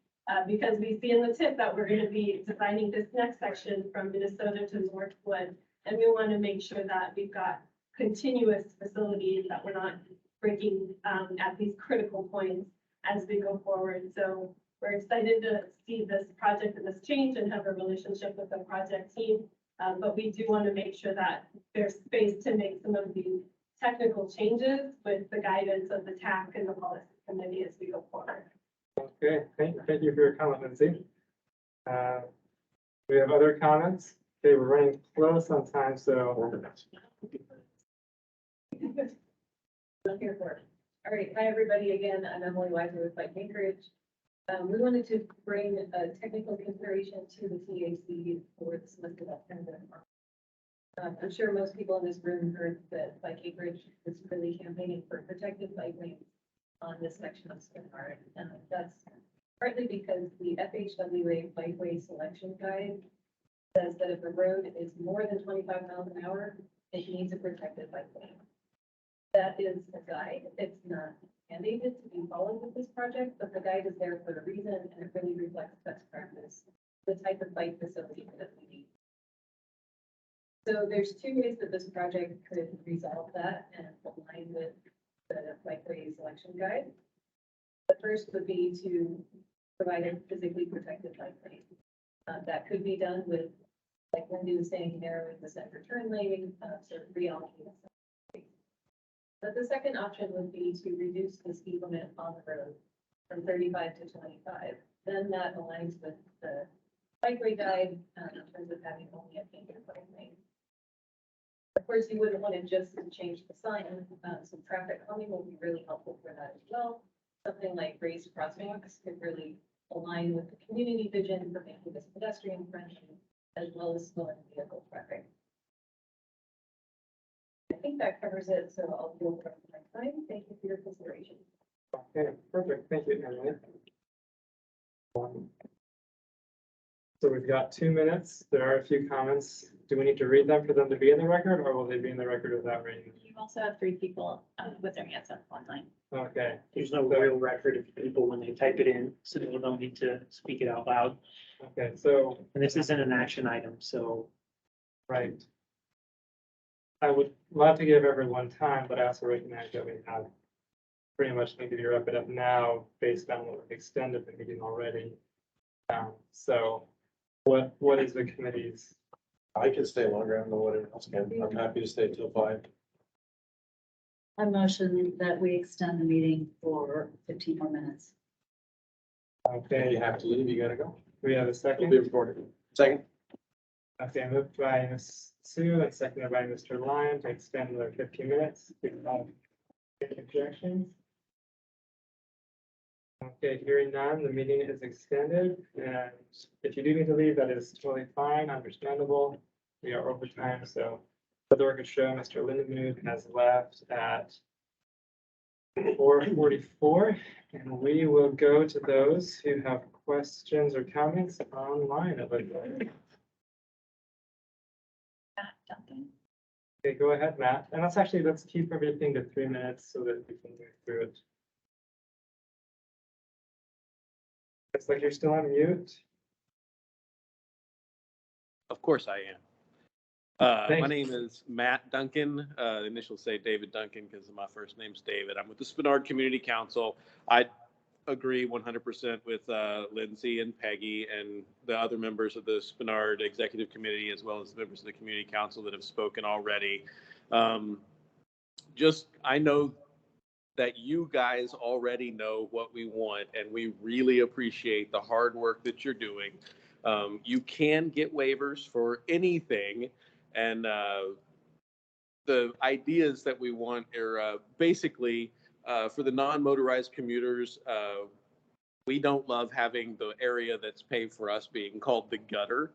because we see in the tip that we're going to be designing this next section from Minnesota to Northwood. And we want to make sure that we've got continuous facilities, that we're not breaking at these critical points as we go forward. So we're excited to see this project and this change and have a relationship with the project team. But we do want to make sure that there's space to make some of these technical changes with the guidance of the TAC and the policy committee as we go forward. Okay, thank you for your comment, Lindsay. We have other comments. Okay, we're running close on time, so. Here for it. All right, hi, everybody. Again, I'm Emily Weiser with Bike Anchorage. We wanted to bring a technical consideration to the TAC for the semester that's kind of I'm sure most people in this room heard that Bike Acreage is really campaigning for protected bike lanes on this section of Spenard. And that's partly because the FHWA Bikeway Selection Guide says that if a road is more than 25 miles an hour, it needs a protected bike lane. That is a guide. It's not mandated to be followed with this project, but the guide is there for a reason, and it really reflects best practice, the type of bike facility that we need. So there's two ways that this project could resolve that and align with the bikeway selection guide. The first would be to provide a physically protected bike lane. That could be done with, like Lindy was saying, narrowing the center turn lane, sort of reallocating. But the second option would be to reduce the speed limit on the road from 35 to 25. Then that aligns with the bikeway guide in terms of having only a painted bike lane. Of course, you wouldn't want to just change the sign. Some traffic calming will be really helpful for that as well. Something like raised crosswalks could really align with the community vision for making this pedestrian friendly, as well as slowing vehicle traffic. I think that covers it, so I'll yield the rest of my time. Thank you for your consideration. Okay, perfect. Thank you, Emily. So we've got 2 minutes. There are a few comments. Do we need to read them for them to be in the record, or will they be in the record without reading? You also have 3 people with their hands up online. Okay. There's no real record of people when they type it in, so they don't need to speak it out loud. Okay, so. And this isn't an action item, so. Right. I would love to give everyone time, but I also recognize that we have pretty much need to wrap it up now based on what we've extended the meeting already. So what is the committee's? I can stay longer. I don't know what everyone else can. I'm happy to stay till 5. I motion that we extend the meeting for 15 more minutes. Okay. You have to leave, you gotta go. We have a It'll second. be recorded. Second. Okay, moved by Ms. Sue and seconded by Mr. Lyon to extend another 15 minutes. Do you have any objections? Okay, hearing none, the meeting is extended, and if you do need to leave, that is totally fine, understandable. We are over time, so for the record show, Mr. Lindemood has left at 4:44, and we will go to those who have questions or comments online. Okay, go ahead, Matt, and let's keep everything to 3 minutes so that we can move through it. Looks like you're still on mute. Of course I am. My name is Matt Duncan. The initials say David Duncan because my first name's David. I'm with the Spenard Community Council. I agree 100% with Lindsay and Peggy and the other members of the Spenard Executive Committee, as well as the members of the Community Council that have spoken already. I know that you guys already know what we want, and we really appreciate the hard work that you're doing. You can get waivers for anything, and the ideas that we want are basically for the non-motorized commuters. We don't love having the area that's paved for us being called the gutter.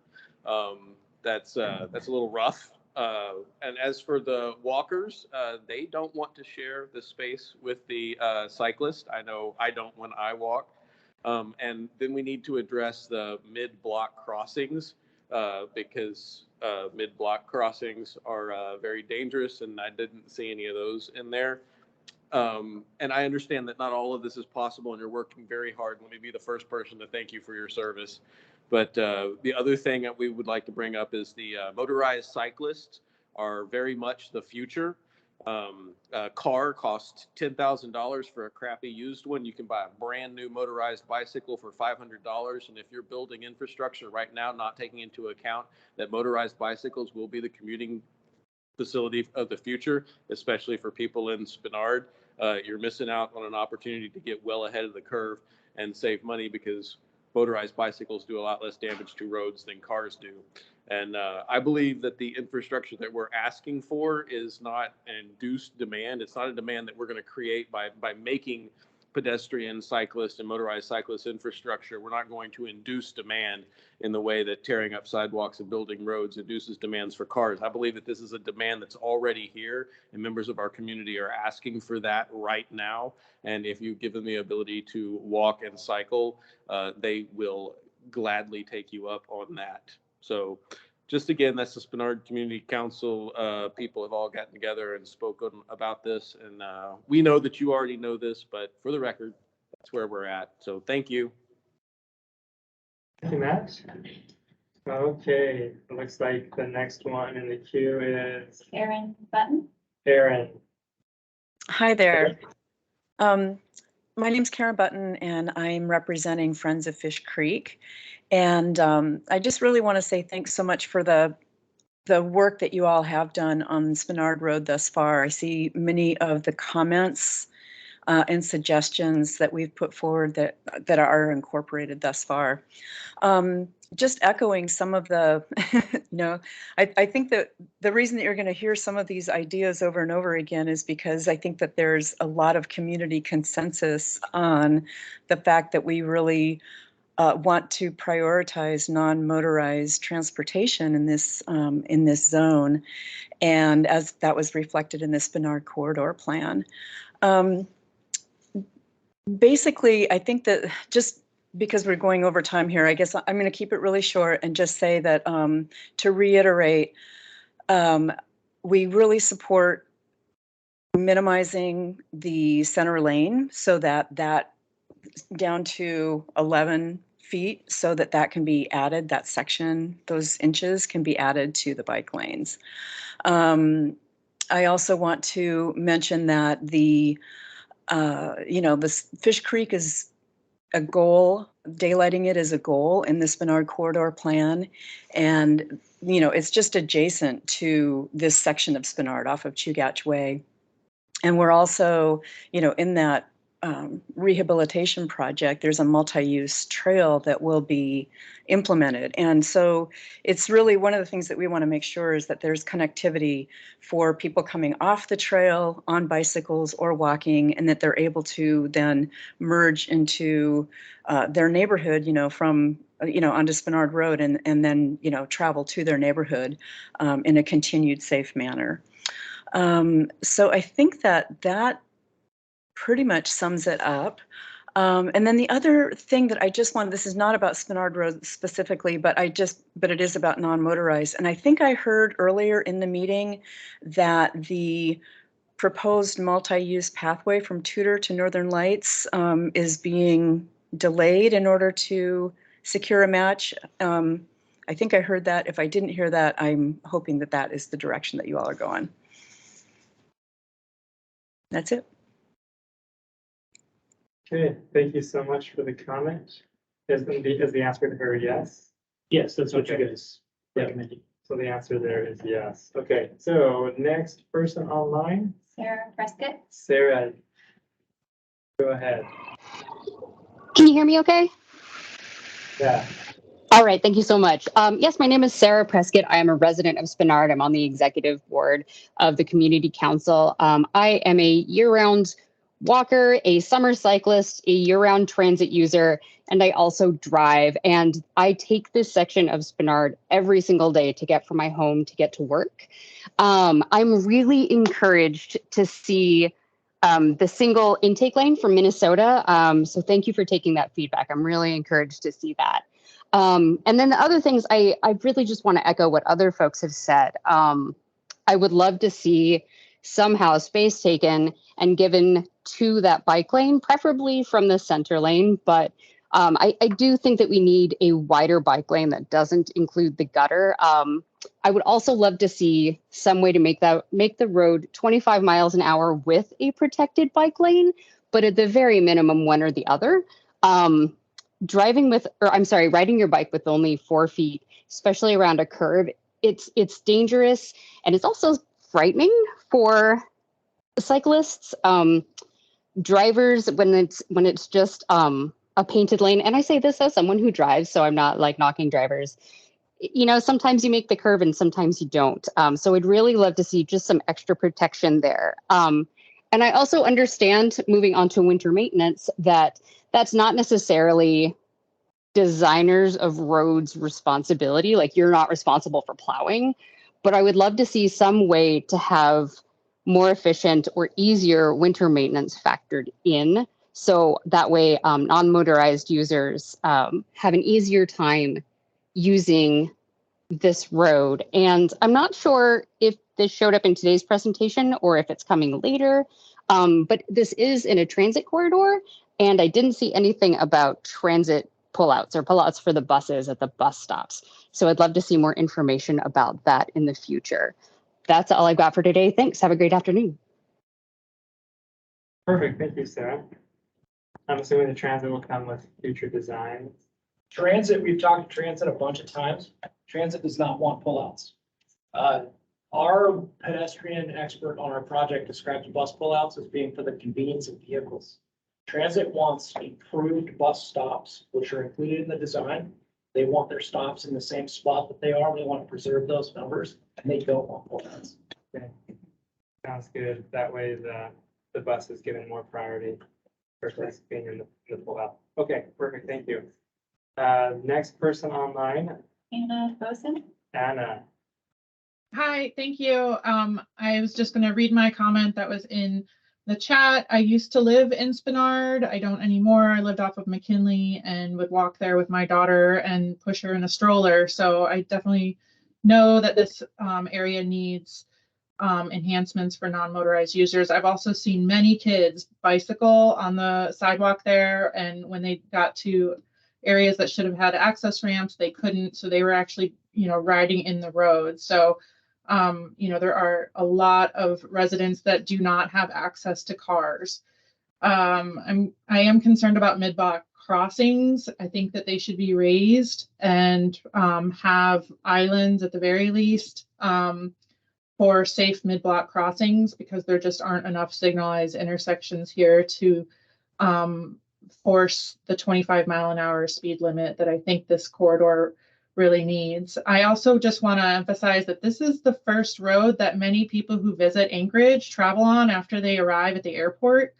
That's a little rough. And as for the walkers, they don't want to share the space with the cyclist. I know I don't when I walk. And then we need to address the mid-block crossings because mid-block crossings are very dangerous, and I didn't see any of those in there. And I understand that not all of this is possible, and you're working very hard. Let me be the first person to thank you for your service. But the other thing that we would like to bring up is the motorized cyclists are very much the future. A car costs $10,000 for a crappy used one. You can buy a brand new motorized bicycle for $500. And if you're building infrastructure right now, not taking into account that motorized bicycles will be the commuting facility of the future, especially for people in Spenard, you're missing out on an opportunity to get well ahead of the curve and save money because motorized bicycles do a lot less damage to roads than cars do. And I believe that the infrastructure that we're asking for is not an induced demand. It's not a demand that we're going to create by making pedestrian, cyclist, and motorized cyclist infrastructure. We're not going to induce demand in the way that tearing up sidewalks and building roads induces demands for cars. I believe that this is a demand that's already here, and members of our community are asking for that right now. And if you give them the ability to walk and cycle, they will gladly take you up on that. So just again, that's the Spenard Community Council. People have all gotten together and spoken about this. And we know that you already know this, but for the record, that's where we're at. So thank you. Thank you, Matt. Okay, it looks like the next one in the queue is Aaron Button. Aaron. Hi there. My name's Karen Button, and I'm representing Friends of Fish Creek. And I just really want to say thanks so much for the work that you all have done on Spenard Road thus far. I see many of the comments and suggestions that we've put forward that are incorporated thus far. Just echoing some of the, I think that the reason that you're going to hear some of these ideas over and over again is because I think that there's a lot of community consensus on the fact that we really want to prioritize non-motorized transportation in this zone, and as that was reflected in the Spenard Corridor plan. Basically, I think that just because we're going over time here, I guess I'm going to keep it really short and just say that to reiterate, we really support minimizing the center lane so that down to 11 feet so that can be added, that section, those inches can be added to the bike lanes. I also want to mention that the Fish Creek is a goal, daylighting it is a goal in the Spenard Corridor plan. And, it's just adjacent to this section of Spenard off of Chugach Way. And we're also, in that rehabilitation project, there's a multi-use trail that will be implemented. And so it's really one of the things that we want to make sure is that there's connectivity for people coming off the trail on bicycles or walking, and that they're able to then merge into their neighborhood, from onto Spenard Road and then, travel to their neighborhood in a continued safe manner. So I think that pretty much sums it up. And then the other thing that I just wanted, this is not about Spenard Road specifically, but it is about non-motorized. And I think I heard earlier in the meeting that the proposed multi-use pathway from Tudor to Northern Lights is being delayed in order to secure a match. I think I heard that. If I didn't hear that, I'm hoping that is the direction that you all are going. That's it. Okay, thank you so much for the comment. Is the answer to her yes? Yes, that's what you Okay. guys recommended. So the answer there is yes. Okay, so next person online, Sarah Prescott. Sarah. Go ahead. Can you hear me okay? Yeah. All right, thank you so much. Yes, my name is Sarah Prescott. I am a resident of Spenard. I'm on the executive board of the community council. I am a year-round walker, a summer cyclist, a year-round transit user, and I also drive. And I take this section of Spenard every single day to get from my home to get to work. I'm really encouraged to see the single intake lane from Minnesota. So thank you for taking that feedback. I'm really encouraged to see that. And then the other things, I really just want to echo what other folks have said. I would love to see somehow space taken and given to that bike lane, preferably from the center lane. But I do think that we need a wider bike lane that doesn't include the gutter. I would also love to see some way to make the road 25 miles an hour with a protected bike lane, but at the very minimum, one or the other. Riding your bike with only 4 feet, especially around a curve, it's dangerous, and it's also frightening for cyclists, drivers when it's just a painted lane. And I say this as someone who drives, so I'm not like knocking drivers. Sometimes you make the curve and sometimes you don't. So I'd really love to see just some extra protection there. And I also understand, moving on to winter maintenance, that that's not necessarily designers of roads' responsibility. Like, you're not responsible for plowing, but I would love to see some way to have more efficient or easier winter maintenance factored in. So that way, non-motorized users have an easier time using this road. And I'm not sure if this showed up in today's presentation or if it's coming later, but this is in a transit corridor, and I didn't see anything about transit pullouts or pullouts for the buses at the bus stops. So I'd love to see more information about that in the future. That's all I've got for today. Thanks. Have a great afternoon. Perfect. Thank you, Sarah. I'm assuming the transit will come with future designs. Transit, we've talked to transit a bunch of times. Transit does not want pullouts. Our pedestrian expert on our project describes bus pullouts as being for the convenience of vehicles. Transit wants improved bus stops, which are included in the design. They want their stops in the same spot that they are. They want to preserve those numbers, and they don't want pullouts. Okay. Sounds good. That way the bus is given more priority versus being in the pullout. Okay, perfect. Thank you. Next person online, Anna Boson. Anna. Hi, thank you. I was just going to read my comment that was in the chat. I used to live in Spenard. I don't anymore. I lived off of McKinley and would walk there with my daughter and push her in a stroller. So I definitely know that this area needs enhancements for non-motorized users. I've also seen many kids bicycle on the sidewalk there, and when they got to areas that should have had access ramps, they couldn't. So they were actually, riding in the road. So there are a lot of residents that do not have access to cars. I am concerned about mid-block crossings. I think that they should be raised and have islands at the very least for safe mid-block crossings, because there just aren't enough signalized intersections here to force the 25-mile-an-hour speed limit that I think this corridor really needs. I also just want to emphasize that this is the first road that many people who visit Anchorage travel on after they arrive at the airport.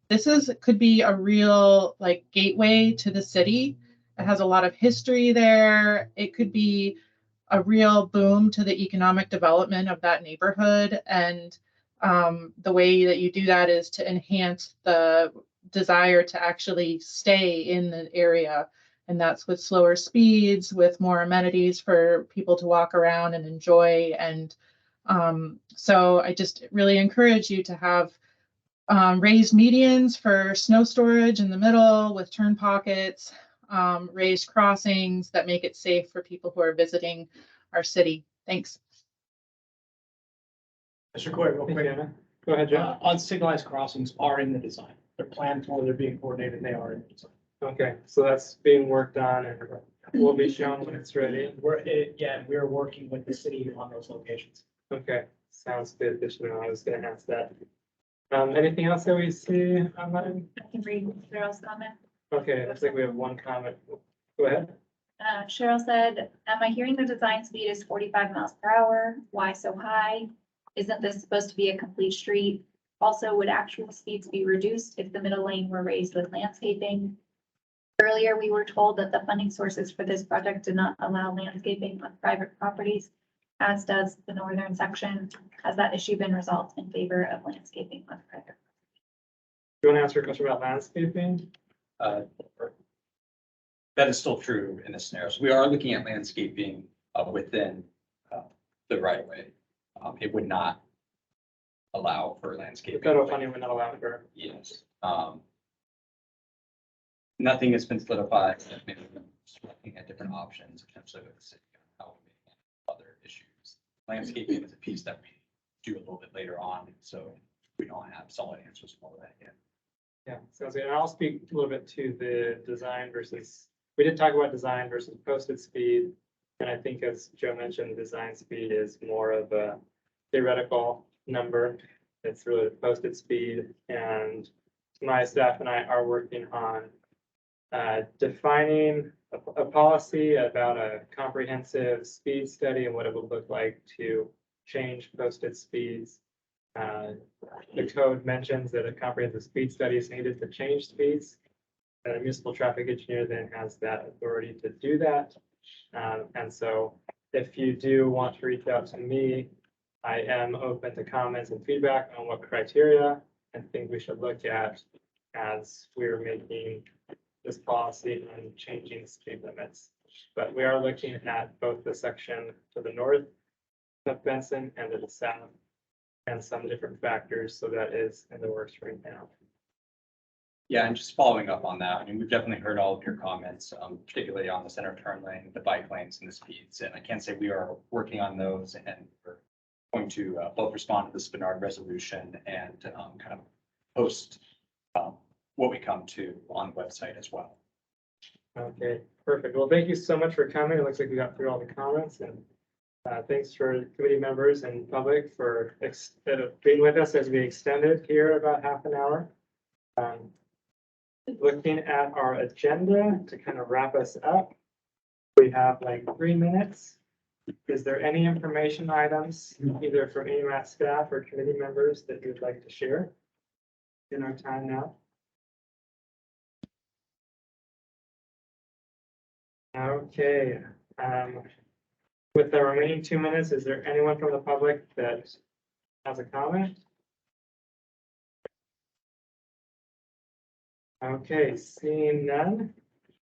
This could be a real gateway to the city. It has a lot of history there. It could be a real boom to the economic development of that neighborhood. And the way that you do that is to enhance the desire to actually stay in the area. And that's with slower speeds, with more amenities for people to walk around and enjoy. And so I just really encourage you to have raised medians for snow storage in the middle with turn pockets, raised crossings that make it safe for people who are visiting our city. Thanks. Mr. Coy, real quick. Go ahead, Joe. Unsignalized crossings are in the design. They're planned for, they're being coordinated, they are in the design. Okay, so that's being worked on and will be shown when it's ready. We're working with the city on those locations. Okay, sounds good. I was going to ask that. Anything else that we see online? I can read Cheryl's comment. Okay, looks like we have one comment. Go ahead. Cheryl said, am I hearing the design speed is 45 miles per hour? Why so high? Isn't this supposed to be a complete street? Also, would actual speeds be reduced if the middle lane were raised with landscaping? Earlier, we were told that the funding sources for this project did not allow landscaping on private properties, as does the northern section. Has that issue been resolved in favor of landscaping on private? You want to answer a question about landscaping? That is still true in this scenario. So we are looking at landscaping within the right of way. It would not allow for landscaping. The federal funding would not allow for. Yes. Nothing has been solidified. Maybe we're just looking at different options potentially with the city on how we may handle other issues. Landscaping is a piece that we do a little bit later on, so we don't have solid answers for that yet. Yeah, sounds good. And I'll speak a little bit to the design versus, we did talk about design versus posted speed. And I think as Joe mentioned, the design speed is more of a theoretical number. It's really the posted speed. And my staff and I are working on defining a policy about a comprehensive speed study and what it would look like to change posted speeds The code mentions that a comprehensive speed study is needed to change speeds. And a municipal traffic engineer then has that authority to do that. And so if you do want to reach out to me, I am open to comments and feedback on what criteria and things we should look at as we're making this policy and changing speed limits. But we are looking at both the section to the north of Benson and to the south and some different factors. So that is in the works right now. Yeah, and just following up on that, I mean, we've definitely heard all of your comments, particularly on the center turn lane, the bike lanes and the speeds. And I can say we are working on those and we're going to both respond to the Spenard resolution and kind of post what we come to on the website as well. Okay, perfect. Well, thank you so much for coming. It looks like we got through all the comments, and thanks for committee members and public for being with us as we extended here about half an hour. Looking at our agenda to kind of wrap us up, we have like 3 minutes. Is there any information items, either from AMATS staff or committee members, that you'd like to share in our time now? Okay, with the remaining 2 minutes, is there anyone from the public that has a comment? Okay, seeing none,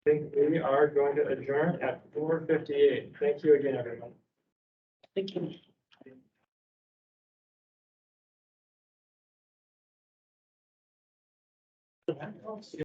I think we are going to adjourn at 4:58. Thank you again, everyone. Thank you.